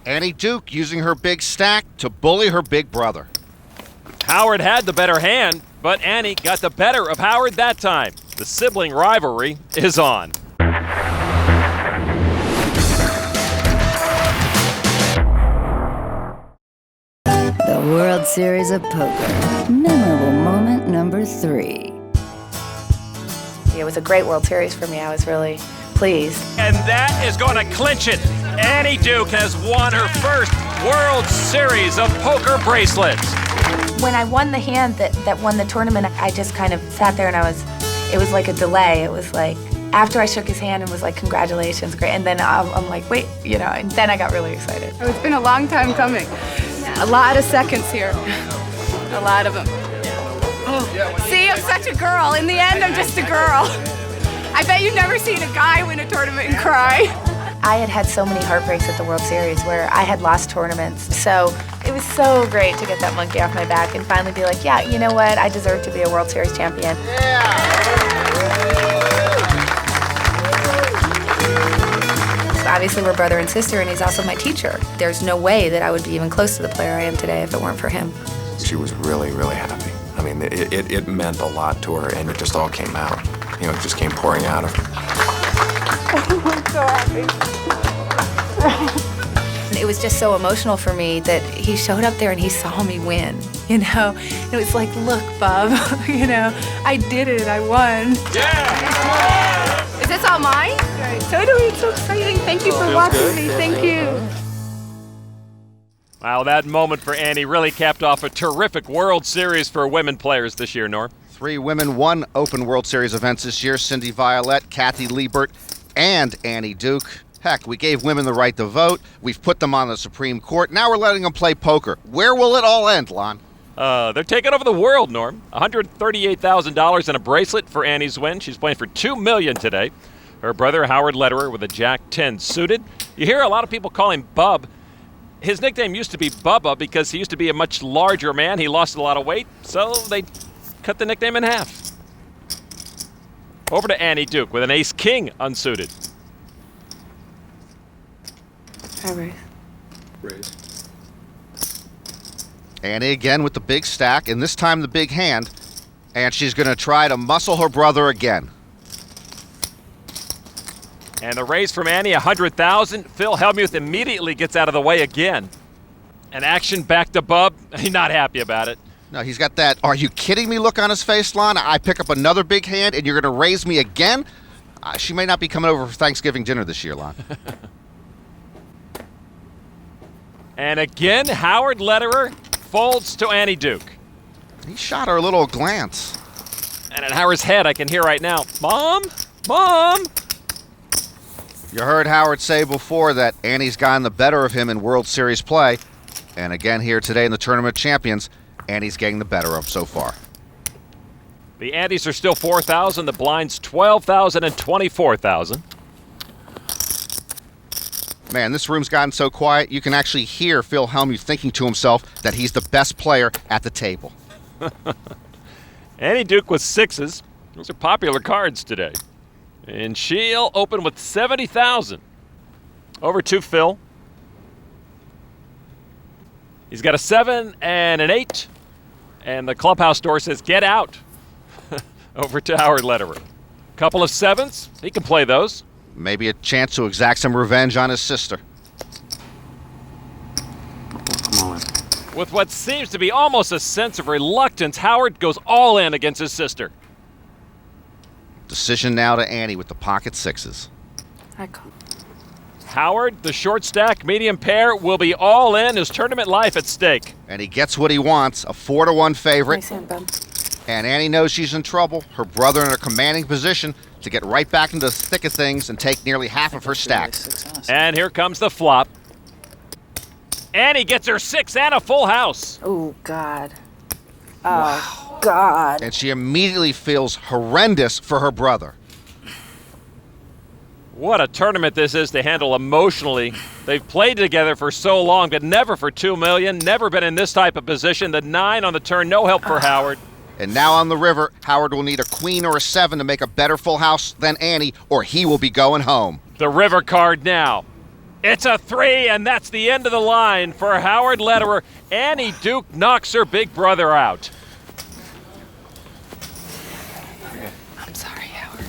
Speaker 11: Annie Duke using her big stack to bully her big brother.
Speaker 5: Howard had the better hand, but Annie got the better of Howard that time. The sibling rivalry is on.
Speaker 14: The World Series of Poker. Memorable moment number 3.
Speaker 2: It was a great World Series for me. I was really pleased.
Speaker 5: And that is going to clinch it. Annie Duke has won her first World Series of Poker bracelets.
Speaker 2: When I won the hand that won the tournament, I just kind of sat there and it was like a delay. It was like, after I shook his hand and was like, congratulations, great. And then I'm like, wait, and then I got really excited.
Speaker 17: Oh, it's been a long time coming. A lot of seconds here. A lot of them. Oh. See, I'm such a girl. In the end, I'm just a girl. I bet you've never seen a guy win a tournament and cry.
Speaker 2: I had so many heartbreaks at the World Series where I had lost tournaments. So it was so great to get that monkey off my back and finally be like, yeah, you know what? I deserve to be a World Series champion. Obviously, we're brother and sister, and he's also my teacher. There's no way that I would be even close to the player I am today if it weren't for him.
Speaker 20: She was really, really happy. I mean, it meant a lot to her, and it just all came out. It just came pouring out of her.
Speaker 17: I'm so happy.
Speaker 2: It was just so emotional for me that he showed up there and he saw me win, And it was like, look, Bob, I did it, I won.
Speaker 17: Yeah! Is this all mine? Totally, it's so exciting. Thank you for watching me. Thank you.
Speaker 5: Wow, that moment for Annie really capped off a terrific World Series for women players this year, Norm.
Speaker 11: 3 women won Open World Series events this year: Cindy Violette, Kathy Liebert, and Annie Duke. Heck, we gave women the right to vote. We've put them on the Supreme Court. Now we're letting them play poker. Where will it all end, Lon?
Speaker 5: They're taking over the world, Norm. $138,000 and a bracelet for Annie's win. She's playing for $2 million today. Her brother, Howard Lederer, with a Jack-10 suited. You hear a lot of people call him Bub. His nickname used to be Bubba because he used to be a much larger man. He lost a lot of weight, so they cut the nickname in half. Over to Annie Duke with an ace-king unsuited.
Speaker 17: Hi, Reese.
Speaker 11: Raise. Annie again with the big stack, and this time the big hand. And she's going to try to muscle her brother again.
Speaker 5: And the raise from Annie, $100,000. Phil Hellmuth immediately gets out of the way again. An action back to Bub. He's not happy about it.
Speaker 11: No, he's got that "are you kidding me" look on his face, Lon. I pick up another big hand, and you're going to raise me again? She may not be coming over for Thanksgiving dinner this year, Lon.
Speaker 5: And again, Howard Lederer folds to Annie Duke.
Speaker 11: He shot her a little glance.
Speaker 5: And in Howard's head, I can hear right now, Mom? Mom?
Speaker 11: You heard Howard say before that Annie's gotten the better of him in World Series play. And again here today in the Tournament of Champions, Annie's getting the better of so far.
Speaker 5: The antes are still $4,000. The blinds $12,000 and $24,000.
Speaker 11: Man, this room's gotten so quiet, you can actually hear Phil Hellmuth thinking to himself that he's the best player at the table.
Speaker 5: Annie Duke with sixes. Those are popular cards today. And she'll open with $70,000. Over to Phil. He's got a 7 and an 8. And the clubhouse door says, get out. Over to Howard Lederer. Couple of 7s. He can play those.
Speaker 11: Maybe a chance to exact some revenge on his sister.
Speaker 5: With what seems to be almost a sense of reluctance, Howard goes all in against his sister.
Speaker 11: Decision now to Annie with the pocket 6s.
Speaker 17: I call.
Speaker 5: Howard, the short stack medium pair, will be all in. His tournament life at stake.
Speaker 11: And he gets what he wants, a 4-1 favorite.
Speaker 17: Nice hand, bud.
Speaker 11: And Annie knows she's in trouble. Her brother in a commanding position to get right back into the thick of things and take nearly half of her stack.
Speaker 5: And here comes the flop. Annie gets her 6 and a full house.
Speaker 17: Oh, God. Oh, God.
Speaker 11: And she immediately feels horrendous for her brother.
Speaker 5: What a tournament this is to handle emotionally. They've played together for so long, but never for $2 million, never been in this type of position. The 9 on the turn, no help for Howard.
Speaker 11: And now on the river, Howard will need a queen or a 7 to make a better full house than Annie, or he will be going home.
Speaker 5: The river card now. It's a 3, and that's the end of the line for Howard Lederer. Annie Duke knocks her big brother out.
Speaker 17: I'm sorry, Howard.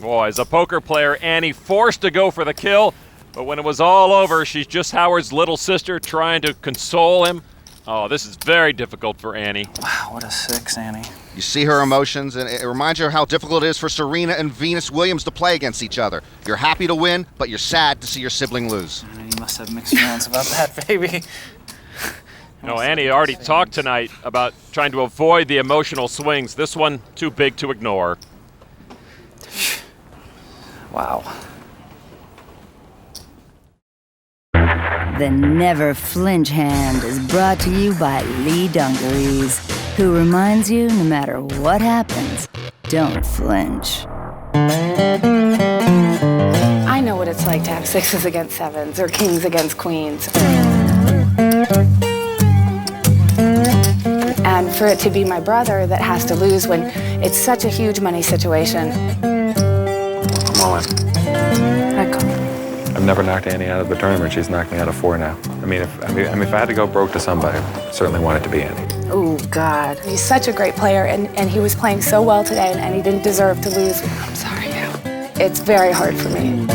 Speaker 5: Boy, as a poker player, Annie forced to go for the kill, but when it was all over, she's just Howard's little sister trying to console him. Oh, this is very difficult for Annie.
Speaker 3: Wow, what a 6, Annie.
Speaker 11: You see her emotions, and it reminds you how difficult it is for Serena and Venus Williams to play against each other. You're happy to win, but you're sad to see your sibling lose.
Speaker 3: You must have mixed feelings about that, baby.
Speaker 5: No, Annie already talked tonight about trying to avoid the emotional swings. This one, too big to ignore.
Speaker 3: Wow.
Speaker 14: The Never Flinch Hand is brought to you by Lee Dungarees, who reminds you no matter what happens, don't flinch.
Speaker 17: I know what it's like to have 6s against 7s or kings against queens. And for it to be my brother that has to lose when it's such a huge money situation.
Speaker 21: I'm all in.
Speaker 17: I call.
Speaker 21: I've never knocked Annie out of the tournament. She's knocked me out of 4 now. If I had to go broke to somebody, I certainly want it to be Annie.
Speaker 17: Oh, God. He's such a great player, and he was playing so well today, and he didn't deserve to lose. I'm sorry, Howard. It's very hard for me.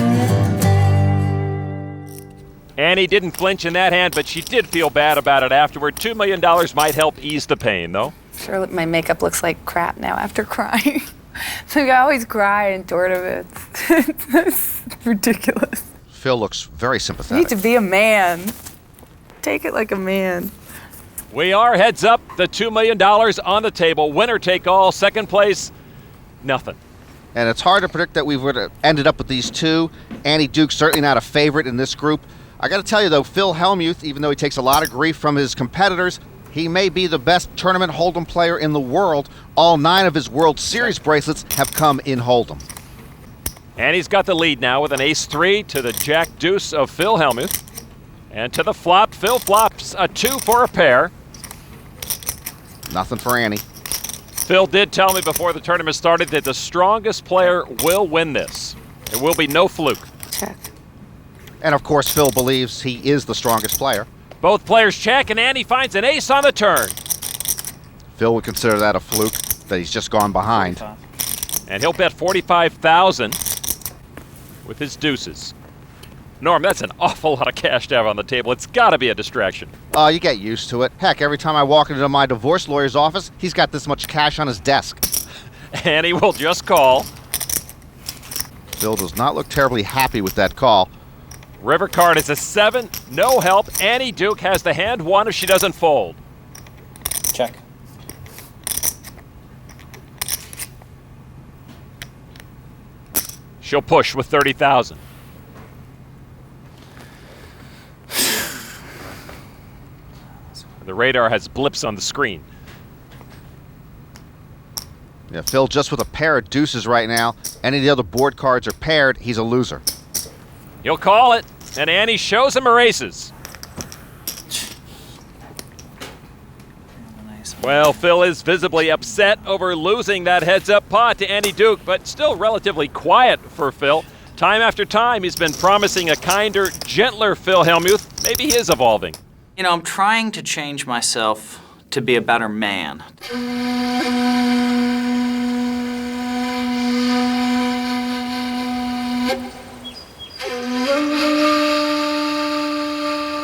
Speaker 5: Annie didn't flinch in that hand, but she did feel bad about it afterward. $2 million might help ease the pain, though.
Speaker 2: Sure, my makeup looks like crap now after crying. So I always cry in tournaments. It's ridiculous.
Speaker 11: Phil looks very
Speaker 2: You need
Speaker 11: sympathetic.
Speaker 2: to be a man. Take it like a man.
Speaker 5: We are heads up. The $2 million on the table. Winner take all. Second place, nothing.
Speaker 11: And it's hard to predict that we would have ended up with these two. Annie Duke certainly not a favorite in this group. I got to tell you, though, Phil Hellmuth, even though he takes a lot of grief from his competitors, he may be the best tournament Hold'em player in the world. All 9 of his World Series bracelets have come in Hold'em.
Speaker 5: And he's got the lead now with an ace-3 to the jack-deuce of Phil Hellmuth. And to the flop, Phil flops a 2 for a pair.
Speaker 11: Nothing for Annie.
Speaker 5: Phil did tell me before the tournament started that the strongest player will win this. There will be no fluke.
Speaker 2: Check.
Speaker 11: And of course, Phil believes he is the strongest player.
Speaker 5: Both players check, and Andy finds an ace on the turn.
Speaker 11: Phil would consider that a fluke, that he's just gone behind.
Speaker 5: And he'll bet $45,000 with his deuces. Norm, that's an awful lot of cash to have on the table. It's got to be a distraction.
Speaker 11: You get used to it. Heck, every time I walk into my divorce lawyer's office, he's got this much cash on his desk.
Speaker 5: And he will just call.
Speaker 11: Phil does not look terribly happy with that call.
Speaker 5: River card is a 7, no help. Annie Duke has the hand 1 if she doesn't fold.
Speaker 3: Check.
Speaker 5: She'll push with $30,000. The radar has blips on the screen.
Speaker 11: Yeah, Phil just with a pair of deuces right now. Any of the other board cards are paired, he's a loser.
Speaker 5: He'll call it, and Annie shows him her aces. Well, Phil is visibly upset over losing that heads-up pot to Annie Duke, but still relatively quiet for Phil. Time after time, he's been promising a kinder, gentler Phil Hellmuth. Maybe he is evolving.
Speaker 3: You know, I'm trying to change myself to be a better man.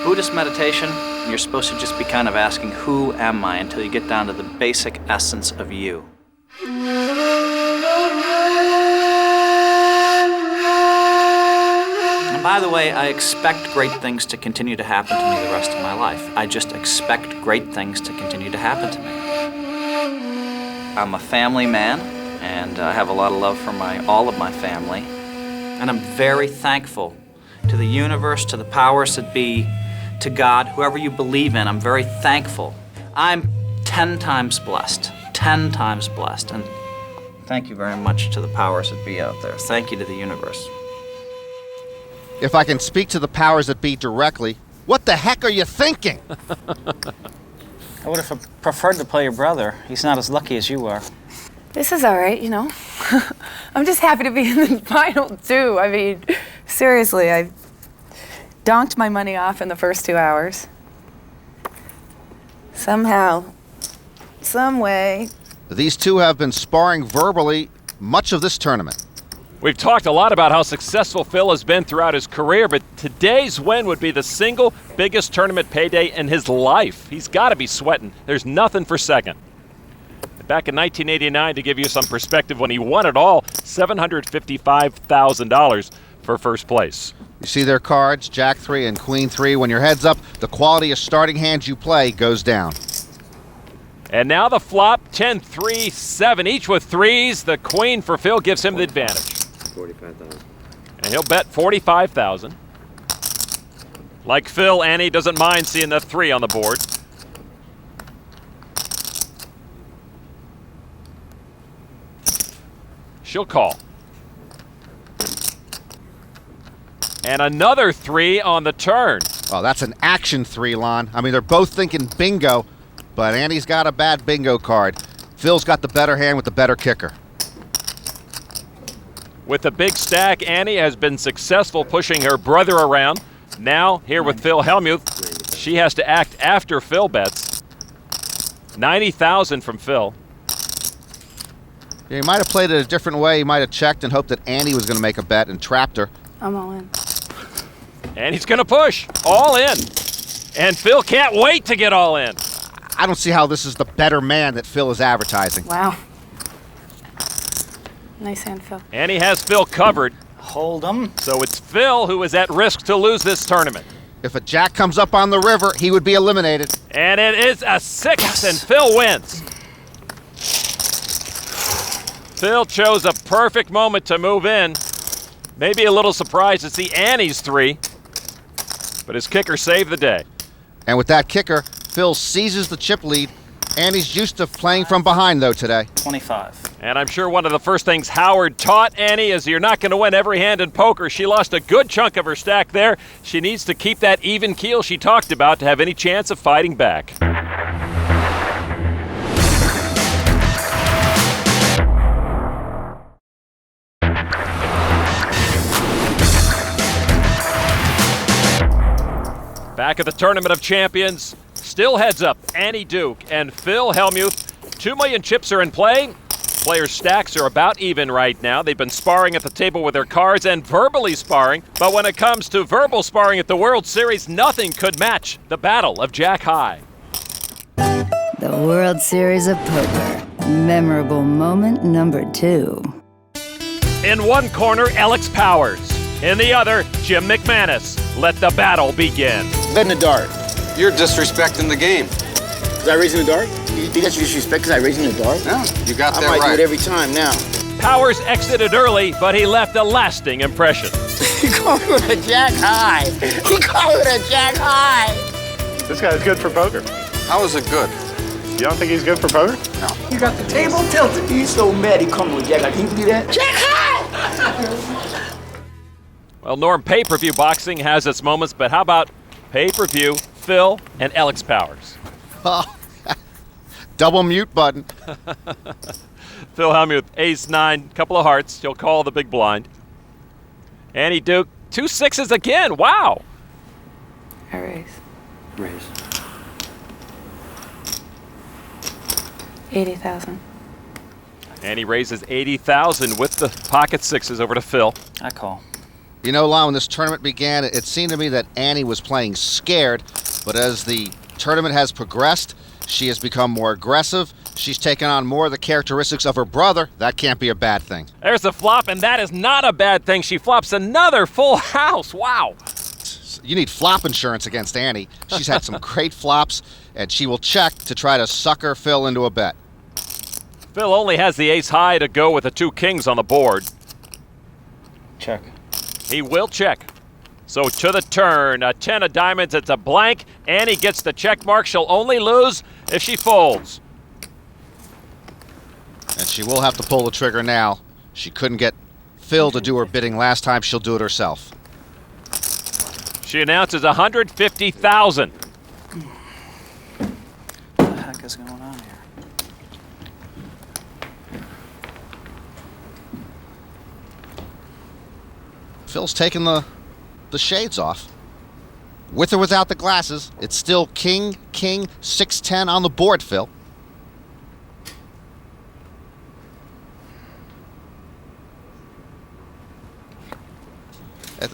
Speaker 3: Buddhist meditation, you're supposed to just be kind of asking, who am I, until you get down to the basic essence of you. And by the way, I expect great things to continue to happen to me the rest of my life. I just expect great things to continue to happen to me. I'm a family man, and I have a lot of love for all of my family. And I'm very thankful to the universe, to the powers that be, to God, whoever you believe in. I'm very thankful. I'm 10 times blessed, 10 times blessed. And thank you very much to the powers that be out there. Thank you to the universe.
Speaker 11: If I can speak to the powers that be directly, what the heck are you thinking?
Speaker 3: I would have preferred to play your brother. He's not as lucky as you are.
Speaker 2: This is all right, you know. I'm just happy to be in the final 2. I mean, seriously, I donked my money off in the first 2 hours. Somehow, some way.
Speaker 11: These two have been sparring verbally much of this tournament.
Speaker 5: We've talked a lot about how successful Phil has been throughout his career, but today's win would be the single biggest tournament payday in his life. He's got to be sweating. There's nothing for second. Back in 1989, to give you some perspective, when he won it all, $755,000 for first place.
Speaker 11: You see their cards, Jack 3 and Queen 3. When your head's up, the quality of starting hands you play goes down.
Speaker 5: And now the flop, 10, 3, 7, each with threes. The queen for Phil gives him the advantage.
Speaker 21: 45,000.
Speaker 5: And he'll bet 45,000. Like Phil, Annie doesn't mind seeing the 3 on the board. She'll call. And another 3 on the turn.
Speaker 11: Well, that's an action 3, Lon. I mean, they're both thinking bingo, but Annie's got a bad bingo card. Phil's got the better hand with the better kicker.
Speaker 5: With the big stack, Annie has been successful pushing her brother around. Now, here with Phil Hellmuth, she has to act after Phil bets. 90,000 from Phil.
Speaker 11: Yeah, he might have played it a different way. He might have checked and hoped that Annie was going to make a bet and trapped her.
Speaker 2: I'm all in.
Speaker 5: And he's going to push. All in. And Phil can't wait to get all in.
Speaker 11: I don't see how this is the better man that Phil is advertising.
Speaker 2: Wow. Nice hand, Phil.
Speaker 5: And he has Phil covered.
Speaker 3: Hold him.
Speaker 5: So it's Phil Phil, who is at risk to lose this tournament.
Speaker 11: If a jack comes up on the river, he would be eliminated.
Speaker 5: And it is a 6, and Phil wins. Phil chose a perfect moment to move in. Maybe a little surprised to see Annie's 3, but his kicker saved the day.
Speaker 11: And with that kicker, Phil seizes the chip lead. Annie's used to playing from behind, though, today.
Speaker 3: 25.
Speaker 5: And I'm sure one of the first things Howard taught Annie is you're not going to win every hand in poker. She lost a good chunk of her stack there. She needs to keep that even keel she talked about to have any chance of fighting back. Back at the Tournament of Champions, still heads up, Annie Duke and Phil Hellmuth. 2 million chips are in play. Players' stacks are about even right now. They've been sparring at the table with their cards and verbally sparring. But when it comes to verbal sparring at the World Series, nothing could match the battle of Jack High.
Speaker 14: The World Series of Poker. Memorable moment number 2.
Speaker 5: In one corner, Alex Powers. In the other, Jim McManus. Let the battle begin.
Speaker 4: Betting the dart. You're disrespecting the game.
Speaker 22: Because I raise in the dark? You think that's disrespect because I raise in the dark?
Speaker 4: No, you got that
Speaker 22: right. I might
Speaker 4: right.
Speaker 22: do it every time now.
Speaker 5: Powers exited early, but he left a lasting impression.
Speaker 22: He called it a jack high. He called it a jack high.
Speaker 23: This guy's good for poker.
Speaker 4: How is it good?
Speaker 23: You don't think he's good for poker?
Speaker 4: No.
Speaker 22: You got the table tilted. He's so mad he called me a jack high. Can you believe that? Jack high!
Speaker 5: Well, Norm, pay-per-view boxing has its moments, but how about pay-per-view Phil and Alex Powers?
Speaker 11: Oh, double mute button.
Speaker 5: Phil Hellmuth, ace-9, couple of hearts. He'll call the big blind. Annie Duke, 2 6s again. Wow.
Speaker 17: I raise.
Speaker 22: Raise.
Speaker 17: 80,000.
Speaker 5: Annie raises 80,000 with the pocket 6s over to Phil.
Speaker 3: I call.
Speaker 11: You know, Lon, when this tournament began, it seemed to me that Annie was playing scared, but as the tournament has progressed, she has become more aggressive. She's taken on more of the characteristics of her brother. That can't be a bad thing.
Speaker 5: There's a flop, and that is not a bad thing. She flops another full house. Wow.
Speaker 11: You need flop insurance against Annie. She's had some great flops, and she will check to try to sucker Phil into a bet.
Speaker 5: Phil only has the ace high to go with the 2 kings on the board.
Speaker 3: Check.
Speaker 5: He will check. So to the turn, a 10 of diamonds, it's a blank. Annie gets the check mark. She'll only lose if she folds.
Speaker 11: And she will have to pull the trigger now. She couldn't get Phil to do her bidding last time. She'll do it herself.
Speaker 5: She announces 150,000.
Speaker 3: What the heck is going on here?
Speaker 11: Phil's taking the shades off. With or without the glasses, it's still king, 6-10 on the board, Phil.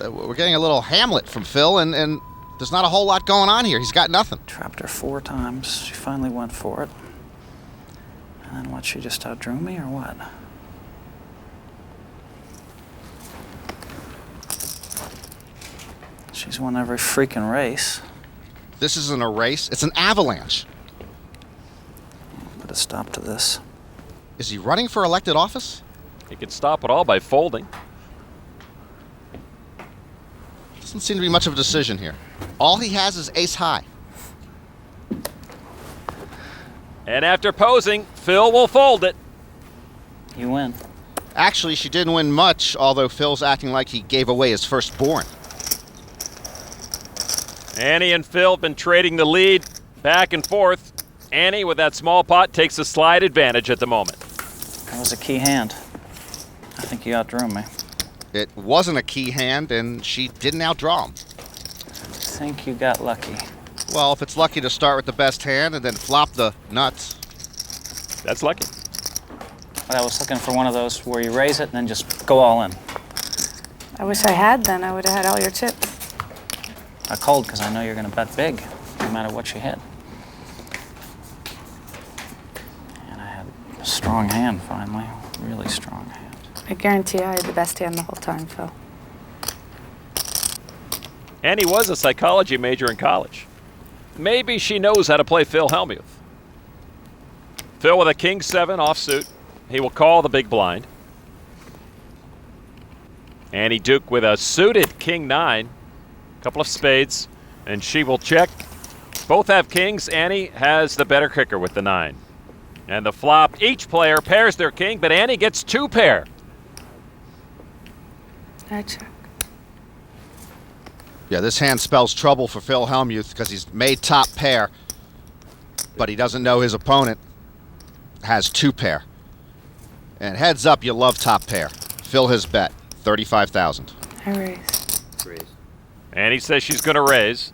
Speaker 11: We're getting a little Hamlet from Phil, and there's not a whole lot going on here. He's got nothing.
Speaker 3: Trapped her 4 times. She finally went for it. And then what, she just outdrew me or what? She's won every freaking race.
Speaker 11: This isn't a race. It's an avalanche.
Speaker 3: Put a stop to this.
Speaker 11: Is he running for elected office?
Speaker 5: He could stop it all by folding.
Speaker 11: Doesn't seem to be much of a decision here. All he has is ace high.
Speaker 5: And after posing, Phil will fold it.
Speaker 3: You win.
Speaker 11: Actually, she didn't win much, although Phil's acting like he gave away his firstborn.
Speaker 5: Annie and Phil have been trading the lead back and forth. Annie, with that small pot, takes a slight advantage at the moment.
Speaker 3: That was a key hand. I think you outdrew me.
Speaker 11: It wasn't a key hand, and she didn't outdraw him.
Speaker 3: I think you got lucky.
Speaker 11: Well, if it's lucky to start with the best hand and then flop the nuts.
Speaker 5: That's lucky.
Speaker 3: But I was looking for one of those where you raise it and then just go all in.
Speaker 17: I wish I had then. I would have had all your chips.
Speaker 3: I called because I know you're going to bet big, no matter what you hit. And I had a strong hand finally, really strong hand.
Speaker 17: I guarantee I had the best hand the whole time, Phil.
Speaker 5: And he was a psychology major in college. Maybe she knows how to play Phil Hellmuth. Phil with a king 7 offsuit. He will call the big blind. Annie Duke with a suited king 9. Couple of spades. And she will check. Both have kings. Annie has the better kicker with the 9. And the flop, each player pairs their king, but Annie gets 2 pair.
Speaker 17: I check.
Speaker 11: Yeah, this hand spells trouble for Phil Hellmuth because he's made top pair, but he doesn't know his opponent has 2 pair. And heads up, you love top pair. Phil has bet $35,000.
Speaker 17: I raise.
Speaker 5: Annie says she's going to raise.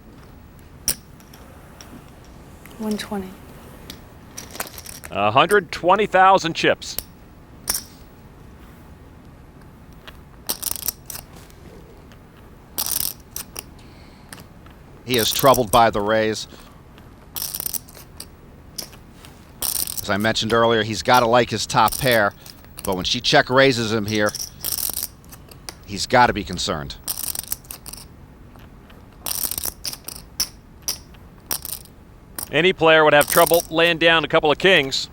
Speaker 17: 120.
Speaker 5: 120,000 chips.
Speaker 11: He is troubled by the raise. As I mentioned earlier, he's got to like his top pair, but when she check raises him here, he's got to be concerned.
Speaker 5: Any player would have trouble laying down a couple of kings.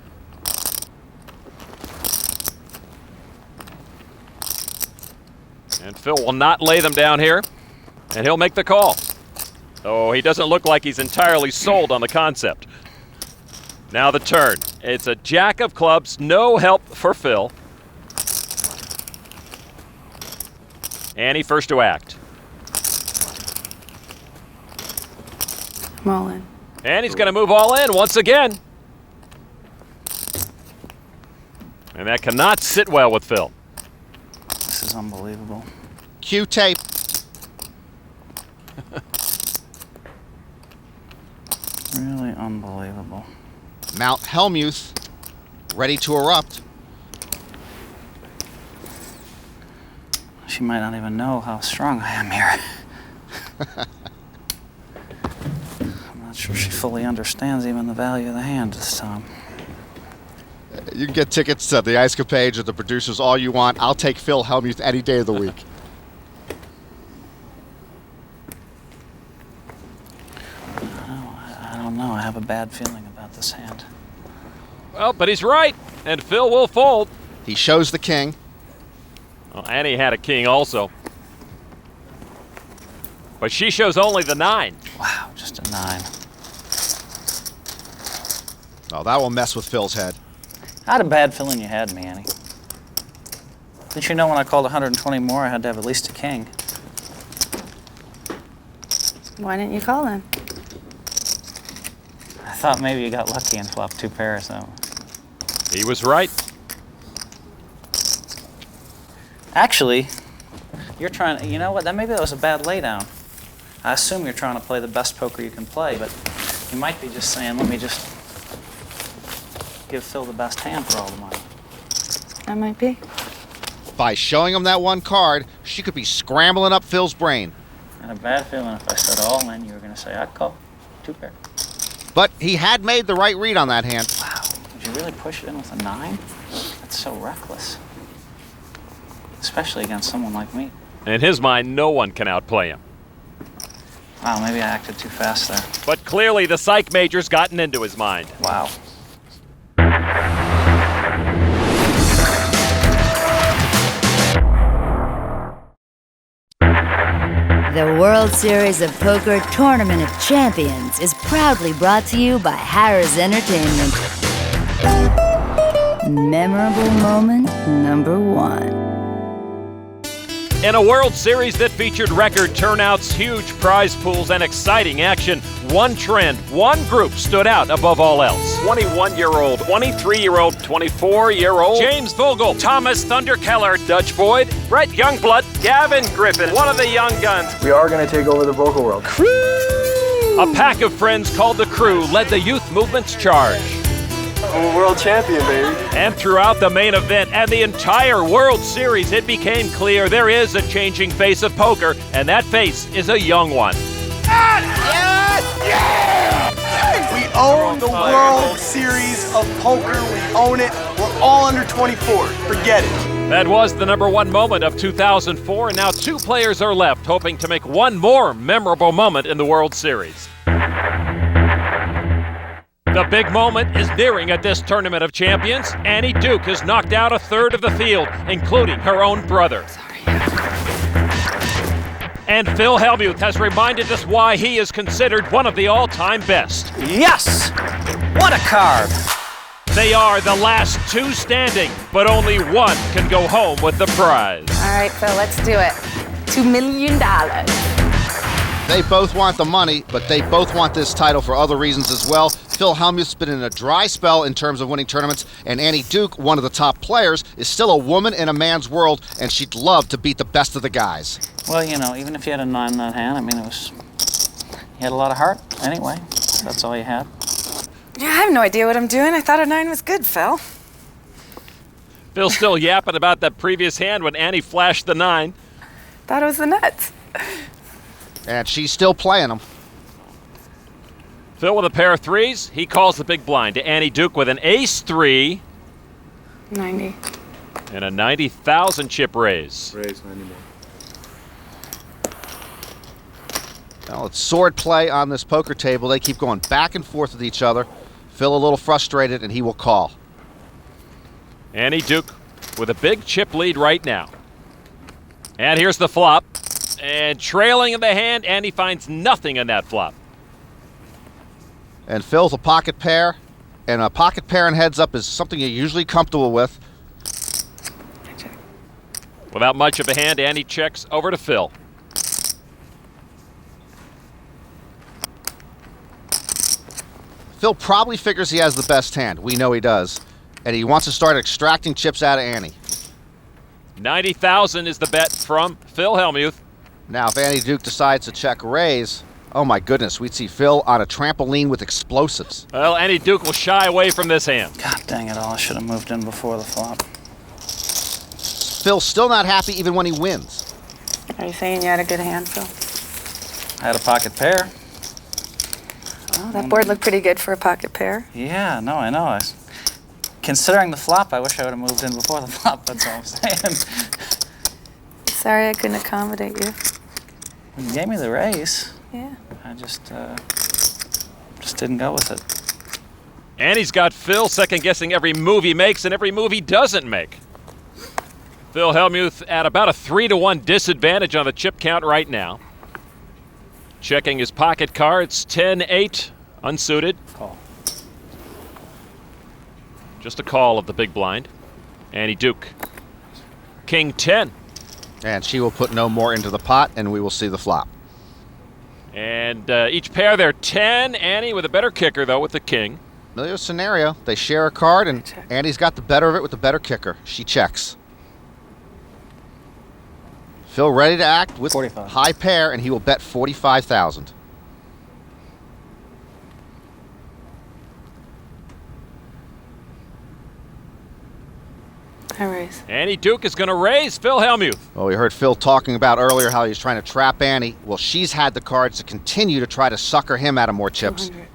Speaker 5: And Phil will not lay them down here, and he'll make the call. Oh, he doesn't look like he's entirely sold on the concept. Now the turn. It's a jack of clubs, no help for Phil. Annie first to act.
Speaker 17: I'm all in.
Speaker 5: And he's going to move all in once again. And that cannot sit well with Phil.
Speaker 3: This is unbelievable.
Speaker 11: Cue tape.
Speaker 3: Really unbelievable.
Speaker 11: Mount Hellmuth ready to erupt.
Speaker 3: She might not even know how strong I am here. I'm not sure she fully understands even the value of the hand this time.
Speaker 11: You can get tickets to the Ice Capades or the producers all you want. I'll take Phil Hellmuth any day of the week.
Speaker 3: I don't know. I have a bad feeling about this hand.
Speaker 5: Well, but he's right, and Phil will fold.
Speaker 11: He shows the king.
Speaker 5: Well, Annie had a king also. But she shows only the 9.
Speaker 3: Wow, just a 9.
Speaker 11: Oh, that will mess with Phil's head.
Speaker 3: I had a bad feeling you had me, Annie. Didn't you know when I called 120 more, I had to have at least a king?
Speaker 17: Why didn't you call then?
Speaker 3: I thought maybe you got lucky and flopped 2 pairs, though.
Speaker 5: He was right.
Speaker 3: Actually, you're trying to, you know what, maybe that was a bad laydown. I assume you're trying to play the best poker you can play, but you might be just saying, let me just give Phil the best hand for all the money.
Speaker 17: That might be.
Speaker 11: By showing him that one card, she could be scrambling up Phil's brain.
Speaker 3: I had a bad feeling if I said all in, you were going to say, I'd call 2 pair.
Speaker 11: But he had made the right read on that hand.
Speaker 3: Wow, would you really push it in with a 9? That's so reckless. Especially against someone like me.
Speaker 5: In his mind, no one can outplay him.
Speaker 3: Wow, maybe I acted too fast there.
Speaker 5: But clearly the psych major's gotten into his mind.
Speaker 3: Wow.
Speaker 14: The World Series of Poker Tournament of Champions is proudly brought to you by Harrah's Entertainment. Memorable moment number 1.
Speaker 5: In a World Series that featured record turnouts, huge prize pools, and exciting action, one trend, one group stood out above all else. 21-year-old, 23-year-old, 24-year-old James Vogel, Thomas Thunder Keller, Dutch Boyd, Brett Youngblood, Gavin Griffin, one of the young guns.
Speaker 7: We are going to take over the poker world.
Speaker 5: A pack of friends called the Crew led the youth movement's charge.
Speaker 7: I'm a world champion, baby.
Speaker 5: And throughout the main event and the entire World Series, it became clear there is a changing face of poker, and that face is a young one.
Speaker 22: Yes! Yeah! We own the World Series of Poker. We own it. We're all under 24. Forget it.
Speaker 5: That was the #1 moment of 2004, and now 2 players are left, hoping to make one more memorable moment in the World Series. The big moment is nearing at this Tournament of Champions. Annie Duke has knocked out a third of the field, including her own brother. And Phil Hellmuth has reminded us why he is considered one of the all-time best.
Speaker 3: Yes! What a card!
Speaker 5: They are the last 2 standing, but only one can go home with the prize.
Speaker 17: All right, Phil, let's do it. $2 million.
Speaker 11: They both want the money, but they both want this title for other reasons as well. Phil Hellmuth's been in a dry spell in terms of winning tournaments, and Annie Duke, one of the top players, is still a woman in a man's world, and she'd love to beat the best of the guys.
Speaker 3: Well, you know, even if you had a 9 in that hand, I mean, you had a lot of heart anyway. That's all you had.
Speaker 17: Yeah, I have no idea what I'm doing. I thought a 9 was good, Phil.
Speaker 5: Phil's still yapping about that previous hand when Annie flashed the 9.
Speaker 17: Thought it was the nuts.
Speaker 11: And she's still playing them.
Speaker 5: Phil with a pair of 3s. He calls the big blind to Annie Duke with an ace-3.
Speaker 17: 90.
Speaker 5: And a 90,000 chip raise.
Speaker 23: Raise 90 more.
Speaker 11: Well, it's sword play on this poker table. They keep going back and forth with each other. Phil a little frustrated, and he will call.
Speaker 5: Annie Duke with a big chip lead right now. And here's the flop. And trailing in the hand, Annie finds nothing in that flop.
Speaker 11: And Phil's a pocket pair. And a pocket pair and heads up is something you're usually comfortable with.
Speaker 5: Without much of a hand, Annie checks over to Phil.
Speaker 11: Phil probably figures he has the best hand. We know he does. And he wants to start extracting chips out of Annie.
Speaker 5: 90,000 is the bet from Phil Hellmuth.
Speaker 11: Now, if Annie Duke decides to check raise, oh my goodness, we'd see Phil on a trampoline with explosives.
Speaker 5: Well, Annie Duke will shy away from this hand.
Speaker 3: God dang it all, I should have moved in before the flop.
Speaker 11: Phil's still not happy even when he wins.
Speaker 17: Are you saying you had a good hand, Phil?
Speaker 3: I had a pocket pair.
Speaker 17: Oh, that board looked pretty good for a pocket pair.
Speaker 3: Yeah, no, I know. Considering the flop, I wish I would have moved in before the flop, that's all I'm saying.
Speaker 17: Sorry I couldn't accommodate you.
Speaker 3: You gave me the raise.
Speaker 17: Yeah.
Speaker 3: I just didn't go with it.
Speaker 5: Annie's got Phil second-guessing every move he makes and every move he doesn't make. Phil Hellmuth at about a 3-to-1 disadvantage on the chip count right now. Checking his pocket cards, 10-8, unsuited.
Speaker 3: Call.
Speaker 5: Just a call of the big blind. Annie Duke. King 10.
Speaker 11: And she will put no more into the pot, and we will see the flop.
Speaker 5: And each pair, they're 10. Annie with a better kicker, though, with the king.
Speaker 11: Familiar scenario. They share a card, and Annie's got the better of it with the better kicker. She checks. Phil ready to act with
Speaker 3: 45.
Speaker 11: High pair, and he will bet 45,000.
Speaker 17: I raise.
Speaker 5: Annie Duke is going to raise Phil Hellmuth.
Speaker 11: Well, we heard Phil talking about earlier how he's trying to trap Annie. Well, she's had the cards to continue to try to sucker him out of more chips.
Speaker 17: 200.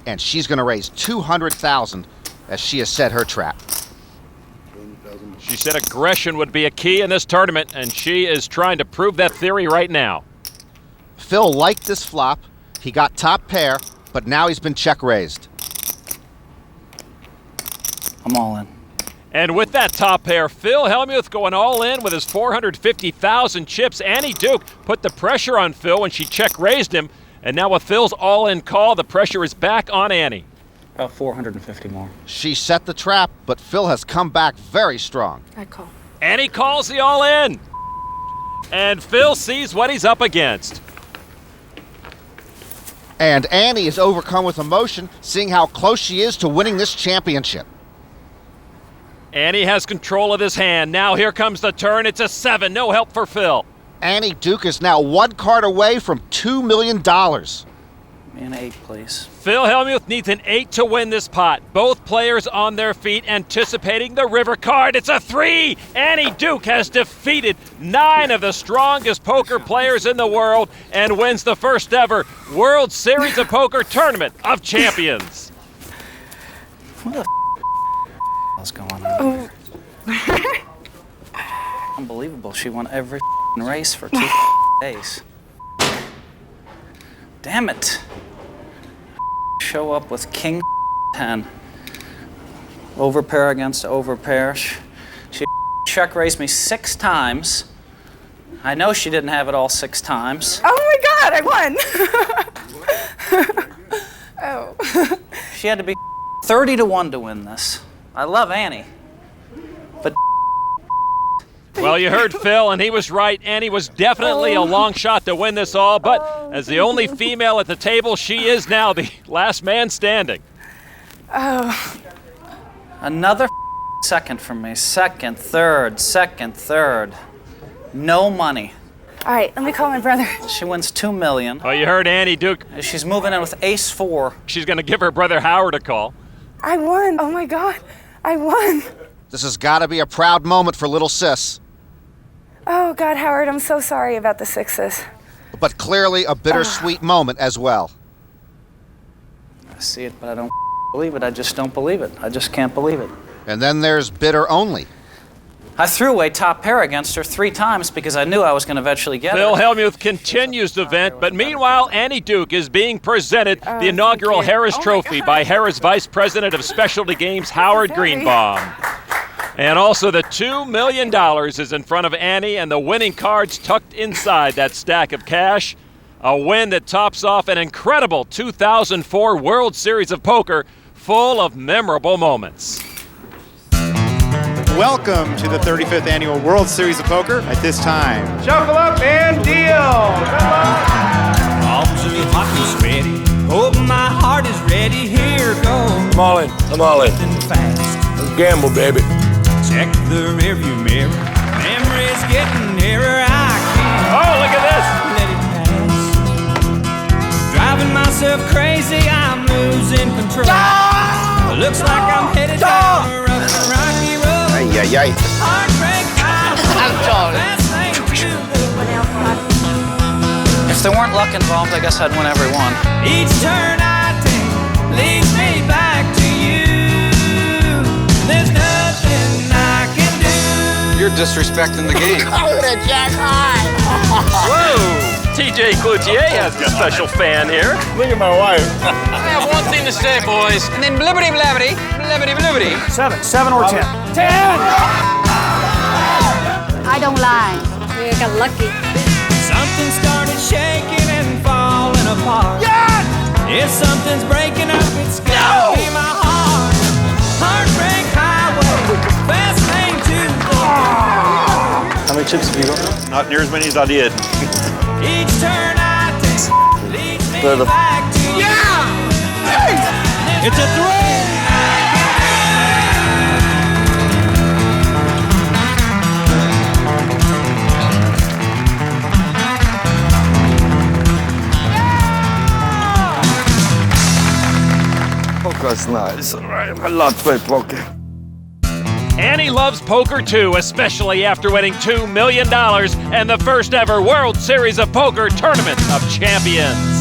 Speaker 11: And she's going to raise 200,000 as she has set her trap.
Speaker 5: She said aggression would be a key in this tournament, and she is trying to prove that theory right now.
Speaker 11: Phil liked this flop. He got top pair, but now he's been check raised.
Speaker 3: I'm all in.
Speaker 5: And with that top pair, Phil Hellmuth going all in with his 450,000 chips. Annie Duke put the pressure on Phil when she check raised him. And now with Phil's all-in call, the pressure is back on Annie.
Speaker 3: About 450 more.
Speaker 11: She set the trap, but Phil has come back very strong.
Speaker 17: I call.
Speaker 5: Annie calls the all-in. And Phil sees what he's up against.
Speaker 11: And Annie is overcome with emotion, seeing how close she is to winning this championship.
Speaker 5: Annie has control of this hand. Now here comes the turn. It's a 7. No help for Phil.
Speaker 11: Annie Duke is now one card away from $2 million.
Speaker 3: An 8, please.
Speaker 5: Phil Hellmuth needs an 8 to win this pot. Both players on their feet anticipating the river card. It's a 3. Annie Duke has defeated 9 of the strongest poker players in the world and wins the first ever World Series of Poker Tournament of Champions.
Speaker 3: What the what's going on? Unbelievable. She won every race for 2 days. Damn it. Show up with king 10. Overpair against overpair. She check raised me 6 times. I know she didn't have it all 6 times.
Speaker 17: Oh my God, I won. Oh.
Speaker 3: She had to be 30-1 to win this. I love Annie, but
Speaker 5: Well, you heard Phil, and he was right. Annie was definitely a long shot to win this all, but as the only female at the table, she is now the last man standing.
Speaker 17: Oh.
Speaker 3: another second from me. Second, third. No money.
Speaker 17: All right, let me call my brother.
Speaker 3: She wins $2 million.
Speaker 5: Oh, you heard Annie Duke.
Speaker 3: She's moving in with ace 4.
Speaker 5: She's going to give her brother Howard a call.
Speaker 17: I won. Oh my God, I won.
Speaker 11: This has got to be a proud moment for little sis.
Speaker 17: Oh God, Howard, I'm so sorry about the 6s.
Speaker 11: But clearly a bittersweet moment as well.
Speaker 3: I see it, but I don't believe it. I just don't believe it. I just can't believe it.
Speaker 11: And then there's bitter only.
Speaker 3: I threw away top pair against her 3 times because I knew I was going to eventually get
Speaker 5: Phil
Speaker 3: her.
Speaker 5: Hellmuth continues the vent, but meanwhile, Annie Duke is being presented the inaugural Harris Trophy by Harris Vice President of Specialty Games, Howard Greenbaum. And also the $2 million is in front of Annie, and the winning cards tucked inside that stack of cash. A win that tops off an incredible 2004 World Series of Poker full of memorable moments.
Speaker 10: Welcome to the 35th Annual World Series of Poker. At this time,
Speaker 1: Shuffle up and deal.
Speaker 8: Arms are hot and sweaty. Hope my heart is ready. Here goes.
Speaker 1: I'm all in.
Speaker 8: Fast.
Speaker 1: Let's gamble, baby.
Speaker 8: Check the rearview mirror. Memories getting nearer. I can't.
Speaker 5: Oh, look at this.
Speaker 8: Let it pass. Driving myself crazy. I'm losing control. Looks like I'm headed down a rough and rocky road. Heartbreak.
Speaker 16: I'm sorry.
Speaker 3: If there weren't luck involved, I guess I'd win every one.
Speaker 8: Each turn I take leads me back to you. There's nothing I can do.
Speaker 4: You're disrespecting the game.
Speaker 16: Oh, the jack high.
Speaker 5: Whoa! TJ Cloutier has a special fan here.
Speaker 1: Look at my wife.
Speaker 3: I have one thing to say, boys. And then blibbity blabbity, blibbity blibbity.
Speaker 15: 7 or 10.
Speaker 17: 10!
Speaker 18: I don't lie. You got lucky.
Speaker 8: Something started shaking and falling apart.
Speaker 1: Yes!
Speaker 8: If something's breaking up, it's gotta be my heart. Heartbreak highway, fast lane to the
Speaker 7: How many chips have you got?
Speaker 10: not near as many as I did.
Speaker 8: Each turn I take leads me
Speaker 7: They're the-
Speaker 8: back to you. It's a thrill.
Speaker 1: Poker's nice, all right? I love to play poker.
Speaker 5: Annie loves poker too, especially after winning $2 million and the first ever World Series of Poker Tournament of Champions.